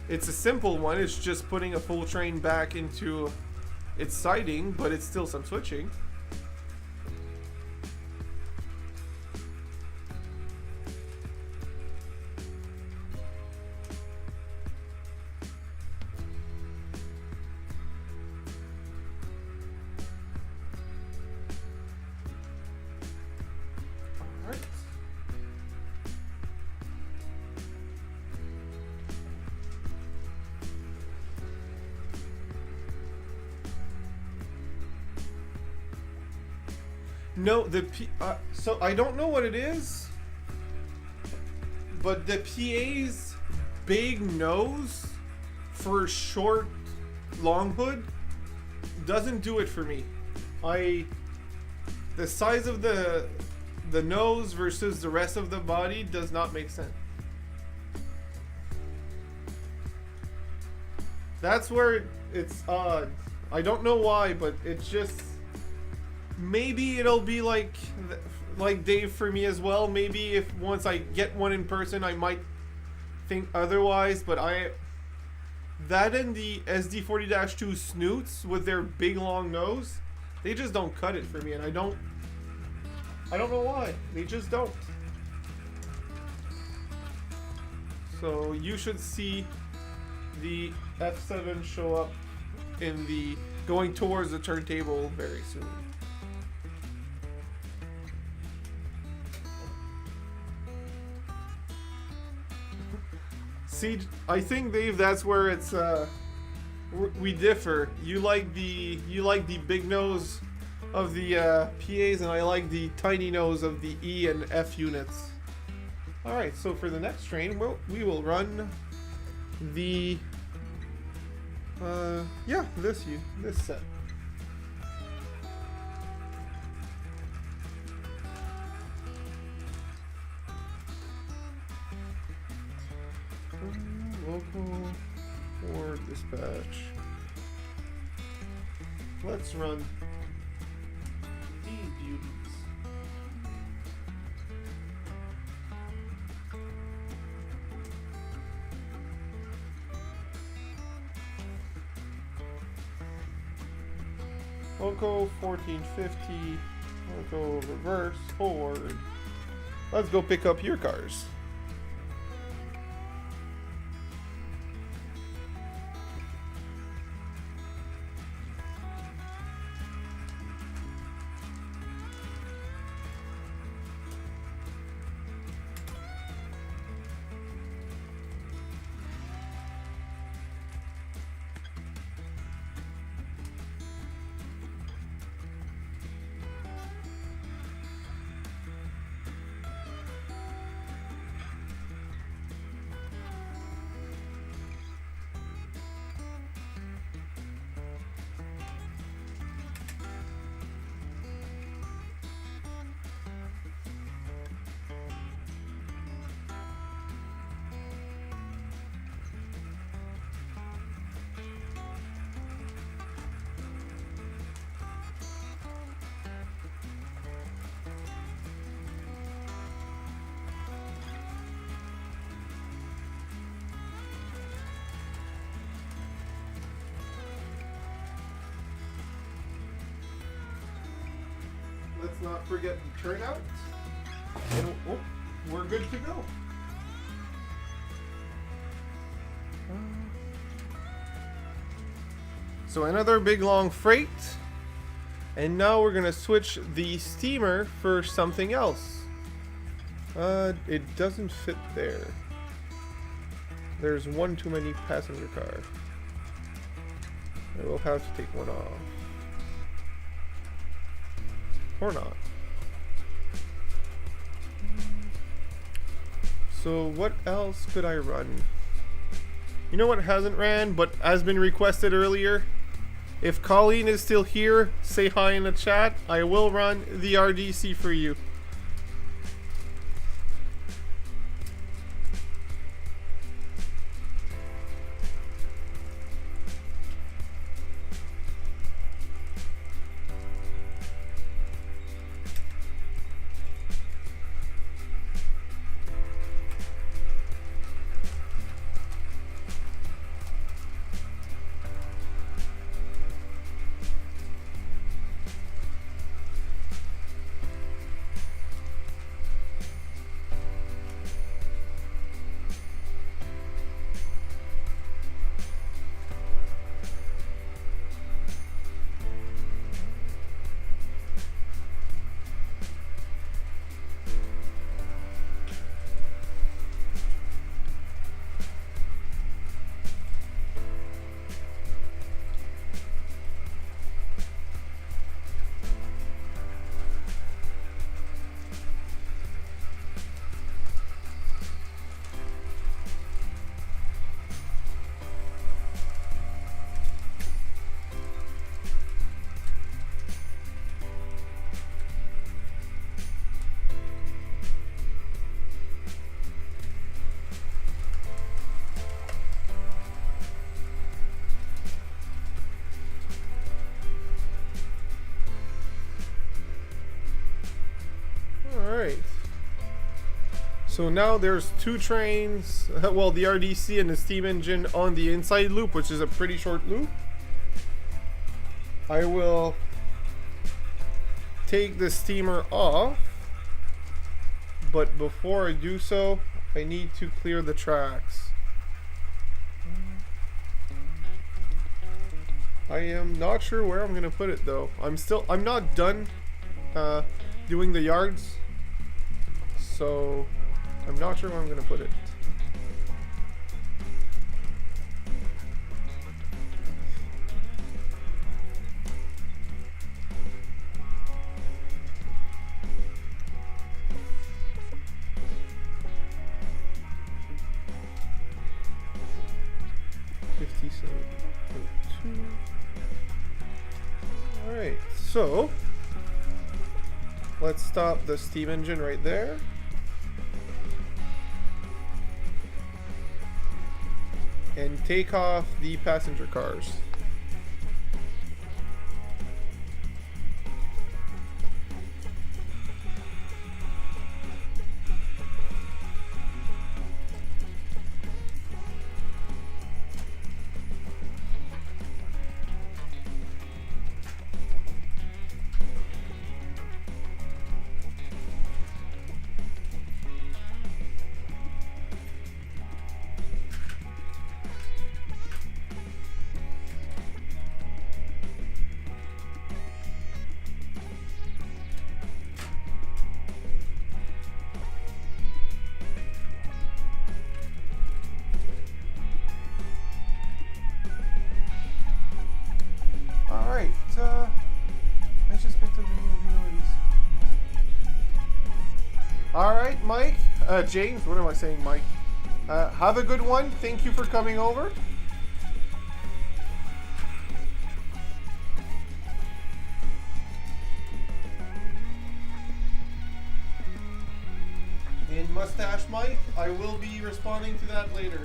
It's a simple one. It's just putting a full train back into its siding, but it's still some switching. No, so I don't know what it is, but the PA's big nose for short long hood doesn't do it for me. The size of the nose versus the rest of the body does not make sense. That's where it's odd. I don't know why, but it's just, maybe it'll be like Dave for me as well. Maybe if once I get one in person, I might think otherwise. But that and the SD40-2 snoots with their big long nose, they just don't cut it for me, and I don't know why. They just don't. So you should see the F7 show up in the going towards the turntable very soon. See, I think, Dave, that's where it's we differ. You like the big nose of the PAs, and I like the tiny nose of the E and F units. All right, so for the next train, we will run the this set. Local or dispatch. Let's run these beauties. Local 1450. Local reverse forward. Let's go pick up your cars. Let's not forget the turnout. And we're good to go. So another big long freight. And now we're gonna switch the steamer for something else. It doesn't fit there. There's one too many passenger car. I will have to take one off. Or not. So what else could I run? You know what hasn't ran but has been requested earlier? If Colleen is still here, say hi in the chat. I will run the RDC for you. So now there's 2 trains, well, the RDC and the steam engine on the inside loop, which is a pretty short loop. I will take the steamer off, but before I do so, I need to clear the tracks. I am not sure where I'm gonna put it though. I'm not done doing the yards, so I'm not sure where I'm gonna put it. Alright, so let's stop the steam engine right there. And take off the passenger cars. I just picked up the new abilities. Alright, Mike. James, what am I saying, Mike? Have a good one. Thank you for coming over. And Mustache Mike, I will be responding to that later.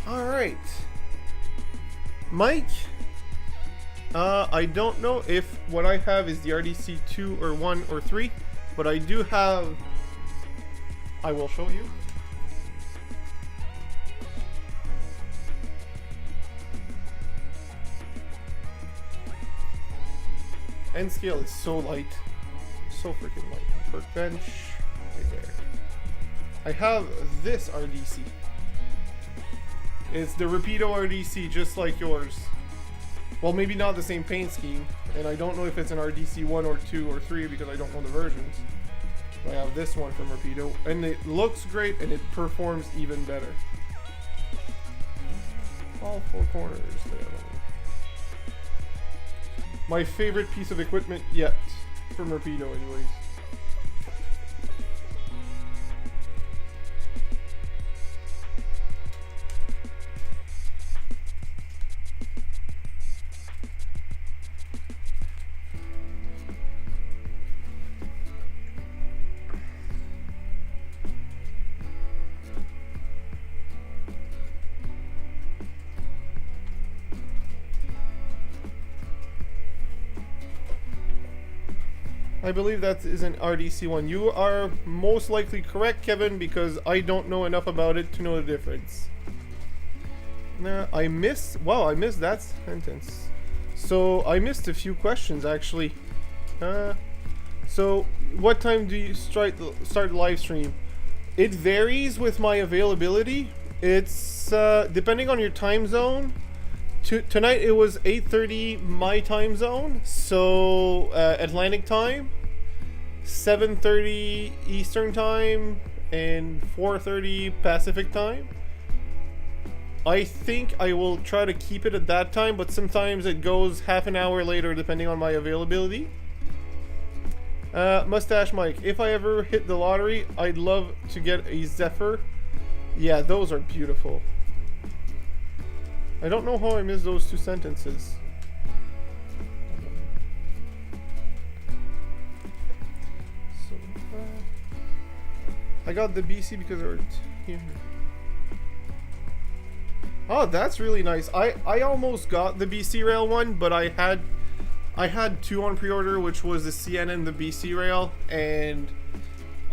Alright. Mike, I don't know if what I have is the RDC 2 or 1 or 3, but I do have, I will show you. End scale is so light. So freaking light. Workbench, right there. I have this RDC. It's the Rapido RDC, just like yours. Well, maybe not the same paint scheme, and I don't know if it's an RDC 1 or 2 or 3 because I don't know the versions. But I have this one from Rapido, and it looks great and it performs even better. All 4 corners there. My favorite piece of equipment yet from Rapido, anyways. I believe that is an RDC one. You are most likely correct, Kevin, because I don't know enough about it to know the difference. Nah, I missed that sentence. So I missed a few questions actually. So what time do you start the live stream? It varies with my availability. It's depending on your time zone. Tonight it was 8:30 my time zone, so Atlantic time, 7:30 Eastern time, and 4:30 Pacific time. I think I will try to keep it at that time, but sometimes it goes half an hour later depending on my availability. Mustache Mike, if I ever hit the lottery, I'd love to get a Zephyr. Yeah, those are beautiful. I don't know how I missed those 2 sentences. I got the BC because of here. Oh, that's really nice. I almost got the BC rail one, but I had two on pre-order, which was the CN and the BC rail, and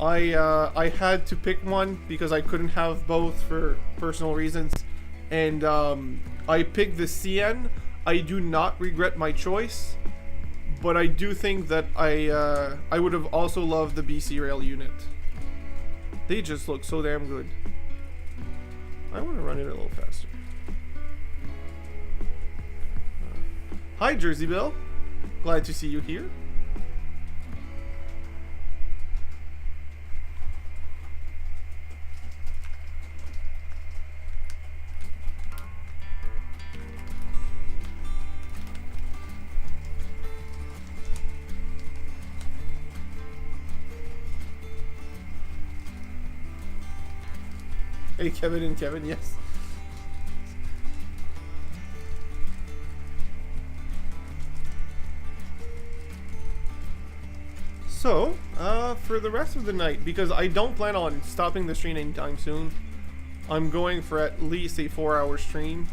I had to pick one because I couldn't have both for personal reasons, and I picked the CN. I do not regret my choice, but I do think that I would have also loved the BC rail unit. They just look so damn good. I want to run it a little faster. Hi, Jersey Bill. Glad to see you here. Hey, Kevin and Kevin, yes. So, for the rest of the night, because I don't plan on stopping the stream anytime soon, I'm going for at least a 4-hour stream.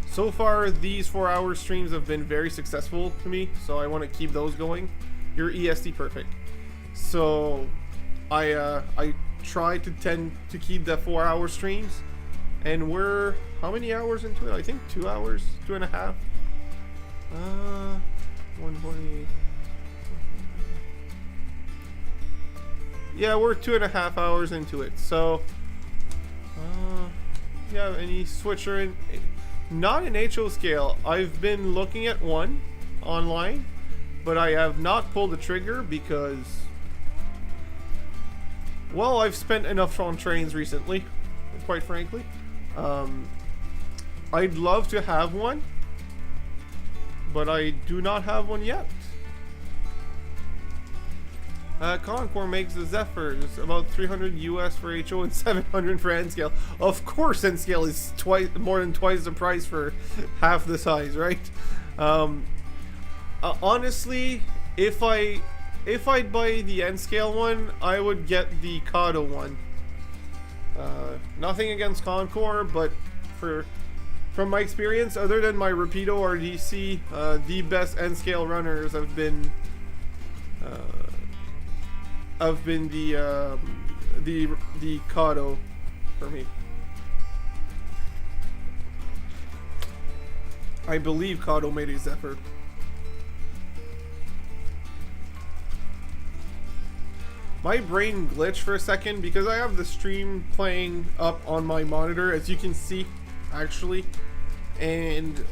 So far, these 4-hour streams have been very successful to me, so I want to keep those going. You're EST perfect. So, I try to tend to keep the 4-hour streams, and we're how many hours into it? I think 2 hours, 2.5. 120. Yeah, we're 2.5 hours into it. So, yeah, any switcher in, not an HO scale. I've been looking at one online, but I have not pulled the trigger because, well, I've spent enough on trains recently, quite frankly. I'd love to have one, but I do not have one yet. Concord makes the Zephyrs about 300 US for HO and 700 for N scale. Of course, N scale is more than twice the price for half the size, right? Honestly, if I'd buy the N scale one, I would get the Kato one. Nothing against Concord, but from my experience, other than my Rapido or DC, the best N scale runners have been the Kato for me. I believe Kato made a Zephyr. My brain glitched for a second because I have the stream playing up on my monitor, as you can see, actually, and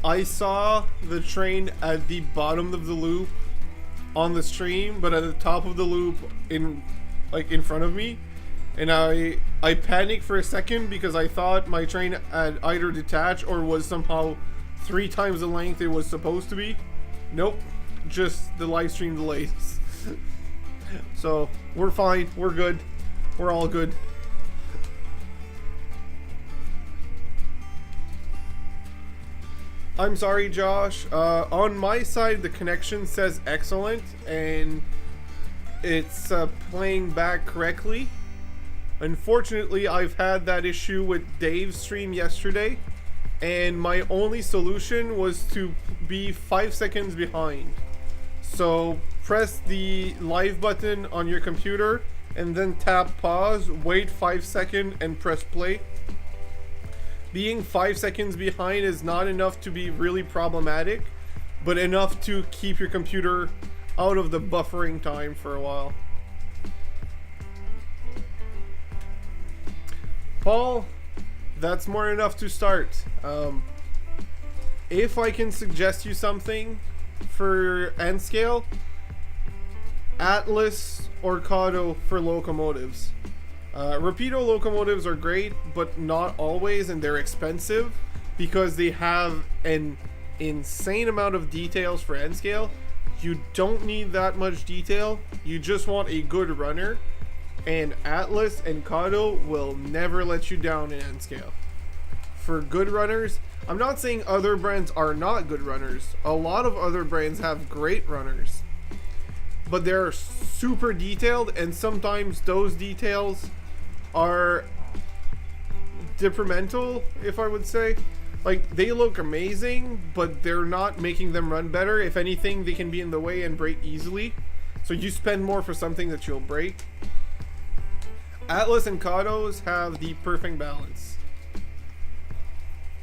I saw the train at the bottom of the loop on the stream, but at the top of the loop in front of me, and I panicked for a second because I thought my train had either detached or was somehow 3 times the length it was supposed to be. Nope, just the live stream delays. So we're fine, we're good, we're all good. I'm sorry, Josh. On my side, the connection says excellent, and it's playing back correctly. Unfortunately, I've had that issue with Dave's stream yesterday, and my only solution was to be 5 seconds behind. So press the live button on your computer, and then tap pause, wait 5 seconds, and press play. Being 5 seconds behind is not enough to be really problematic, but enough to keep your computer out of the buffering time for a while. Paul, that's more than enough to start. If I can suggest you something for N scale, Atlas or Kato for locomotives. Rapido locomotives are great, but not always, and they're expensive because they have an insane amount of details for N scale. You don't need that much detail, you just want a good runner, and Atlas and Kato will never let you down in N scale. For good runners, I'm not saying other brands are not good runners. A lot of other brands have great runners. but they're super detailed, and sometimes those details are detrimental, if I would say. Like, they look amazing, but they're not making them run better. If anything, they can be in the way and break easily. So you spend more for something that you'll break. Atlas and Kados have the perfect balance.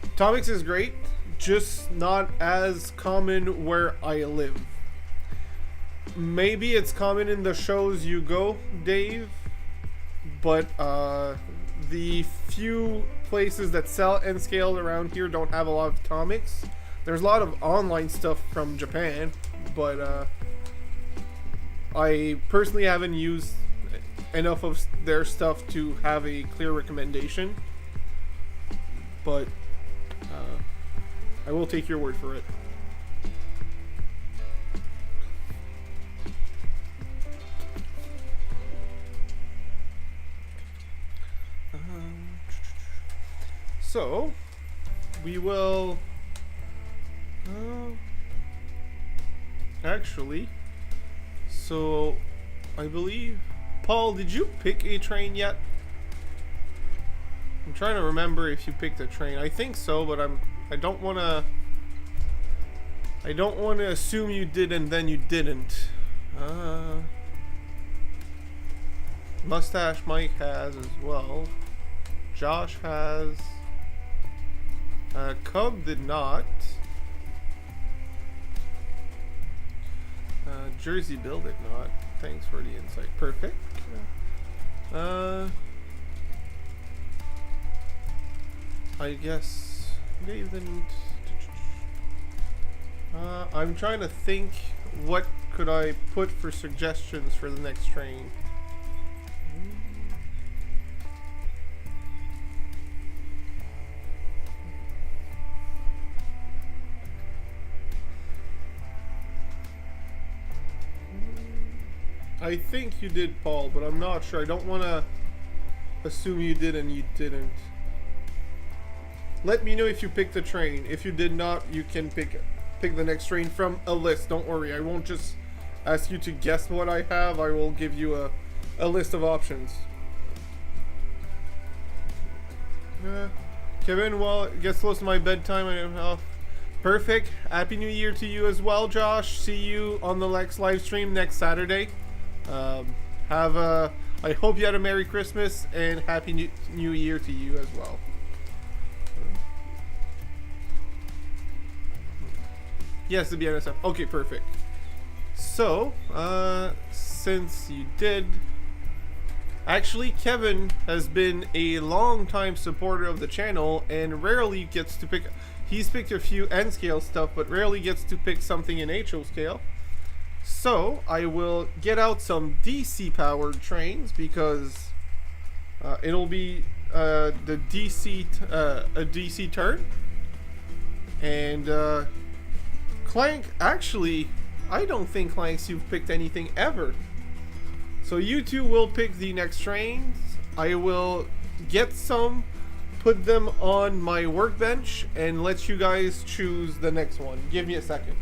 Atomics is great, just not as common where I live. Maybe it's common in the shows you go, Dave, but the few places that sell N-scale around here don't have a lot of atomics. There's a lot of online stuff from Japan, but I personally haven't used enough of their stuff to have a clear recommendation, but I will take your word for it. So we will actually, so I believe, Paul, did you pick a train yet? I'm trying to remember if you picked a train. I think so, but I don't want to assume you did and then you didn't. Mustache Mike has as well. Josh has. Cub did not. Jersey Bill did not. Thanks for the insight. Perfect. I guess Dave didn't. I'm trying to think what could I put for suggestions for the next train. I think you did, Paul, but I'm not sure. I don't want to assume you did and you didn't. Let me know if you picked a train. If you did not, you can pick the next train from a list. Don't worry, I won't just ask you to guess what I have. I will give you a list of options. Kevin, well, it gets close to my bedtime. I am off. Perfect. Happy New Year to you as well, Josh. See you on the next live stream next Saturday. I hope you had a Merry Christmas and Happy New Year to you as well. Yes, the BNSF. Okay, perfect. So, since you did, actually, Kevin has been a long-time supporter of the channel and rarely gets to pick. He's picked a few N-scale stuff, but rarely gets to pick something in HO scale. So I will get out some DC powered trains because it'll be a DC turn, and Clank, actually I don't think, Clanks, you've picked anything ever. So you two will pick the next trains. I will get some, put them on my workbench, and let you guys choose the next one. Give me a second.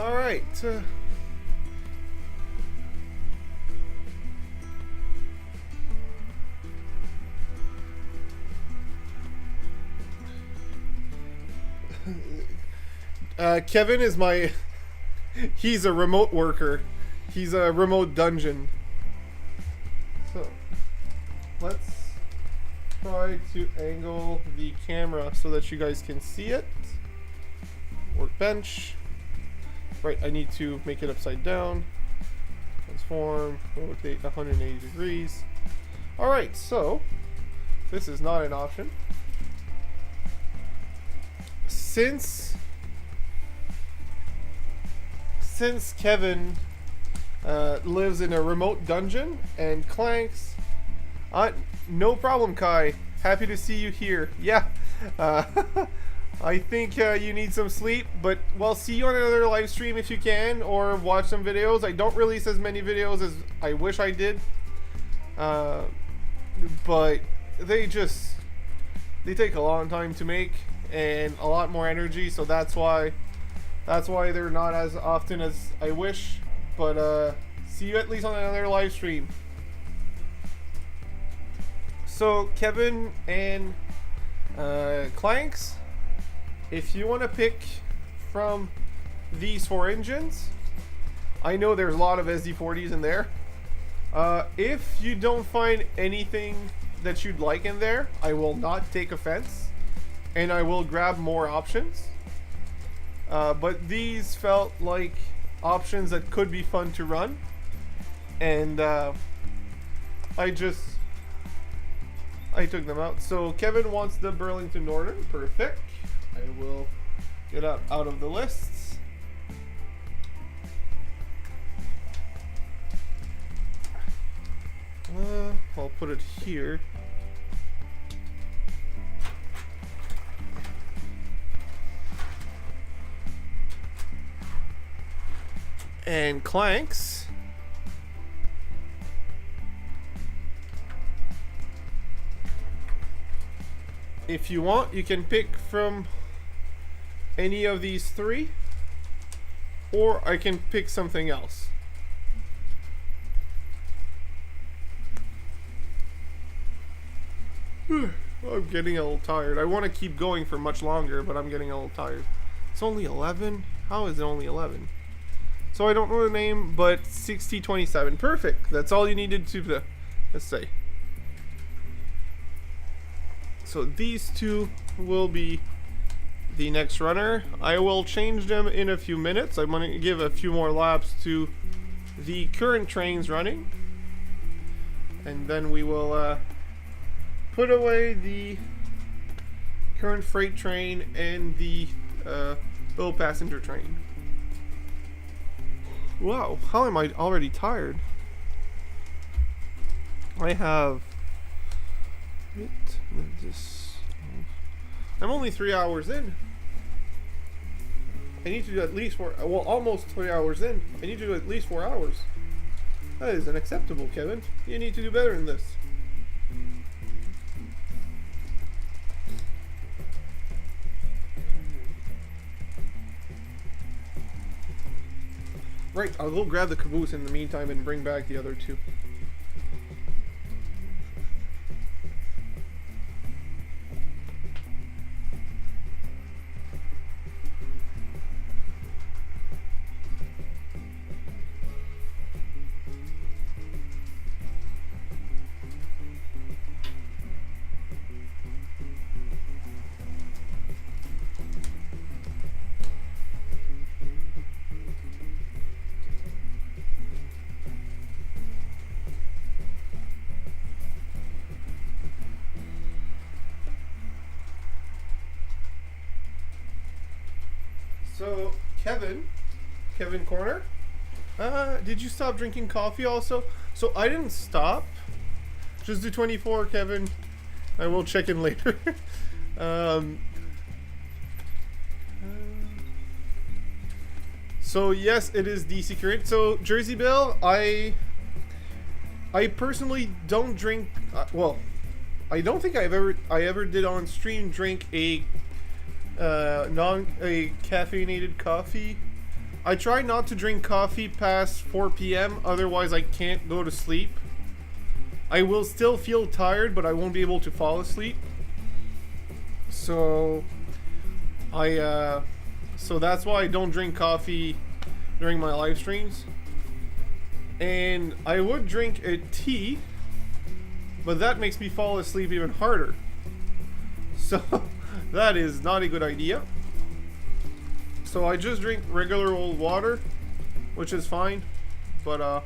All right. Kevin is my... He's a remote worker. He's a remote dungeon. So, let's try to angle the camera so that you guys can see it. Workbench. Right, I need to make it upside down. Transform, rotate 180 degrees. Alright, so, this is not an option. Since Kevin lives in a remote dungeon and Clanks, no problem, Kai. Happy to see you here. Yeah, I think you need some sleep, but we'll see you on another live stream if you can, or watch some videos. I don't release as many videos as I wish I did, but they take a long time to make and a lot more energy, so that's why they're not as often as I wish. But see you at least on another live stream. So Kevin and Clanks, if you want to pick from these 4 engines, I know there's a lot of SD40s in there. If you don't find anything that you'd like in there, I will not take offense, and I will grab more options. But these felt like options that could be fun to run, and I took them out. So Kevin wants the Burlington Northern. Perfect. I will get out of the lists. I'll put it here. And Clanks. If you want, you can pick from any of these 3, or I can pick something else. I'm getting a little tired. I want to keep going for much longer, but I'm getting a little tired. It's only 11? How is it only 11? So I don't know the name, but 6027. Perfect. That's all you needed to let's say. So these 2 will be the next runner. I will change them in a few minutes. I'm going to give a few more laps to the current trains running, and then we will put away the current freight train and the little passenger train. Wow, how am I already tired? I have I'm only 3 hours in. I need to do at least 4, well, almost 3 hours in. I need to do at least 4 hours. That is unacceptable, Kevin. You need to do better than this. Right, I'll go grab the caboose in the meantime and bring back the other 2. So, Kevin Corner, did you stop drinking coffee also? So I didn't stop. Just do 24, Kevin. I will check in later. So yes, it is DC current. So Jersey Bill, I personally don't drink. Well, I don't think I ever did on stream drink a caffeinated coffee I try not to drink coffee past 4 p.m. Otherwise, I can't go to sleep. I will still feel tired, but I won't be able to fall asleep. So so that's why I don't drink coffee during my live streams. And I would drink a tea, but that makes me fall asleep even harder. So that is not a good idea. So I just drink regular old water, which is fine. But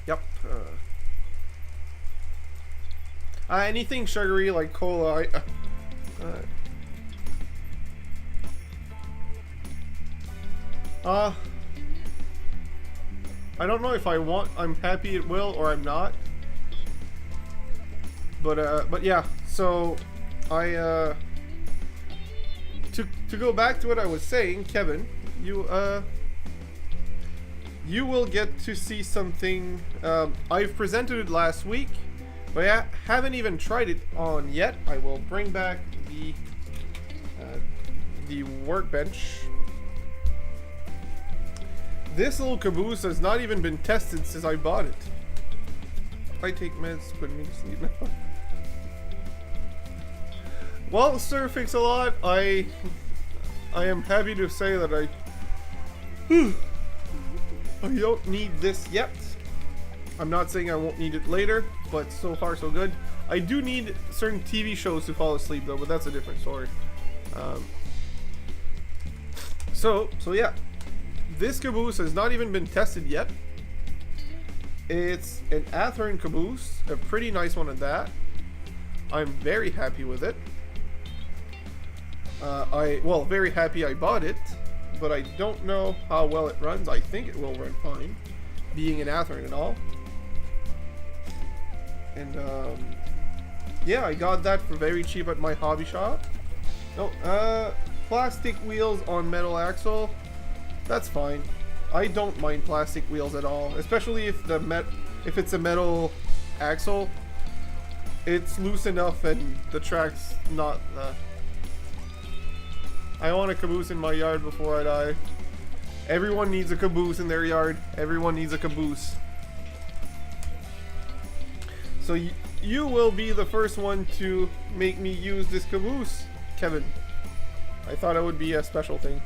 yep. Anything sugary like cola, I don't know if I'm happy it will or I'm not. But yeah, so to go back to what I was saying, Kevin, you will get to see something. I've presented it last week, but I haven't even tried it on yet. I will bring back the workbench. This little caboose has not even been tested since I bought it. I take meds to put me to sleep now. Well, Sir Fix-A-Lot, I am happy to say that I don't need this yet. I'm not saying I won't need it later, but so far so good. I do need certain TV shows to fall asleep though, but that's a different story. So yeah. This caboose has not even been tested yet. It's an Athearn caboose, a pretty nice one at that. I'm very happy with it. Very happy I bought it, but I don't know how well it runs. I think it will run fine, being an Athearn and all. And yeah, I got that for very cheap at my hobby shop. No, plastic wheels on metal axle. That's fine. I don't mind plastic wheels at all, especially if if it's a metal axle. It's loose enough and the track's not. I want a caboose in my yard before I die. Everyone needs a caboose in their yard. Everyone needs a caboose. So you will be the first one to make me use this caboose, Kevin. I thought it would be a special thing.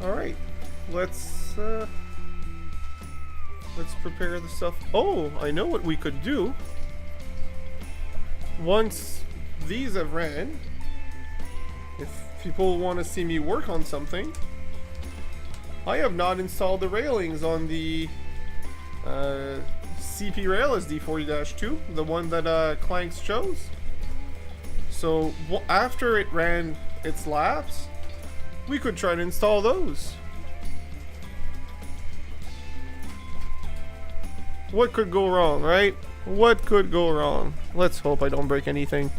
Alright, let's prepare the stuff. Oh, I know what we could do. Once these have ran, if people want to see me work on something, I have not installed the railings on the CP Rail SD40-2, the one that Clanks chose. So after it ran its laps, we could try to install those. What could go wrong, right? What could go wrong? Let's hope I don't break anything.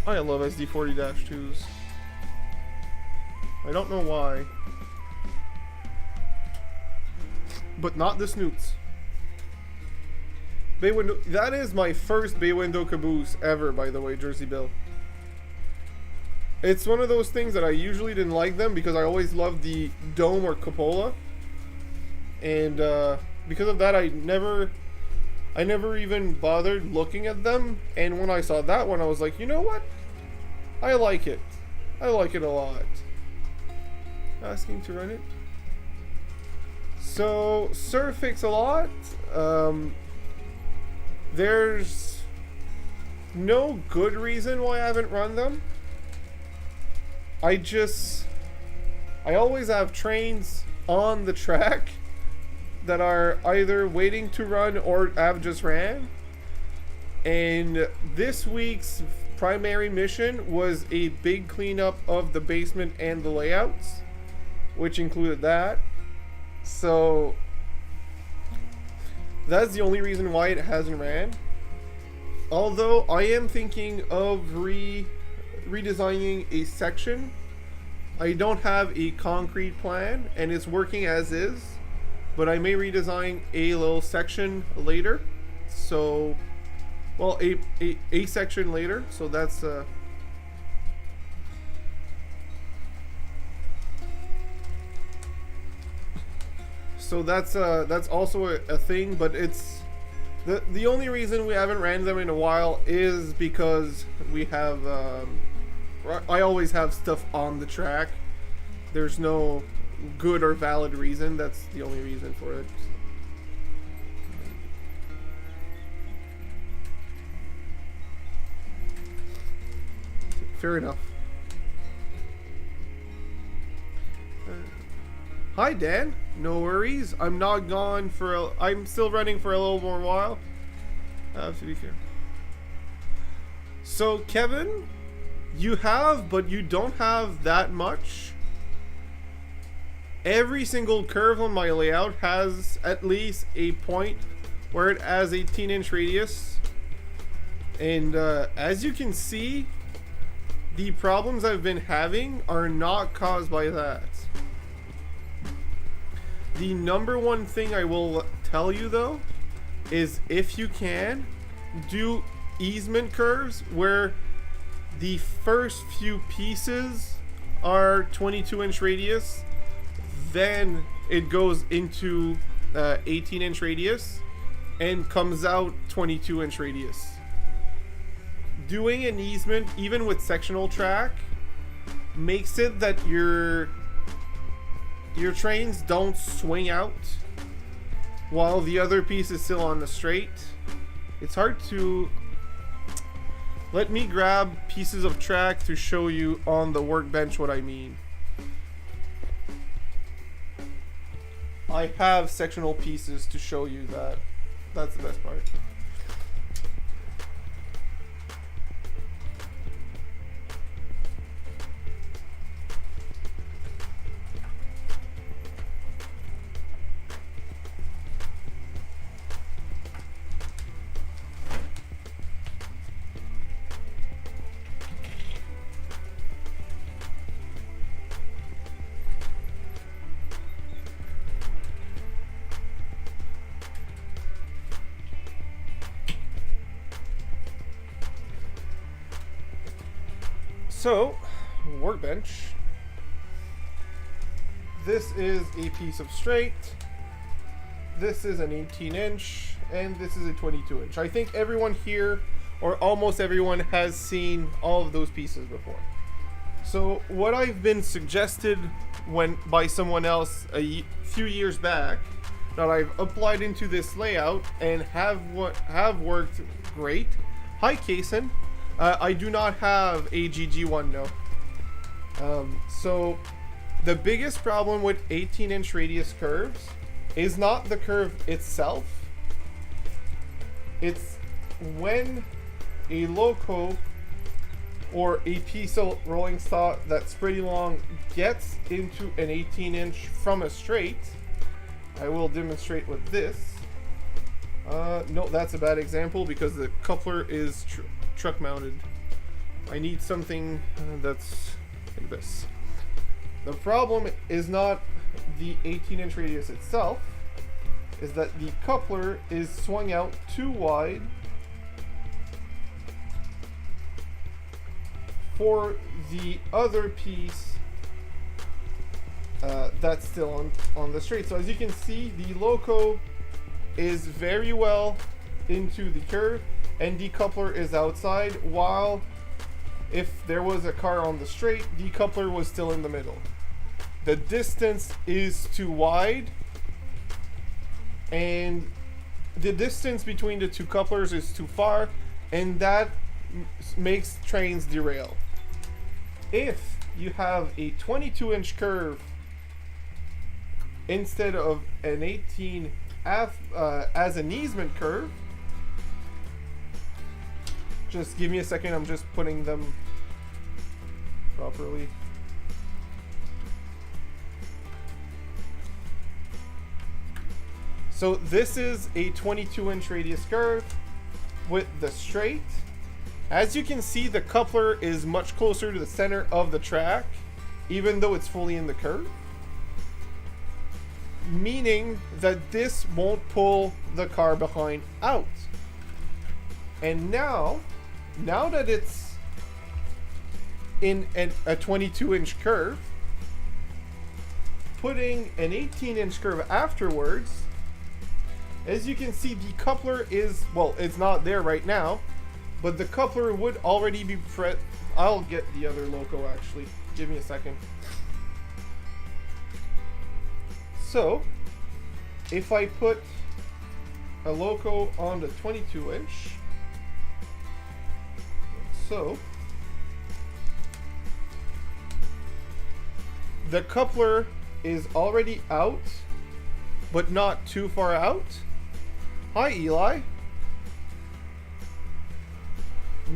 I love SD40-2s. I don't know why. But not the snoots. Bay window. That is my first bay window caboose ever, by the way, Jersey Bill. It's one of those things that I usually didn't like them because I always loved the dome or cupola, and because of that, I never even bothered looking at them. And when I saw that one, I was like, you know what? I like it. I like it a lot. Asking to run it. So Sir Fix-A-Lot. There's no good reason why I haven't run them. I always have trains on the track that are either waiting to run or have just ran. And this week's primary mission was a big cleanup of the basement and the layouts, which included that. So that's the only reason why it hasn't ran. Although I am thinking of redesigning a section. I don't have a concrete plan and it's working as is, but I may redesign a little section later. So Well, a section later, so that's that's also a thing, but it's the only reason we haven't ran them in a while is because we have I always have stuff on the track. There's no good or valid reason. That's the only reason for it. Fair enough. Hi Dan, no worries. I'm not gone for I'm still running for a little more while. To be fair. So Kevin, you have, but you don't have that much. Every single curve on my layout has at least a point where it has 18-inch radius. And as you can see, the problems I've been having are not caused by that. The number one thing I will tell you though is if you can, do easement curves where the first few pieces are 22-inch radius, then it goes into 18-inch radius and comes out 22-inch radius. Doing an easement, even with sectional track, makes it that your trains don't swing out while the other piece is still on the straight. It's hard to... Let me grab pieces of track to show you on the workbench what I mean. I have sectional pieces to show you that. That's the best part. So, workbench. This is a piece of straight. This is an 18-inch, and this is a 22-inch. I think everyone here, or almost everyone, has seen all of those pieces before. So, what I've been suggested by someone else a few years back, that I've applied into this layout and have worked great. Hi, Kason. I do not have a GG1, no. So the biggest problem with 18-inch radius curves is not the curve itself. It's when a loco or a piece of rolling stock that's pretty long gets into an 18-inch from a straight. I will demonstrate with this. No, that's a bad example because the coupler is truck mounted. I need something that's like this. The problem is not the 18-inch radius itself, is that the coupler is swung out too wide for the other piece that's still on the straight. So as you can see, the loco is very well into the curve and decoupler is outside, while if there was a car on the straight, decoupler was still in the middle. The distance is too wide, and the distance between the two couplers is too far, and that makes trains derail. If you have a 22-inch curve instead of an 18 as an easement curve, just give me a second, I'm just putting them properly. So this is a 22-inch radius curve with the straight. As you can see, the coupler is much closer to the center of the track, even though it's fully in the curve. Meaning that this won't pull the car behind out. And now that it's in a 22-inch curve, putting an 18-inch curve afterwards, as you can see, the coupler is, well, it's not there right now, but the coupler would already be I'll get the other loco actually. Give me a second. So, if I put a loco on the 22-inch, so the coupler is already out, but not too far out. Hi, Eli.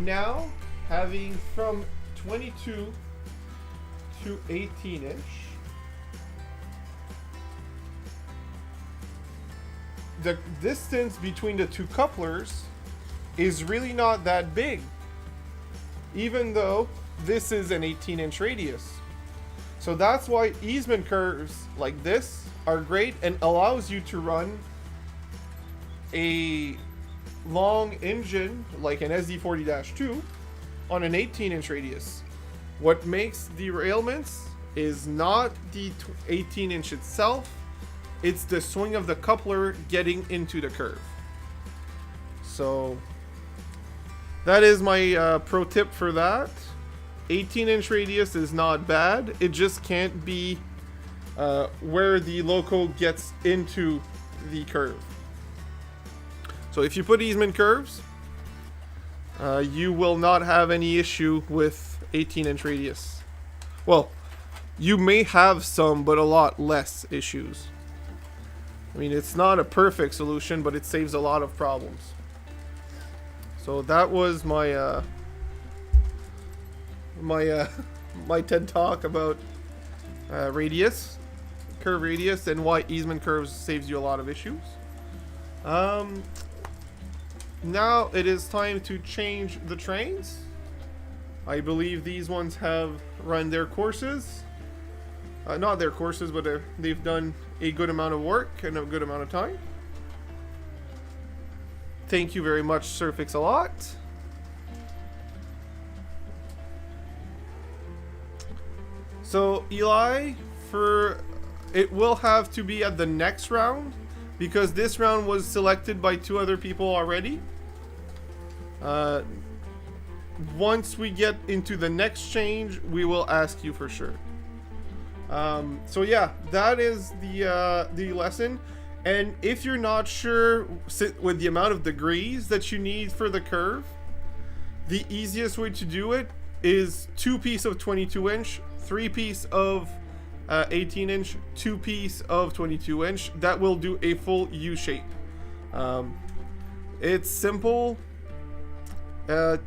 Now, having from 22 to 18-inch, the distance between the two couplers is really not that big, even though this is an 18-inch radius. So that's why easement curves like this are great and allows you to run a long engine like an SD40-2 on an 18-inch radius. What makes derailments is not the 18-inch itself, it's the swing of the coupler getting into the curve. So that is my pro tip for that. 18-inch radius is not bad, it just can't be where the loco gets into the curve. So if you put easement curves, you will not have any issue with 18-inch radius. Well, you may have some, but a lot less issues. I mean, it's not a perfect solution, but it saves a lot of problems. So that was my my TED talk about radius, curve radius, and why easement curves saves you a lot of issues. Now it is time to change the trains. I believe these ones have run their courses. Not their courses, but they've done a good amount of work in a good amount of time. Thank you very much, Surfix a lot. So Eli, it will have to be at the next round because this round was selected by 2 other people already. Once we get into the next change, we will ask you for sure. So yeah, that is the lesson. And if you're not sure with the amount of degrees that you need for the curve, the easiest way to do it is 2 piece of 22-inch, 3 piece of 18-inch, 2 piece of 22-inch. That will do a full U shape. It's simple. 2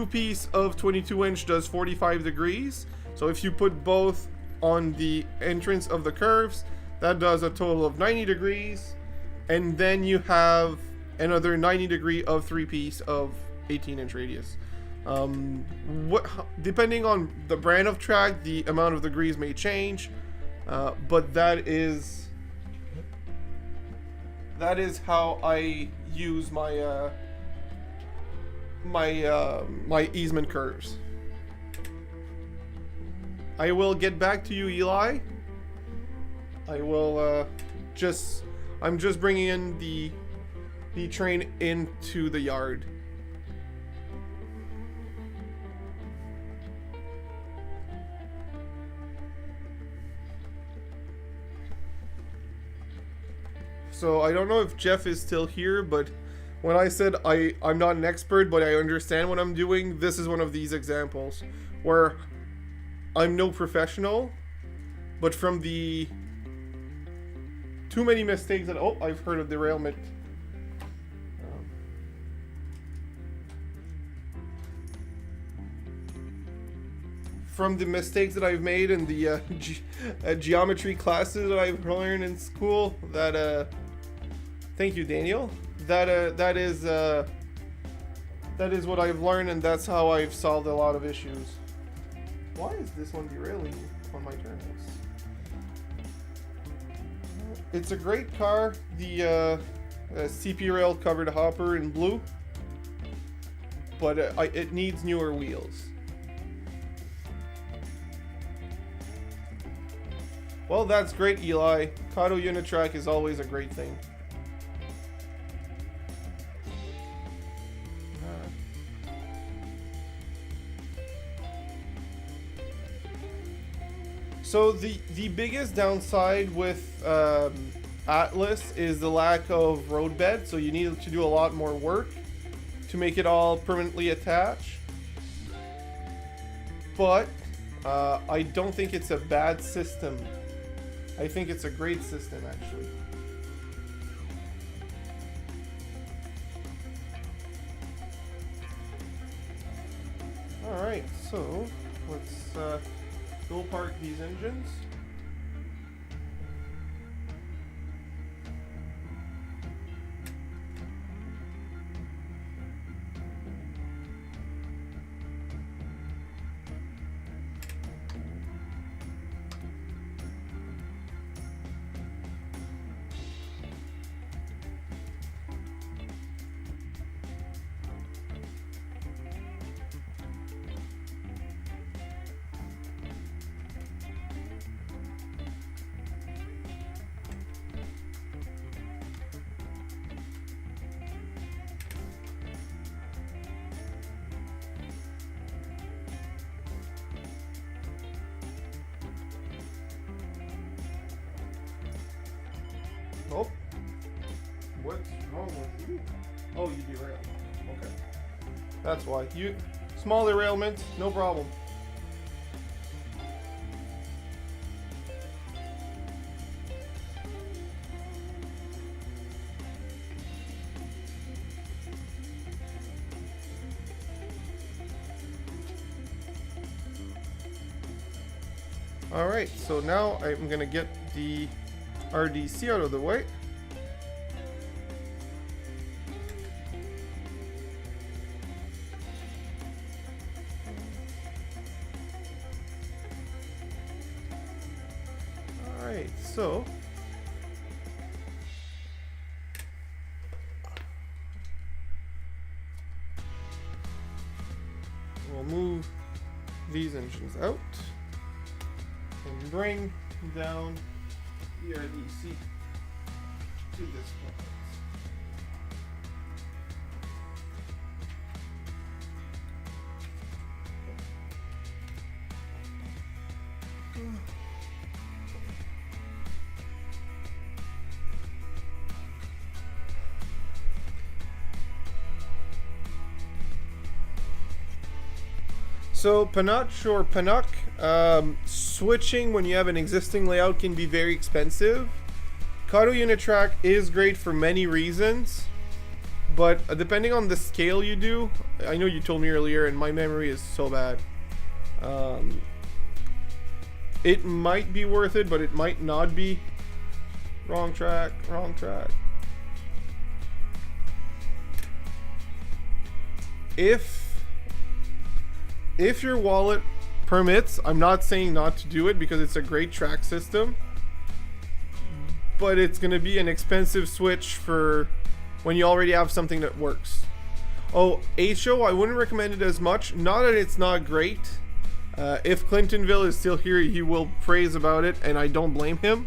piece of 22-inch does 45 degrees. So if you put both on the entrance of the curves, that does a total of 90 degrees. And then you have another 90 degree of 3 piece of 18-inch radius. Depending on the brand of track, the amount of degrees may change, but that is how I use my my easement curves. I will get back to you, Eli. I will I'm just bringing in the train into the yard. So I don't know if Jeff is still here, but when I said I'm not an expert, but I understand what I'm doing, this is one of these examples where I'm no professional, but from the too many mistakes that, oh, I've heard of derailment. From the mistakes that I've made in the geometry classes that I've learned in school, that thank you, Daniel. That is what I've learned, and that's how I've solved a lot of issues. Why is this one derailing on my turns? It's a great car. The CP rail covered hopper in blue. but it needs newer wheels. Well, that's great, Eli. Kato Unitrack is always a great thing. So the biggest downside with Atlas is the lack of roadbed, so you need to do a lot more work to make it all permanently attached. But I don't think it's a bad system. I think it's a great system, actually. Alright, so let's go park these engines. Oh, what's wrong with you? Oh, you derailed. Okay, that's why. You small derailment, no problem. All right, so now I'm gonna get the RDC out of the way. Alright, so we'll move these engines out and bring down the RDC to this point. So panache or Panuk, switching when you have an existing layout can be very expensive. Kato Unitrack is great for many reasons, but depending on the scale you do, I know you told me earlier and my memory is so bad, it might be worth it, but it might not be. Wrong track, wrong track. If your wallet permits, I'm not saying not to do it because it's a great track system, but it's going to be an expensive switch for when you already have something that works. Oh, HO, I wouldn't recommend it as much. Not that it's not great. If Clintonville is still here, he will praise about it, and I don't blame him.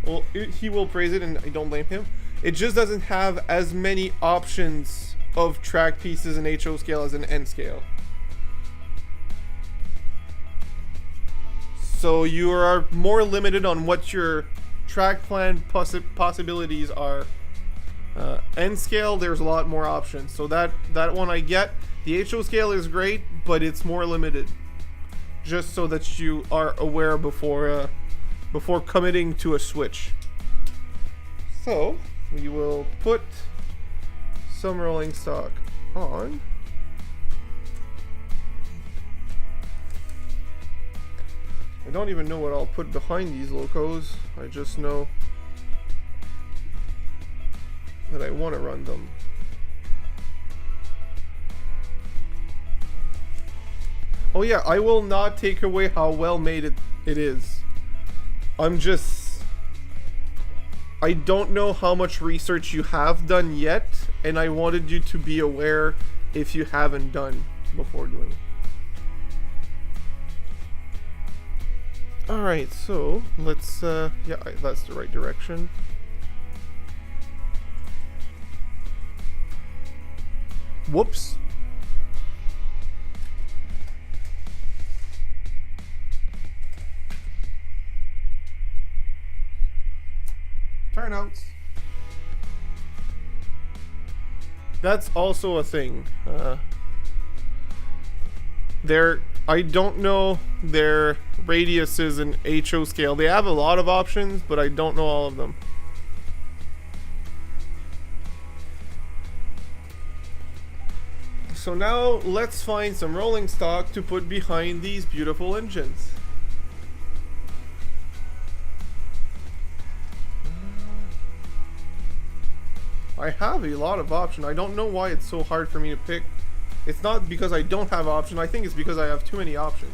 Well, he will praise it, and I don't blame him. It just doesn't have as many options of track pieces in HO scale as an N scale. So you are more limited on what your track plan possibilities are. N scale, there's a lot more options. So that one I get. The HO scale is great, but it's more limited. Just so that you are aware before committing to a switch. So we will put some rolling stock on. I don't even know what I'll put behind these locos. I just know that I want to run them. Oh yeah, I will not take away how well made it is. I don't know how much research you have done yet, and I wanted you to be aware if you haven't done before doing it. Alright, so let's, yeah, that's the right direction. Whoops. Turnouts. That's also a thing. I don't know their radiuses and HO scale. They have a lot of options, but I don't know all of them. So now let's find some rolling stock to put behind these beautiful engines. I have a lot of options. I don't know why it's so hard for me to pick. It's not because I don't have options. I think it's because I have too many options.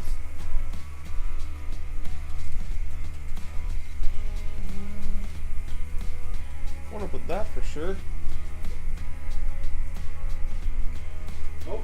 I want to put that for sure. Oh.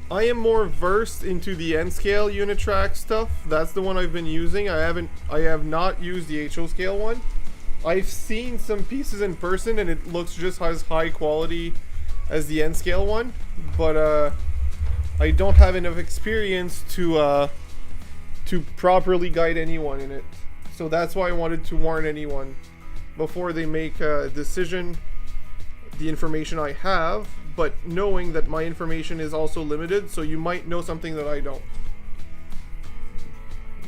I am more versed into the N scale unit track stuff. That's the one I've been using. I have not used the HO scale one. I've seen some pieces in person and it looks just as high quality as the N scale one, but I don't have enough experience to properly guide anyone in it. So that's why I wanted to warn anyone before they make a decision. The information I have, but knowing that my information is also limited, so you might know something that I don't.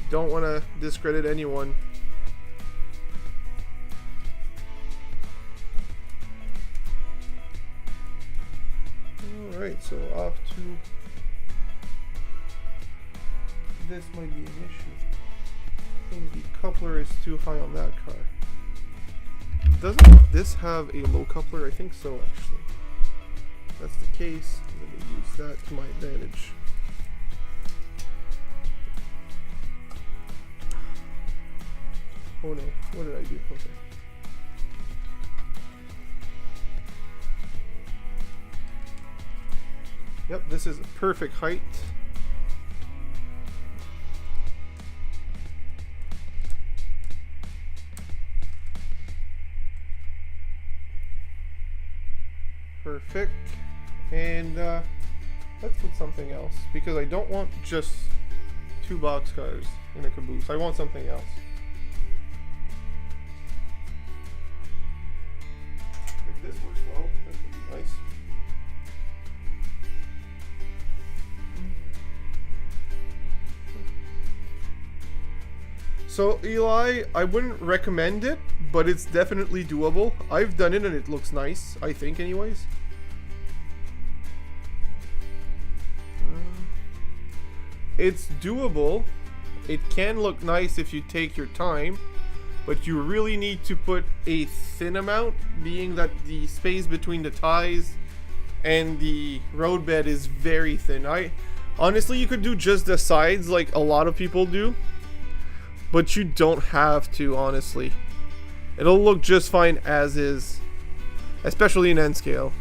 Don't want to discredit anyone. Alright, so off to... This might be an issue. I think the coupler is too high on that car. Doesn't this have a low coupler? I think so, actually. If that's the case, let me use that to my advantage. Oh no, what did I do? Okay. Yep, this is a perfect height. Perfect. And let's put something else, because I don't want just 2 boxcars in a caboose. I want something else. If this works well, that would be nice. So Eli, I wouldn't recommend it, but it's definitely doable. I've done it and it looks nice, I think anyways. It's doable. It can look nice if you take your time, but you really need to put a thin amount, being that the space between the ties and the roadbed is very thin. Honestly, you could do just the sides like a lot of people do, but you don't have to, honestly. It'll look just fine as is, especially in N scale.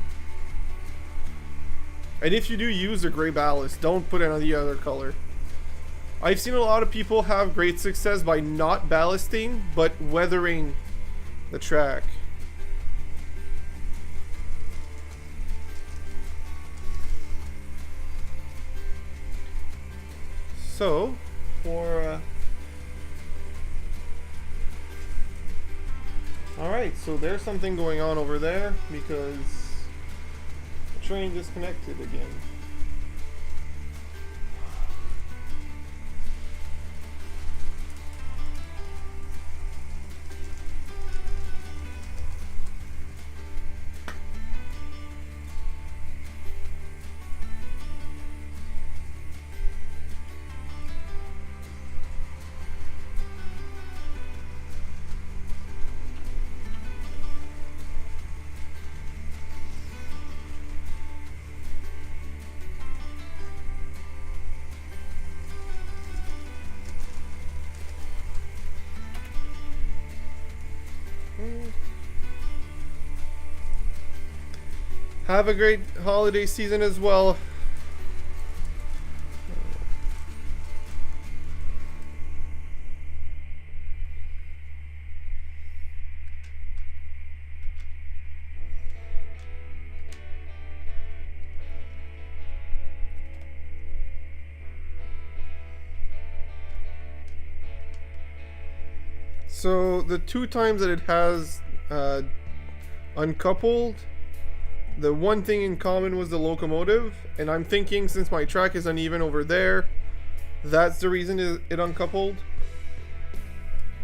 And if you do use a gray ballast, don't put it on the other color. I've seen a lot of people have great success by not ballasting, but weathering the track. So, for alright, so there's something going on over there because the train disconnected again. Have a great holiday season as well. So the 2 times that it has uncoupled, the one thing in common was the locomotive, and I'm thinking since my track is uneven over there, that's the reason it uncoupled.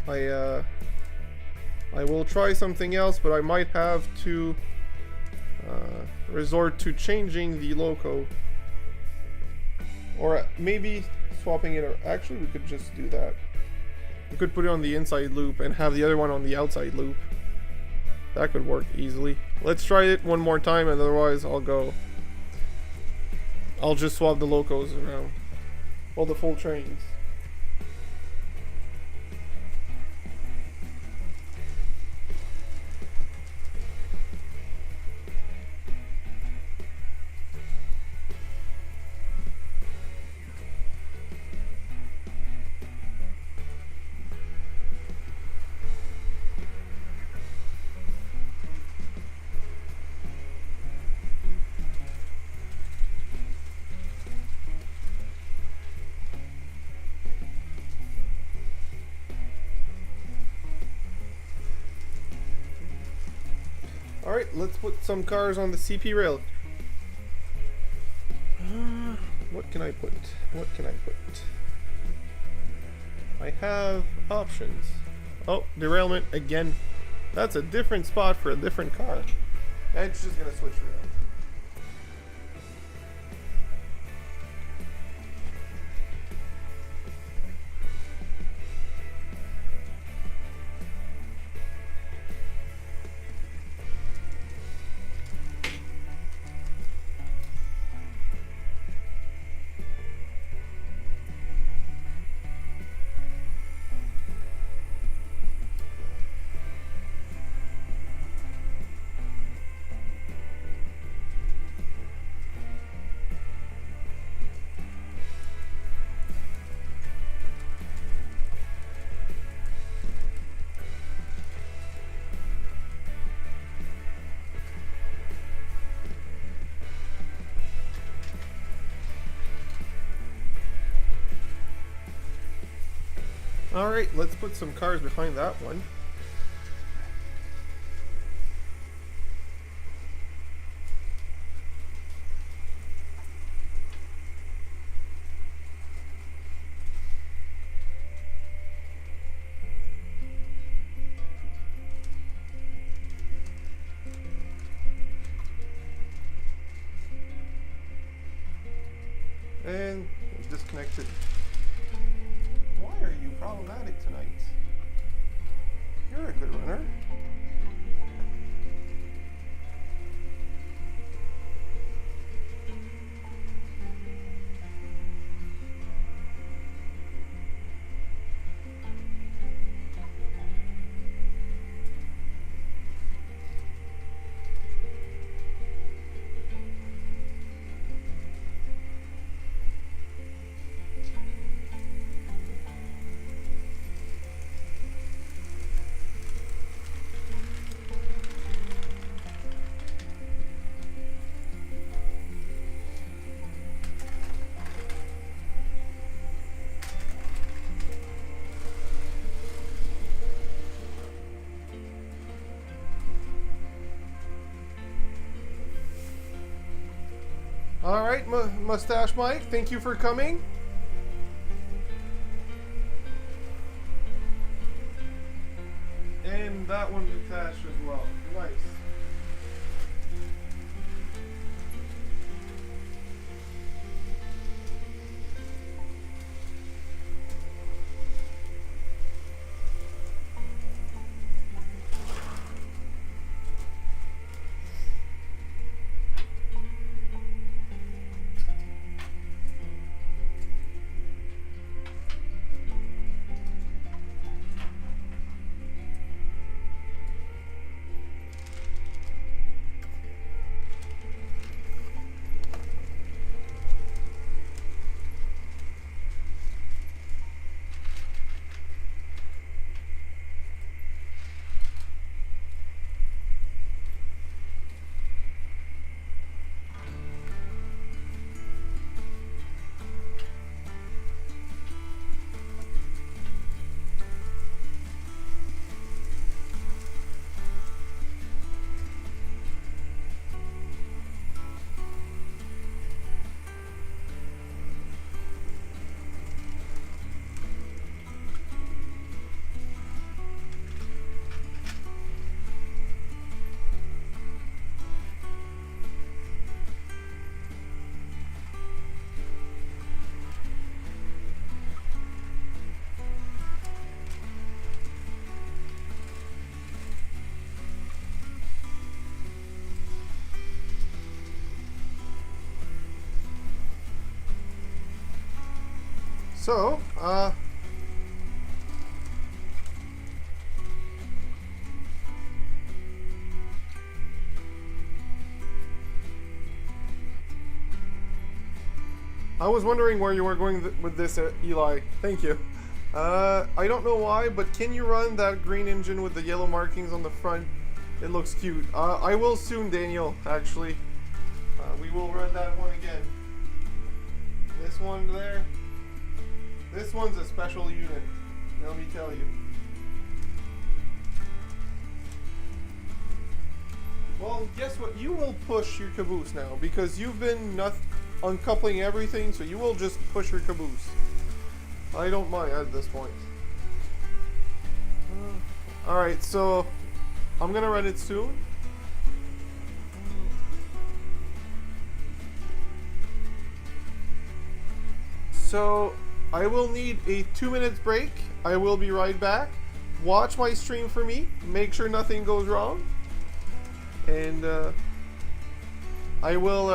I will try something else, but I might have to resort to changing the loco, or maybe swapping it. Or actually, we could just do that. We could put it on the inside loop and have the other one on the outside loop. That could work easily. Let's try it one more time, and otherwise I'll just swap the locos around. Well, the full trains. Alright, let's put some cars on the CP rail. What can I put? What can I put? I have options. Oh, derailment again. That's a different spot for a different car. It's just gonna switch around. Alright, let's put some cars behind that one. And disconnected. Why are you problematic tonight? You're a good runner. Alright, Mustache Mike, thank you for coming. And that one detached as well. Nice. So, I was wondering where you were going with this, Eli. Thank you. I don't know why, but can you run that green engine with the yellow markings on the front? It looks cute. I will soon, Daniel, actually. We will run that one again. This one there. This one's a special unit. Let me tell you. Well, guess what? You will push your caboose now because you've been uncoupling everything, so you will just push your caboose. I don't mind at this point. Alright, so I'm gonna run it soon. So I will need a 2 minutes break. I will be right back. Watch my stream for me. Make sure nothing goes wrong. And I will,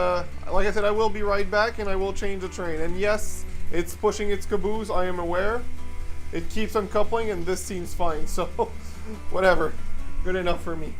like I said, I will be right back and I will change the train. And yes, it's pushing its caboose, I am aware. It keeps uncoupling and this seems fine, so whatever. Good enough for me.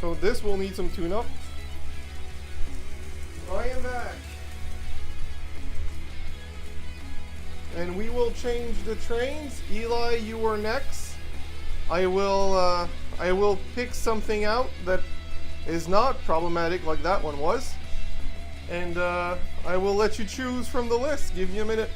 So this will need some tune-up. I am back. And we will change the trains. Eli, you are next. I will pick something out that is not problematic like that one was. And I will let you choose from the list. Give you a minute.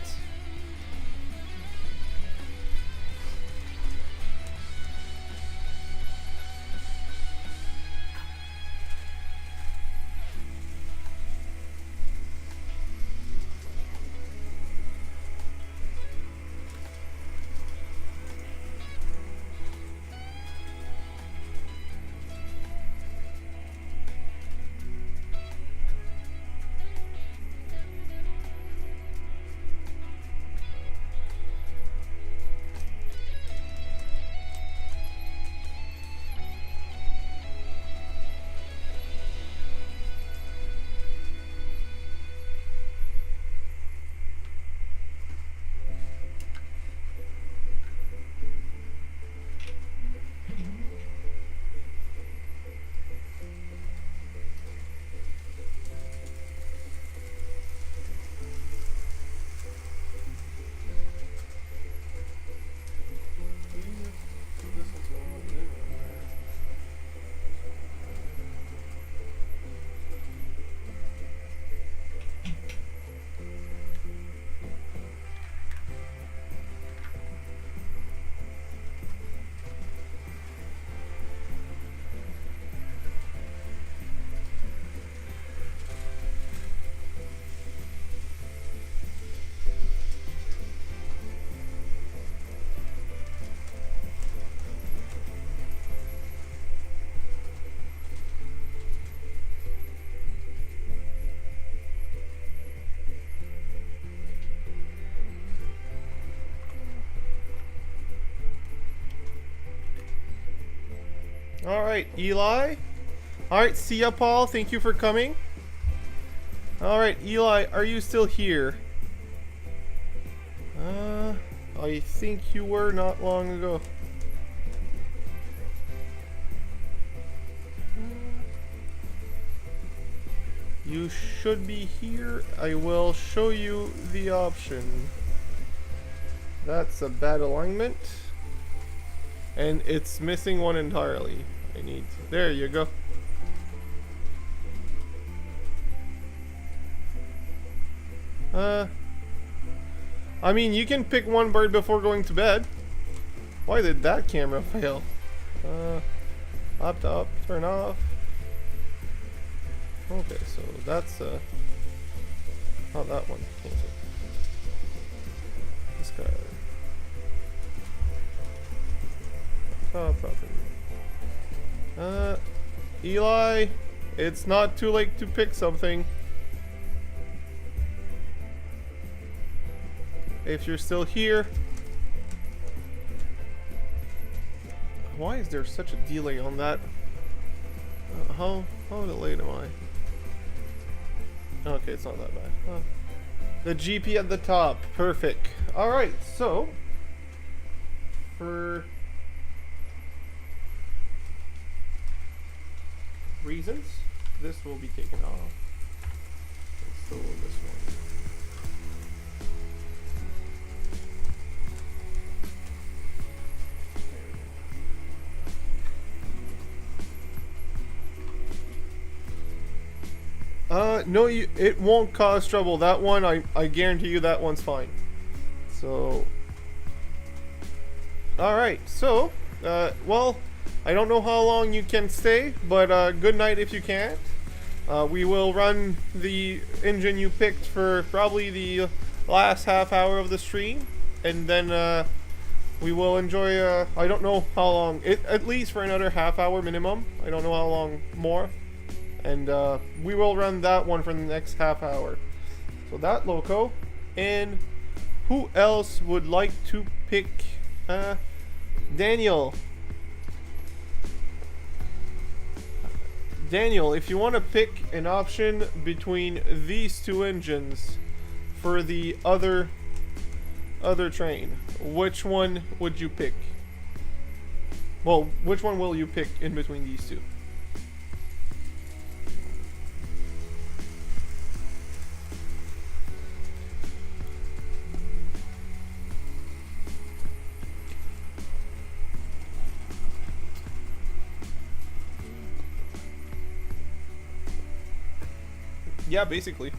Alright, Eli. Alright, see ya, Paul. Thank you for coming. Alright, Eli, are you still here? I think you were not long ago. You should be here. I will show you the option. That's a bad alignment. And it's missing one entirely. I need to, there you go. I mean, you can pick one bird before going to bed. Why did that camera fail? Up to up, turn off. Okay, so that's oh, that one. Cancel. This guy. Property. Eli, it's not too late to pick something. If you're still here. Why is there such a delay on that? How delayed am I? Okay, it's not that bad. The GP at the top. Perfect. Alright, so for reasons, this will be taken off. So will this one. No, it won't cause trouble. That one, I guarantee you that one's fine. So, alright, so, well, I don't know how long you can stay, but good night if you can't. We will run the engine you picked for probably the last half hour of the stream, and then we will enjoy, I don't know how long, at least for another half hour minimum. I don't know how long more. And we will run that one for the next half hour. So that loco. And who else would like to pick? Daniel. Daniel, if you want to pick an option between these two engines for the other train, which one would you pick? Well, which one will you pick in between these two? Yeah, basically.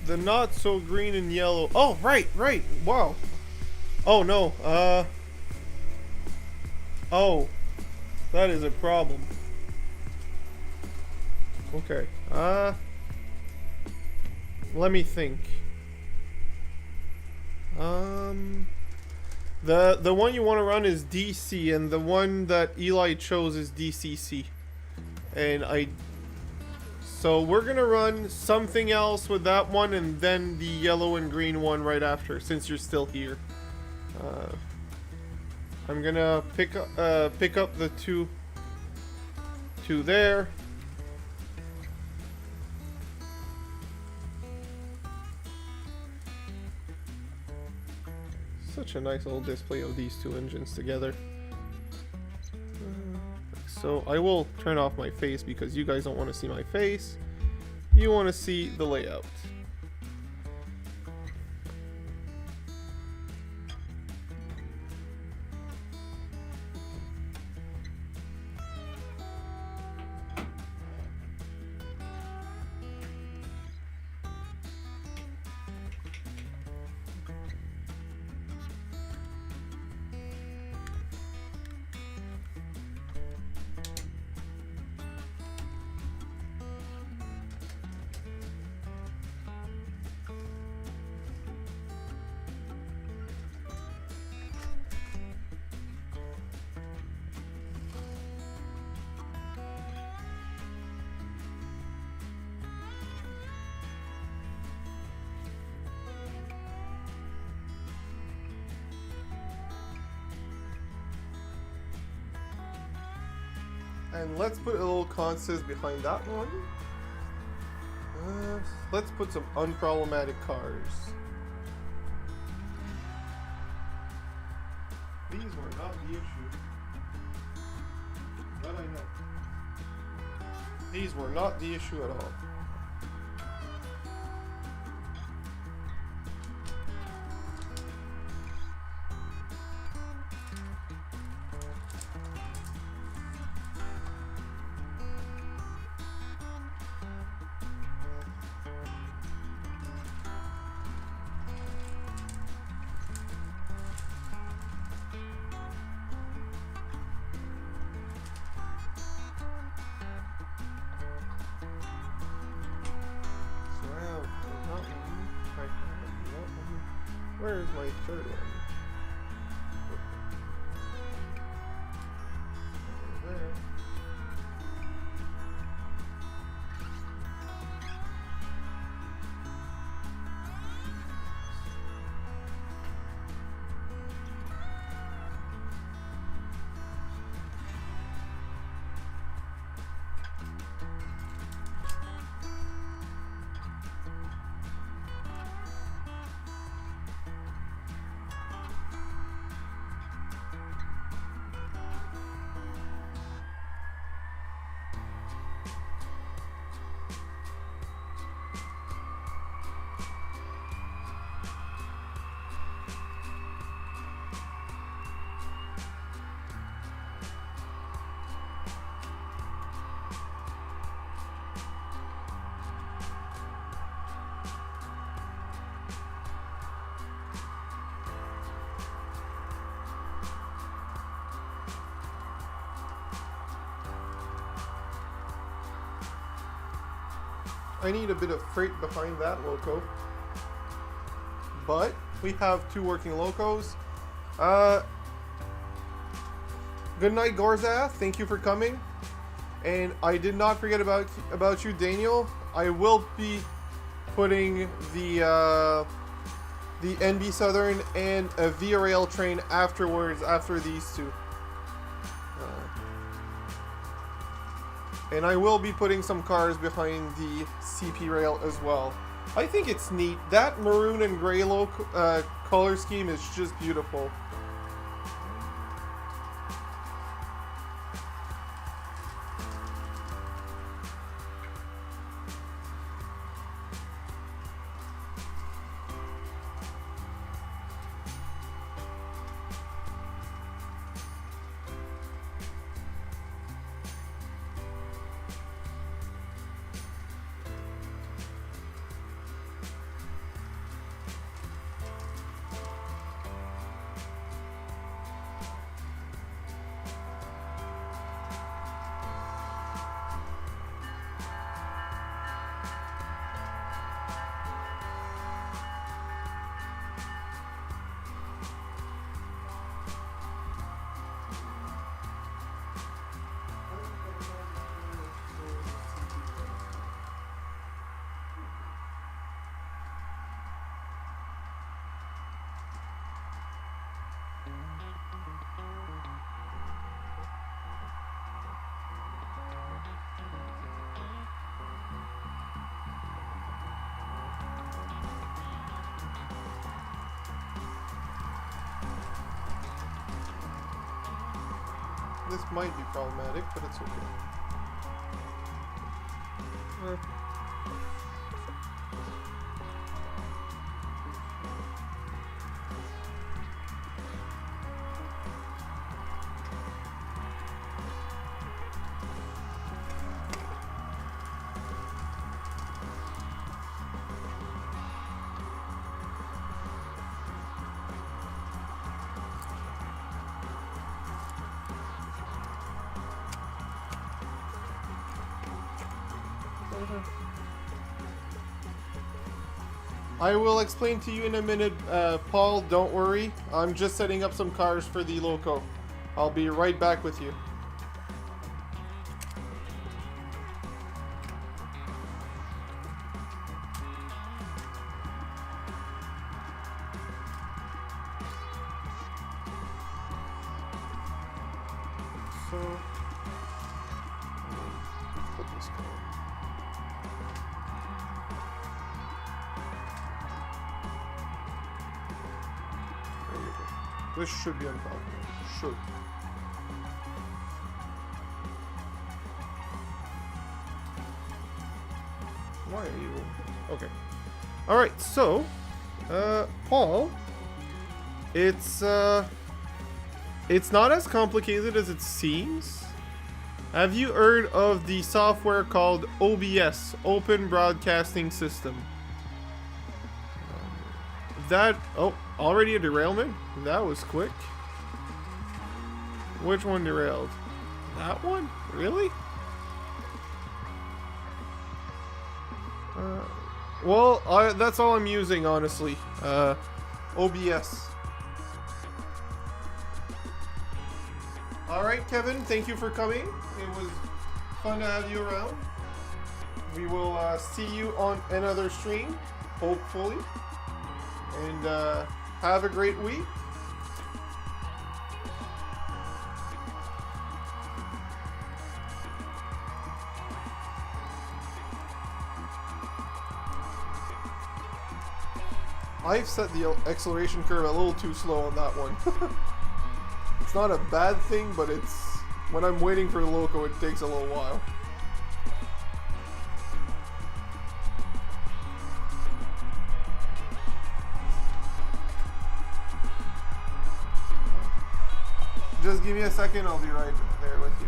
The not so green and yellow. Oh, right. Wow. Oh, no. Oh. That is a problem. Okay. Let me think. The one you want to run is DC, and the one that Eli chose is DCC. So we're gonna run something else with that one, and then the yellow and green one right after, since you're still here. I'm gonna pick up the two there. Such a nice little display of these two engines together. So I will turn off my face because you guys don't want to see my face. You want to see the layout. And let's put a little consist behind that one. Let's put some unproblematic cars. These were not the issue. That I know. These were not the issue at all. Where is my third one? Over there. I need a bit of freight behind that loco. But we have two working locos. Good night, Gorza. Thank you for coming. And I did not forget about you, Daniel. I will be putting the NB Southern and a Via Rail train afterwards, after these two. And I will be putting some cars behind the CP rail as well. I think it's neat. That maroon and gray color scheme is just beautiful. this might be problematic, but it's okay. I will explain to you in a minute, Paul, don't worry. I'm just setting up some cars for the loco. I'll be right back with you. So, put this car. This should be on top. Should. Why are you? Okay. Alright, so, Paul, it's not as complicated as it seems. Have you heard of the software called OBS, Open Broadcasting System? Already a derailment? That was quick. Which one derailed? That one? Really? Well, that's all I'm using, honestly. OBS. Alright, Kevin, thank you for coming. It was fun to have you around. We will see you on another stream, hopefully. And have a great week. I've set the acceleration curve a little too slow on that one. It's not a bad thing, but it's when I'm waiting for the loco, it takes a little while. Just give me a second, I'll be right there with you.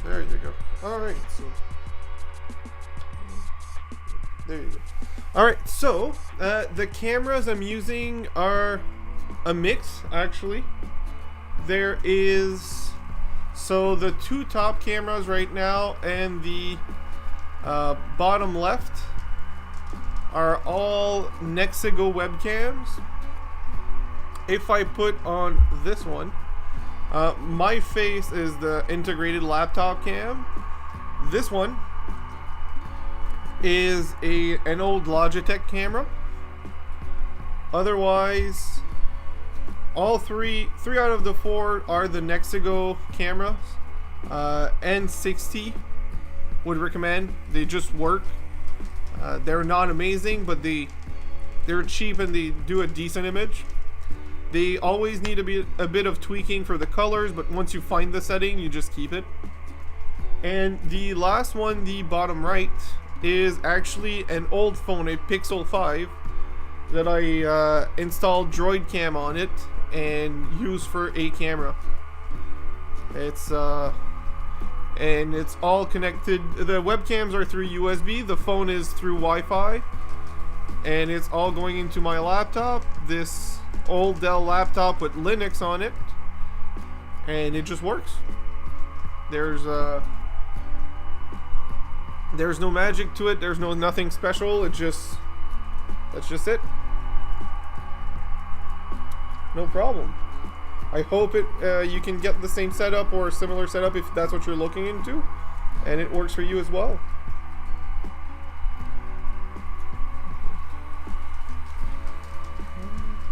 There you go. Alright, so... There you go. Alright, so, the cameras I'm using are a mix, actually. There is... So, the two top cameras right now and the... bottom left are all Nexigo webcams. If I put on this one, my face is the integrated laptop cam. This one is an old Logitech camera. Otherwise, all three out of the four are the Nexigo cameras. N60 would recommend. They just work. They're not amazing, but they're cheap and they do a decent image. They always need a bit of tweaking for the colors, but once you find the setting, you just keep it. And the last one, the bottom right, is actually an old phone, a Pixel 5, that I installed Droid Cam on it and used for a camera. It's and it's all connected. The webcams are through USB, the phone is through Wi-Fi, and it's all going into my laptop, this old Dell laptop with Linux on it, and it just works. There's no magic to it, there's nothing special, that's just it. No problem. I hope you can get the same setup or a similar setup if that's what you're looking into, and it works for you as well.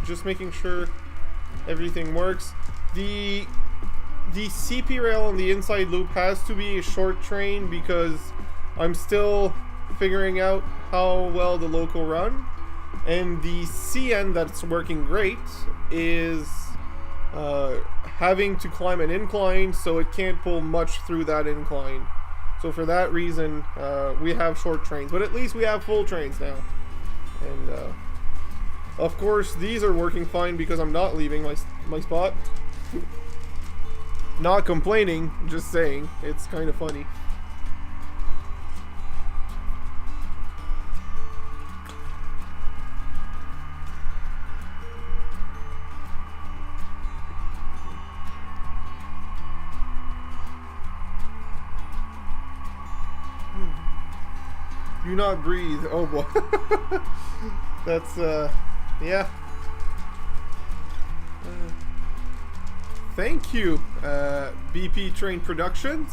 Just making sure everything works. The CP rail on the inside loop has to be a short train because I'm still figuring out how well the local run. And the CN that's working great is having to climb an incline, so it can't pull much through that incline. So for that reason, we have short trains, but at least we have full trains now. And of course, these are working fine because I'm not leaving my spot. Not complaining, just saying. It's kind of funny. Do not breathe. Oh boy. That's yeah. Thank you, BP Train Productions.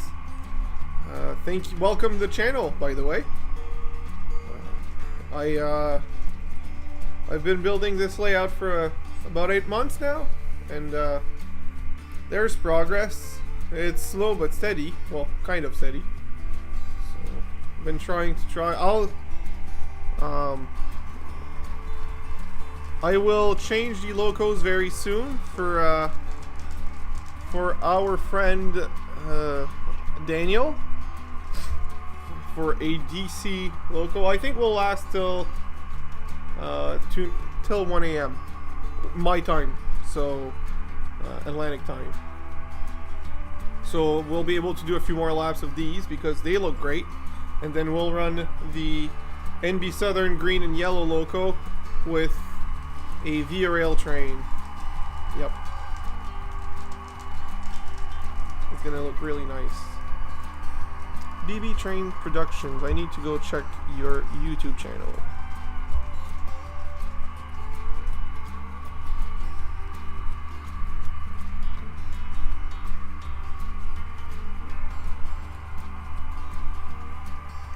Thank you. Welcome to the channel, by the way. I've been building this layout for about 8 months now, and there's progress. It's slow but steady. Well, kind of steady. Been trying to I will change the locos very soon for our friend Daniel for a DC loco. I think we'll last till 1 a.m. my time, so Atlantic time. So we'll be able to do a few more laps of these because they look great. And then we'll run the NB Southern green and yellow loco with a Via Rail train. Yep. It's gonna look really nice. BB Train Productions. I need to go check your YouTube channel.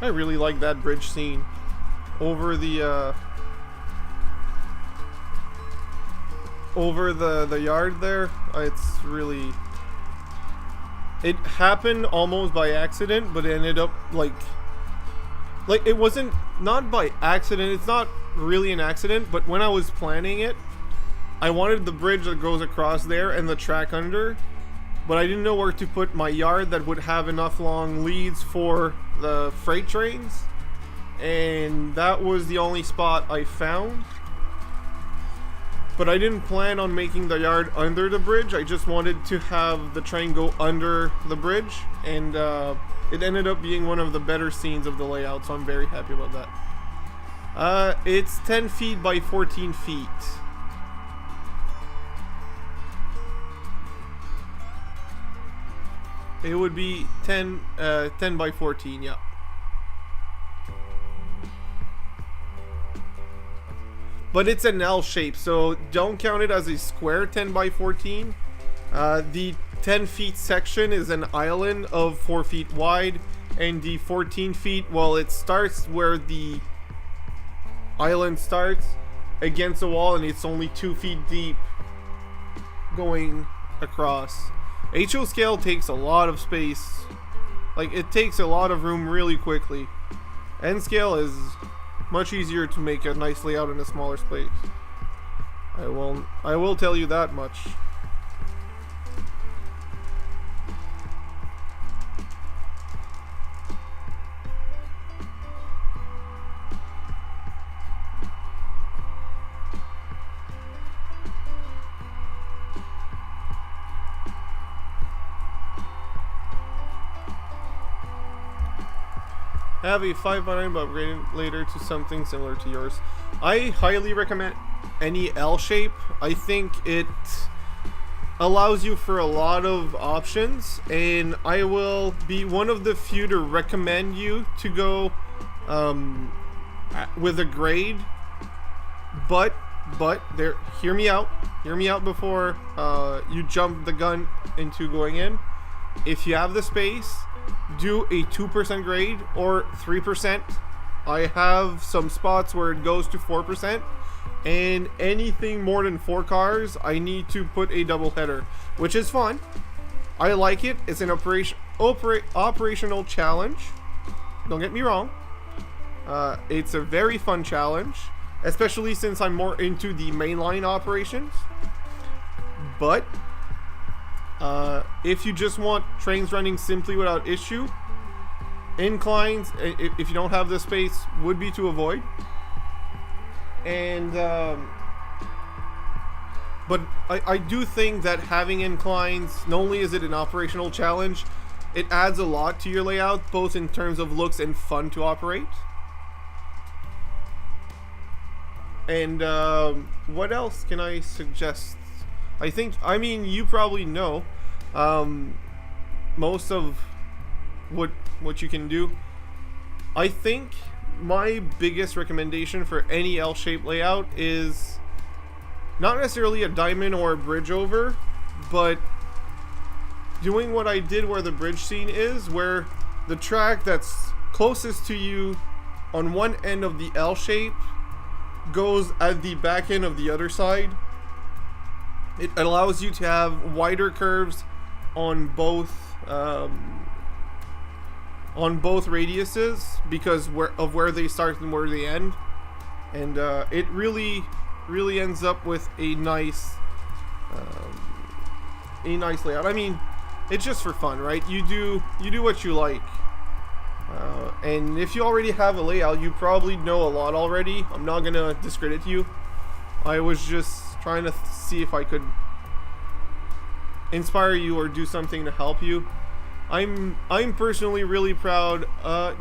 I really like that bridge scene over the yard there. It's really, it happened almost by accident, but it ended up like it wasn't, not by accident. It's not really an accident, but when I was planning it, I wanted the bridge that goes across there and the track under, but I didn't know where to put my yard that would have enough long leads for the freight trains, and that was the only spot I found. But I didn't plan on making the yard under the bridge. I just wanted to have the train go under the bridge, and it ended up being one of the better scenes of the layout, so I'm very happy about that. It's 10 feet by 14 feet. It would be 10 by 14, yeah. But it's an L shape, so don't count it as a square 10 by 14. The 10 feet section is an island of 4 feet wide, and the 14 feet, well, it starts where the island starts against the wall, and it's only 2 feet deep going across. HO scale takes a lot of space, like it takes a lot of room really quickly. N scale is much easier to make a nice layout in a smaller space. I will tell you that much. Have a 5x9 but upgrade it later to something similar to yours. I highly recommend any L shape. I think it allows you for a lot of options, and I will be one of the few to recommend you to go with a grade. But there, hear me out before you jump the gun into going in. If you have the space, do a 2% grade or 3%. I have some spots where it goes to 4%, and anything more than 4 cars, I need to put a double header, which is fun. I like it. It's an operational challenge. Don't get me wrong. It's a very fun challenge, especially since I'm more into the mainline operations. But if you just want trains running simply without issue, inclines, if you don't have the space, would be to avoid. And but I do think that having inclines, not only is it an operational challenge, it adds a lot to your layout, both in terms of looks and fun to operate. And what else can I suggest? I mean, you probably know most of what you can do. I think my biggest recommendation for any L-shaped layout is not necessarily a diamond or a bridge over, but doing what I did where the bridge scene is, where the track that's closest to you on one end of the L shape goes at the back end of the other side. It allows you to have wider curves on both radiuses because of where they start and where they end, and it really ends up with a nice layout. I mean, it's just for fun, right? You do what you like, and if you already have a layout, you probably know a lot already. I'm not gonna discredit you. I was just trying to see if I could inspire you or do something to help you. I'm personally really proud.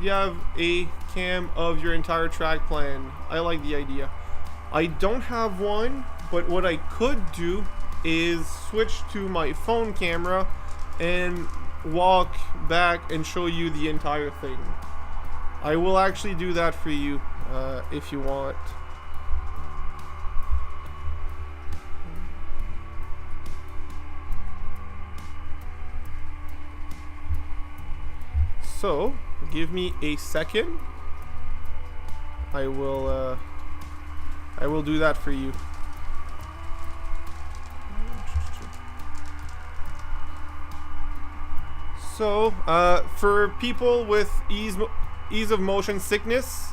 You have a cam of your entire track plan. I like the idea. I don't have one, but what I could do is switch to my phone camera and walk back and show you the entire thing. I will actually do that for you if you want. So, give me a second. I will do that for you. So, for people with ease of motion sickness,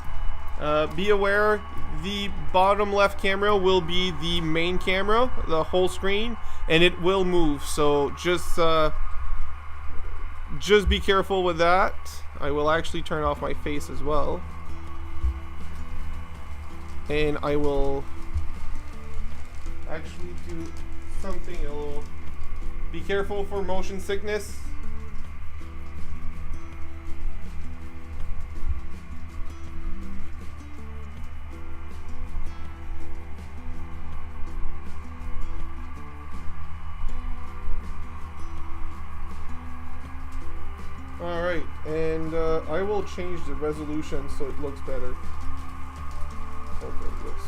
be aware the bottom left camera will be the main camera, the whole screen, and it will move. So just be careful with that. I will actually turn off my face as well. And I will actually do something a little... Be careful for motion sickness. Alright, and I will change the resolution so it looks better. Okay, this.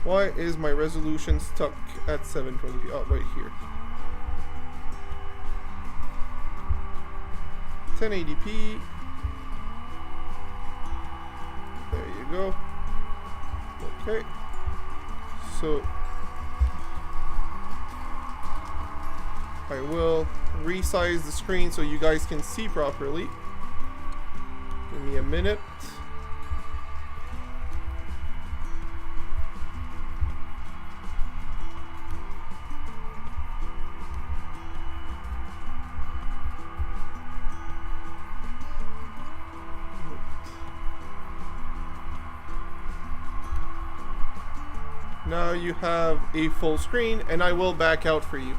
Why is my resolution stuck at 720p? Oh, right here. 1080p. There you go. Okay. So I will resize the screen so you guys can see properly. Give me a minute. Now you have a full screen, and I will back out for you.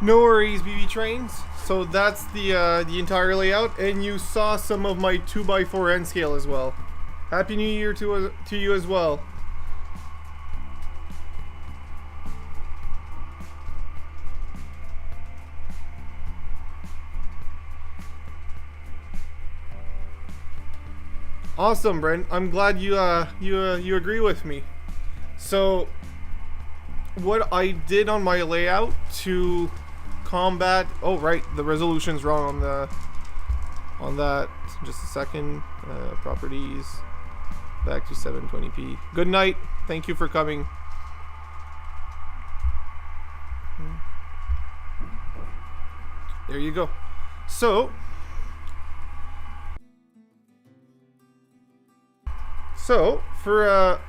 No worries, BB Trains. So that's the entire layout, and you saw some of my 2x4 N scale as well. Happy New Year to you as well. Awesome, Brent. I'm glad you agree with me. So, what I did on my layout to combat... Oh, right. The resolution's wrong on that. Just a second. Properties. Back to 720p. Good night. Thank you for coming. There you go. So for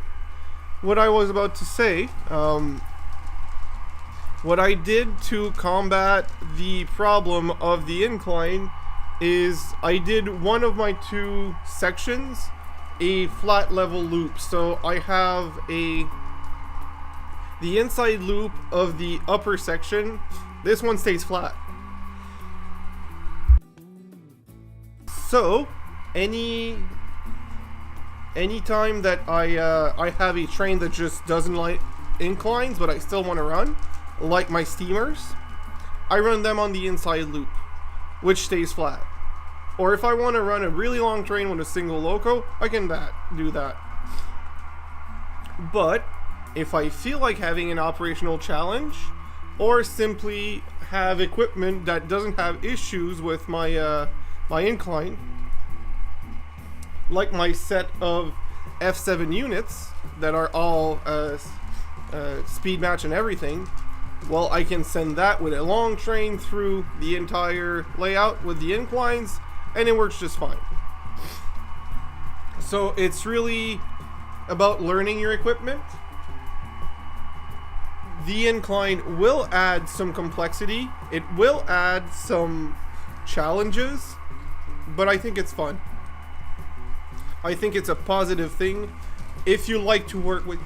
what I was about to say, what I did to combat the problem of the incline is I did one of my two sections a flat level loop. So I have the inside loop of the upper section. This one stays flat. So anytime that I have a train that just doesn't like inclines, but I still want to run, like my steamers, I run them on the inside loop, which stays flat. Or if I want to run a really long train with a single loco, I can do that. But if I feel like having an operational challenge, or simply have equipment that doesn't have issues with my my incline, like my set of F7 units that are all speed match and everything, well, I can send that with a long train through the entire layout with the inclines, and it works just fine. So it's really about learning your equipment. The incline will add some complexity, it will add some challenges, but I think it's fun. I think it's a positive thing if you like to work with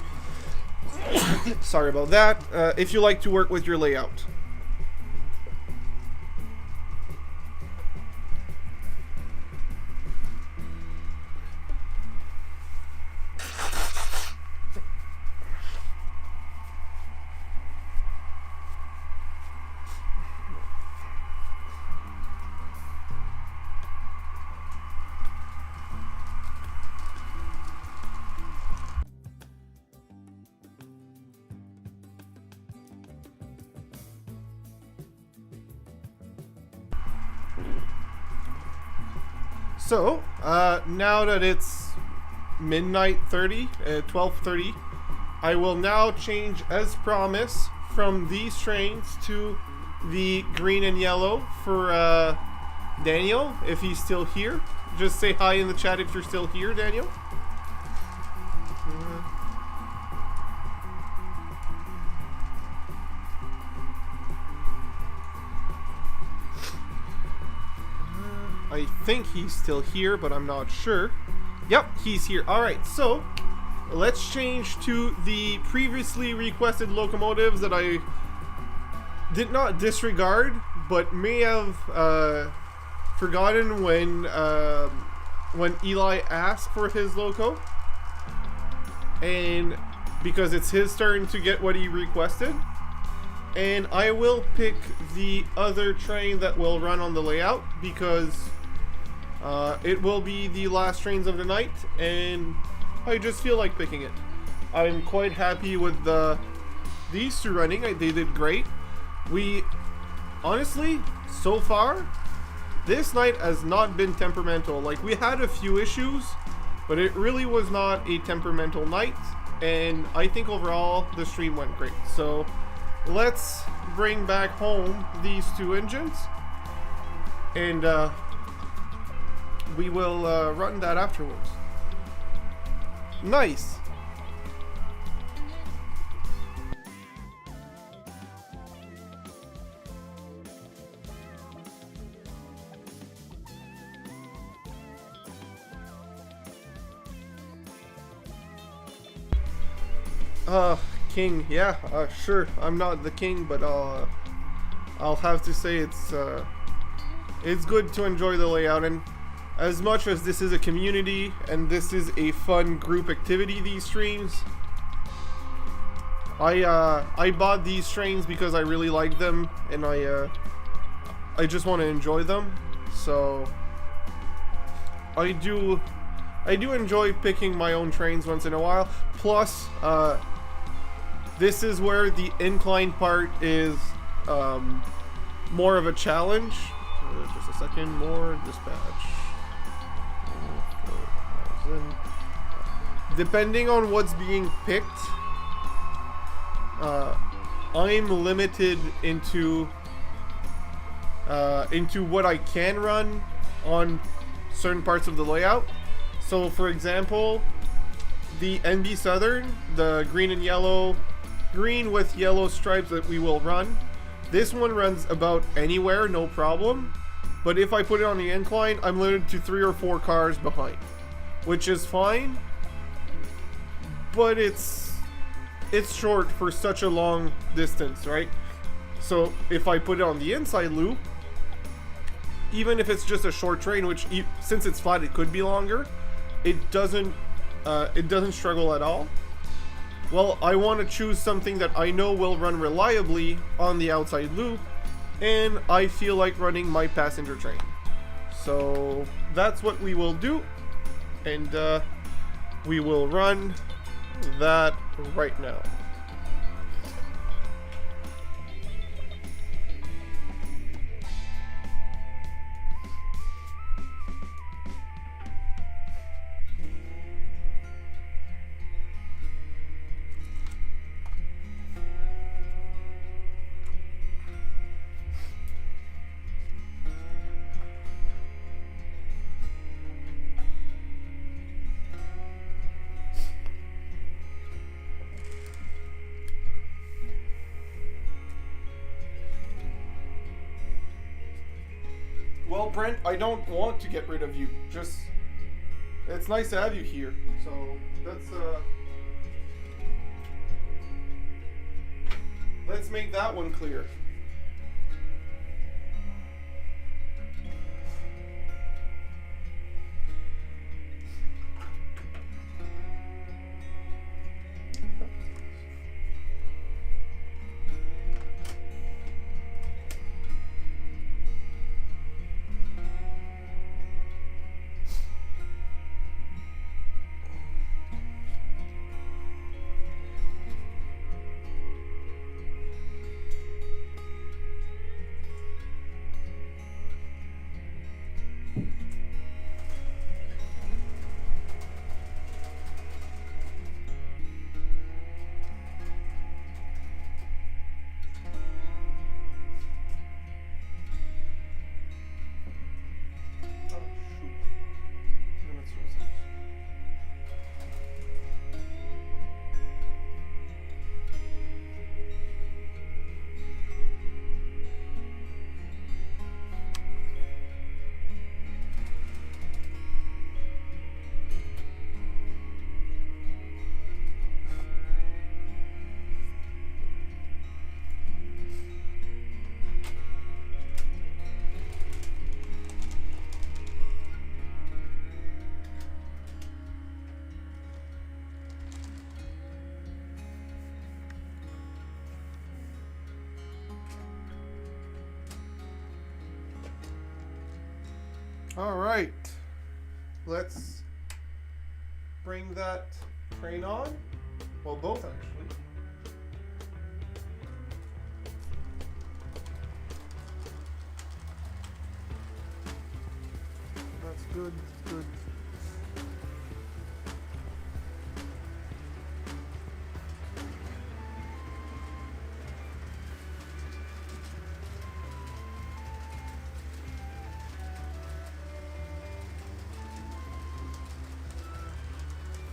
sorry about that, if you like to work with your layout. So, now that it's midnight 30, 12:30, I will now change, as promised, from these trains to the green and yellow for Daniel, if he's still here. Just say hi in the chat if you're still here, Daniel. I think he's still here, but I'm not sure. Yep, he's here. Alright, so let's change to the previously requested locomotives that I did not disregard, but may have forgotten when Eli asked for his loco. And because it's his turn to get what he requested. And I will pick the other train that will run on the layout because it will be the last trains of the night, and I just feel like picking it. I'm quite happy with these two running. They did great. We, honestly, so far, this night has not been temperamental. Like, we had a few issues, but it really was not a temperamental night, and I think overall the stream went great. So let's bring back home these two engines, and we will run that afterwards. Nice. King, yeah, sure. I'm not the king, but I'll have to say it's good to enjoy the layout, and as much as this is a community and this is a fun group activity, these streams, I bought these trains because I really like them, and I just want to enjoy them. So I do enjoy picking my own trains once in a while. Plus, this is where the incline part is more of a challenge. Just a second, more dispatch. Depending on what's being picked, I'm limited into what I can run on certain parts of the layout. So, for example, the NB Southern, the green with yellow stripes that we will run, this one runs about anywhere, no problem. But if I put it on the incline, I'm limited to 3 or 4 cars behind, which is fine. But it's short for such a long distance, right? So if I put it on the inside loop, even if it's just a short train, which since it's flat, it could be longer, it doesn't struggle at all. Well, I want to choose something that I know will run reliably on the outside loop, and I feel like running my passenger train. So that's what we will do, and we will run that right now. Well, Brent, I don't want to get rid of you. Just, it's nice to have you here. So let's make that one clear. All right, let's bring that train on. Well, both actually. That's good, good.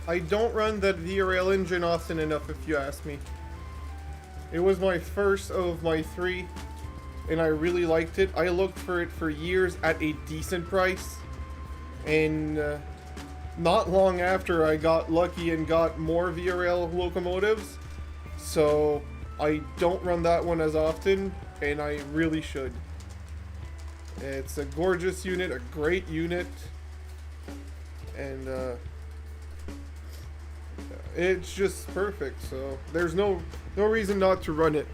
I don't run that VRL engine often enough, if you ask me. It was my first of my 3, and I really liked it. I looked for it for years at a decent price, and not long after I got lucky and got more VRL locomotives, so I don't run that one as often. and I really should. It's a gorgeous unit, a great unit, and it's just perfect. So there's no reason not to run it.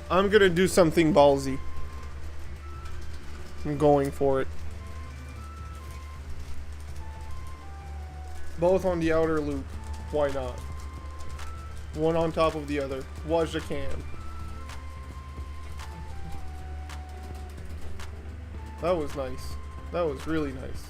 I'm gonna do something ballsy. I'm going for it. Both on the outer loop. Why not? One on top of the other. Wash the can. That was nice. That was really nice.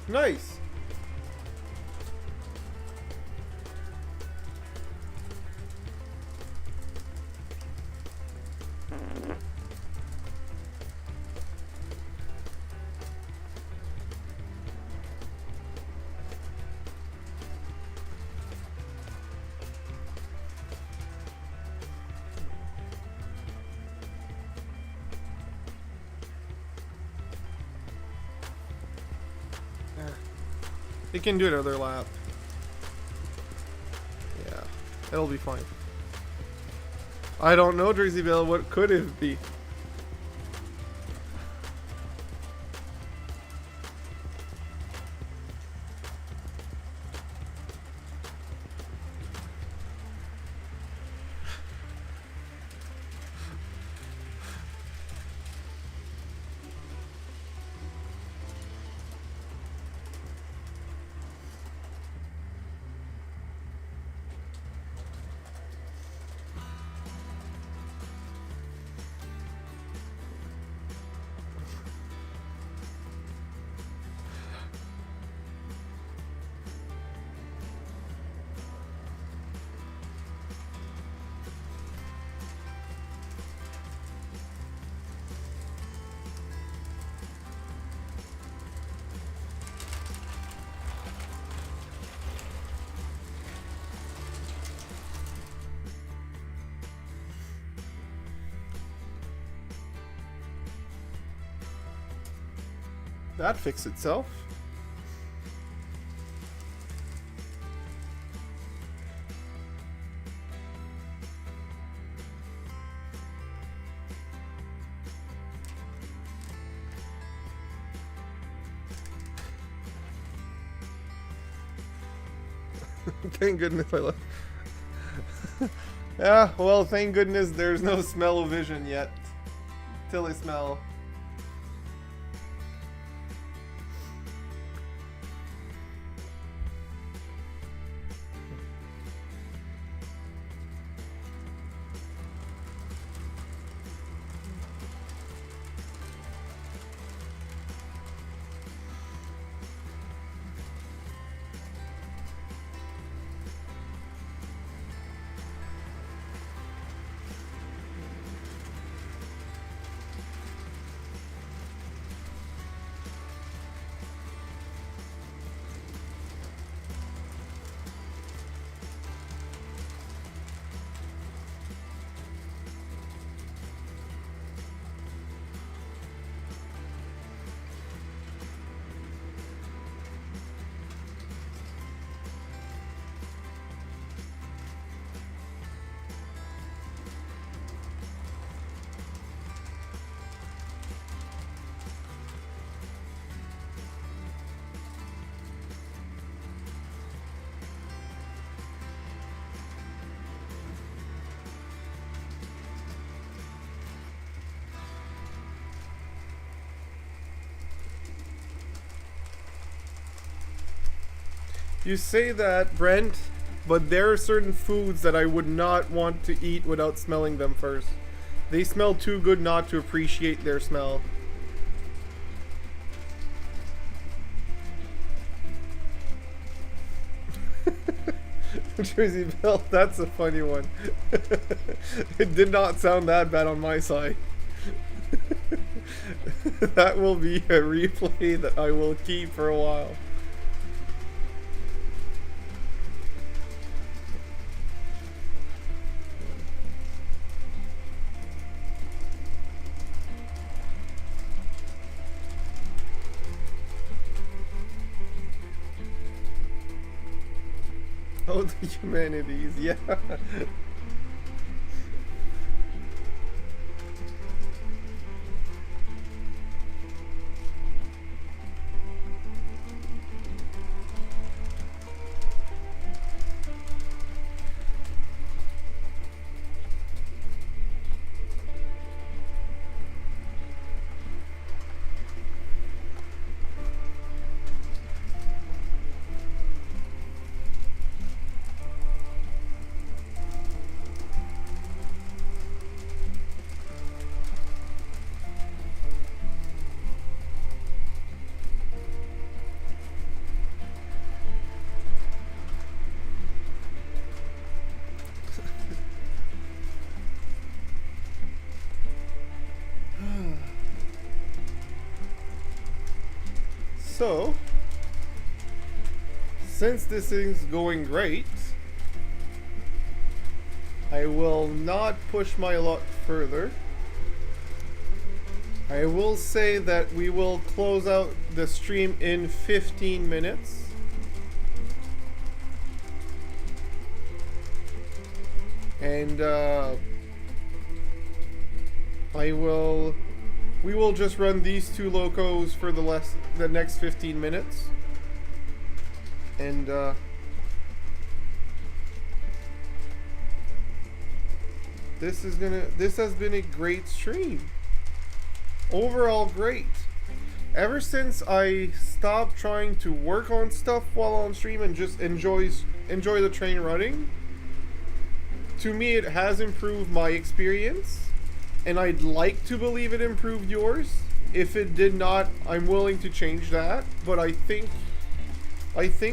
Nice. It can do another lap. Yeah, it'll be fine. I don't know, Jersey Bell, what could it be? That fixed itself. Thank goodness I left. Yeah, well, thank goodness there's no smell-o-vision yet. Till I smell. You say that, Brent, but there are certain foods that I would not want to eat without smelling them first. They smell too good not to appreciate their smell. Jersey Bill, that's a funny one. It did not sound that bad on my side. That will be a replay that I will keep for a while. Oh, the humanities, yeah. So, since this is going great, I will not push my luck further. I will say that we will close out the stream in 15 minutes. And we will just run these two locos for the next 15 minutes. And this has been a great stream. Overall great. Ever since I stopped trying to work on stuff while on stream and just enjoy the train running, to me it has improved my experience. And I'd like to believe it improved yours. If it did not, I'm willing to change that. But I think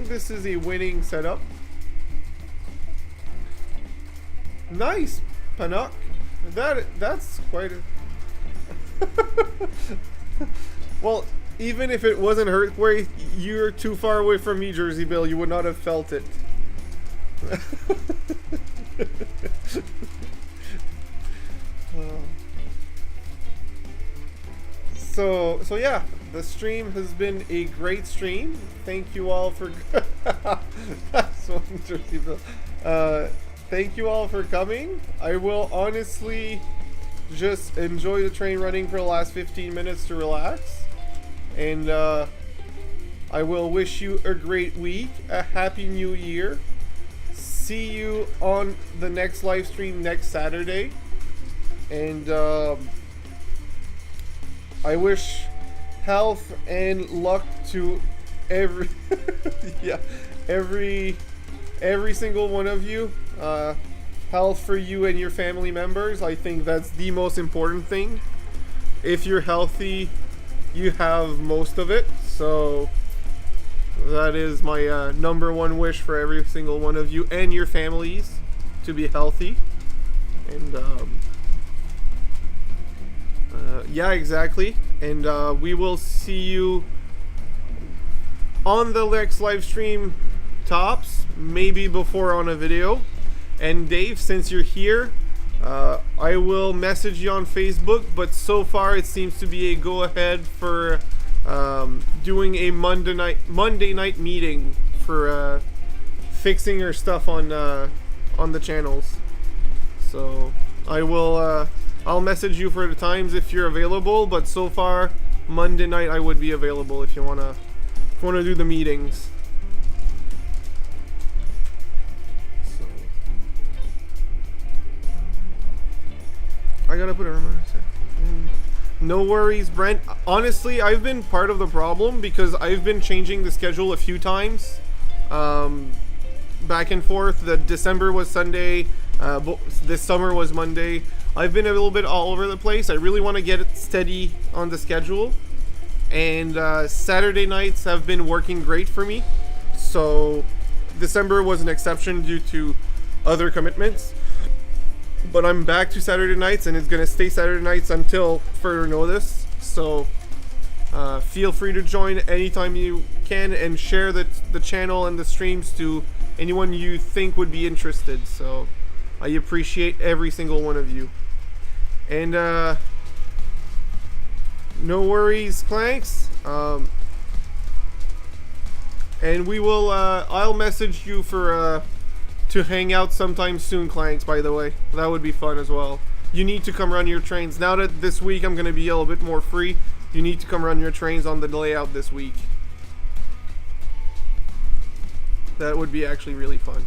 this is a winning setup. Nice, Panuk. That's quite a... Well, even if it wasn't earthquake, you're too far away from me, Jersey Bill. You would not have felt it. So yeah, the stream has been a great stream. Thank you all for thank you all for coming. I will honestly just enjoy the train running for the last 15 minutes to relax. And I will wish you a great week, a happy new year. See you on the next live stream next Saturday. And I wish health and luck to every every single one of you. Health for you and your family members. I think that's the most important thing. If you're healthy, you have most of it. So that is my number one wish for every single one of you and your families, to be healthy. And yeah, exactly. And we will see you on the next live stream, tops, maybe before on a video. And Dave, since you're here, I will message you on Facebook, but so far it seems to be a go-ahead for doing a Monday night meeting for fixing your stuff on the channels. So I will I'll message you for the times if you're available, but so far Monday night I would be available if you wanna do the meetings. So I gotta put a reminder. No worries, Brent. Honestly, I've been part of the problem because I've been changing the schedule a few times back and forth. The December was Sunday. This summer was Monday. I've been a little bit all over the place. I really want to get it steady on the schedule. And Saturday nights have been working great for me. So December was an exception due to other commitments. But I'm back to Saturday nights, and it's going to stay Saturday nights until further notice. So feel free to join anytime you can, and share the channel and the streams to anyone you think would be interested. So I appreciate every single one of you. And no worries, Clanks. And we will I'll message you for to hang out sometime soon, Clanks, by the way. That would be fun as well. You need to come run your trains. Now that this week I'm going to be a little bit more free, you need to come run your trains on the layout this week. That would be actually really fun.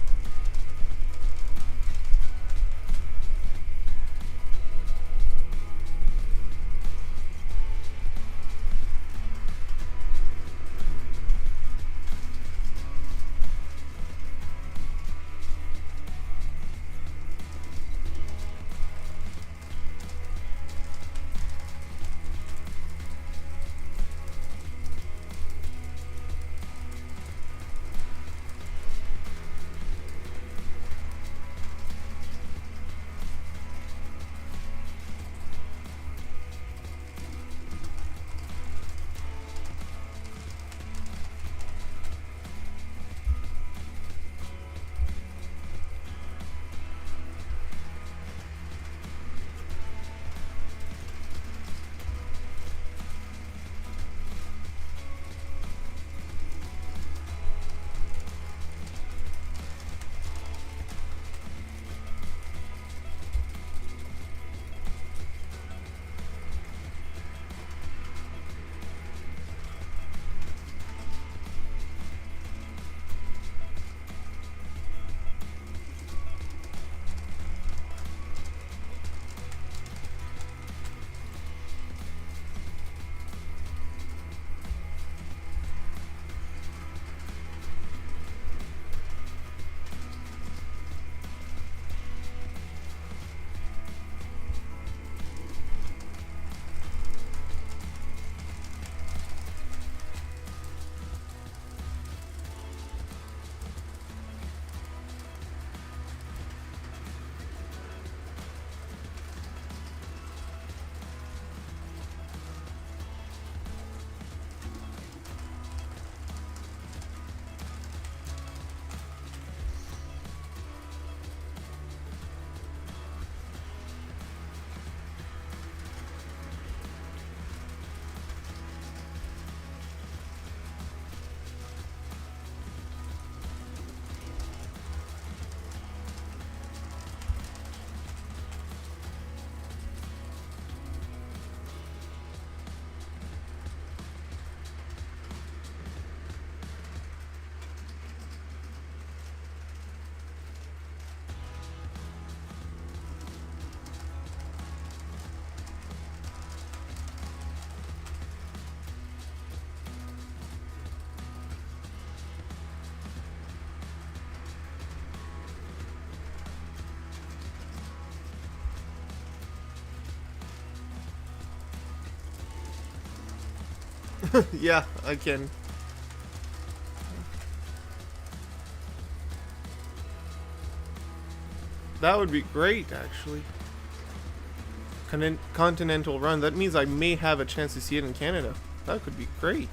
Yeah, I can. That would be great, actually. Continental run. That means I may have a chance to see it in Canada. That could be great.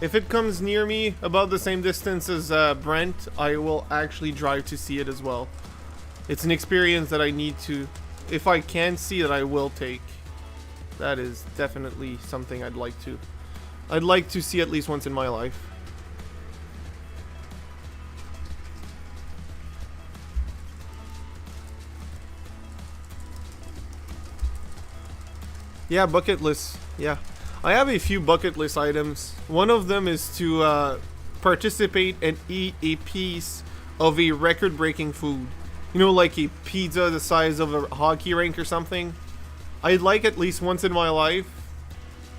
If it comes near me, about the same distance as Brent, I will actually drive to see it as well. It's an experience that I need to, if I can see it, I will take. That is definitely something I'd like to see at least once in my life. Yeah, bucket list. Yeah. I have a few bucket list items. One of them is to participate and eat a piece of a record-breaking food. You know, like a pizza the size of a hockey rink or something. I'd like at least once in my life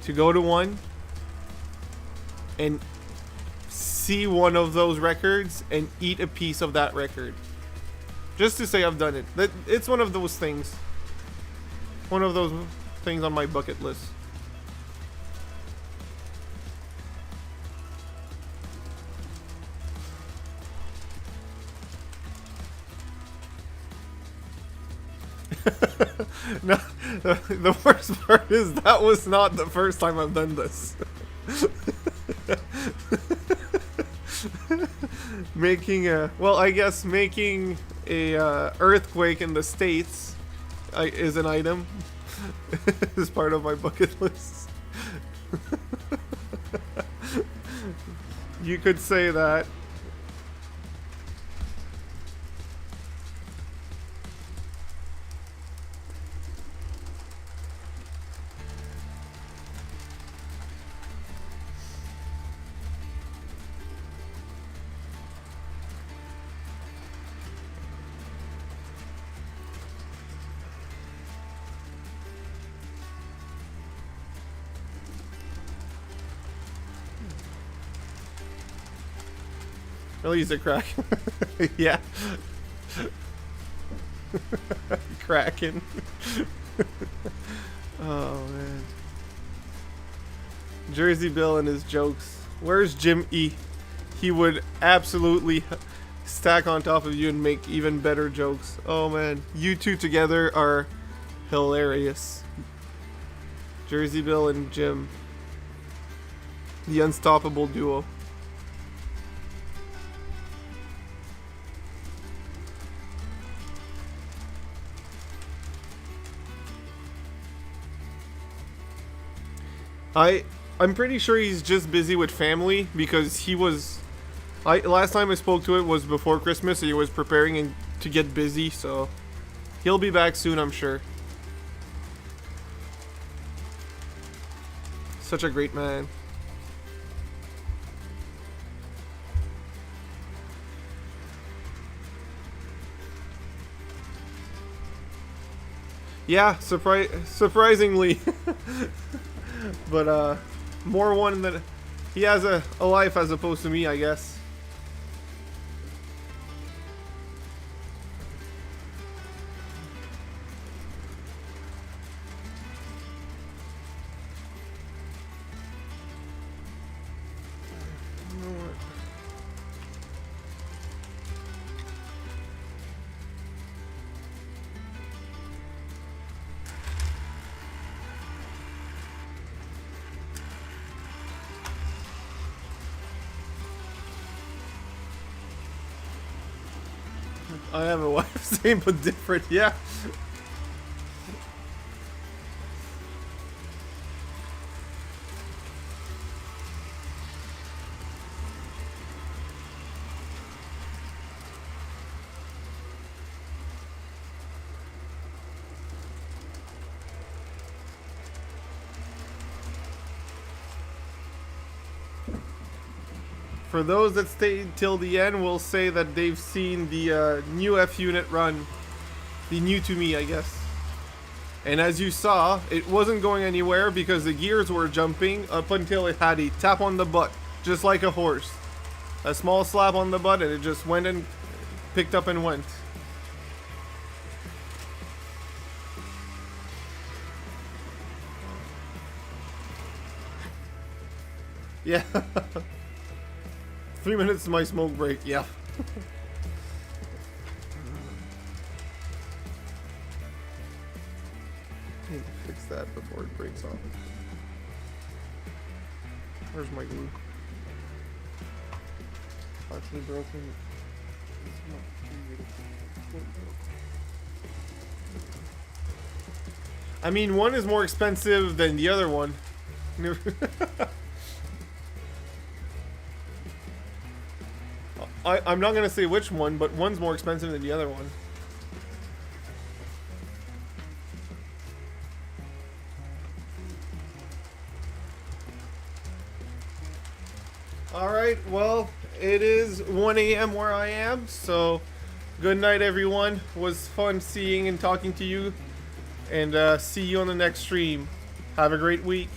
to go to one and see one of those records and eat a piece of that record. Just to say I've done it. It's one of those things. One of those things on my bucket list. No, the worst part is that was not the first time I've done this. Making a earthquake in the States is an item. Is part of my bucket list. You could say that. I'll use a crack. Yeah. Cracking. Oh man. Jersey Bill and his jokes. Where's Jim E? He would absolutely stack on top of you and make even better jokes. Oh man. You two together are hilarious. Jersey Bill and Jim. The unstoppable duo. I'm pretty sure he's just busy with family because he was... last time I spoke to it was before Christmas, so he was preparing to get busy, so... He'll be back soon, I'm sure. Such a great man. Yeah, surprisingly. But, more one that he has a life as opposed to me, I guess. I have a wife, same but different, yeah. For those that stayed till the end, will say that they've seen the new F unit run. The new to me, I guess. And as you saw, it wasn't going anywhere because the gears were jumping up until it had a tap on the butt, just like a horse. A small slap on the butt and it just went and picked up and went. Yeah. 3 minutes to my smoke break, yeah. Need to fix that before it breaks off. Where's my glue? Partially broken. I mean, one is more expensive than the other one. I'm not gonna say which one, but one's more expensive than the other one. Alright, well, it is 1 a.m. where I am, so good night, everyone. It was fun seeing and talking to you, and see you on the next stream. Have a great week.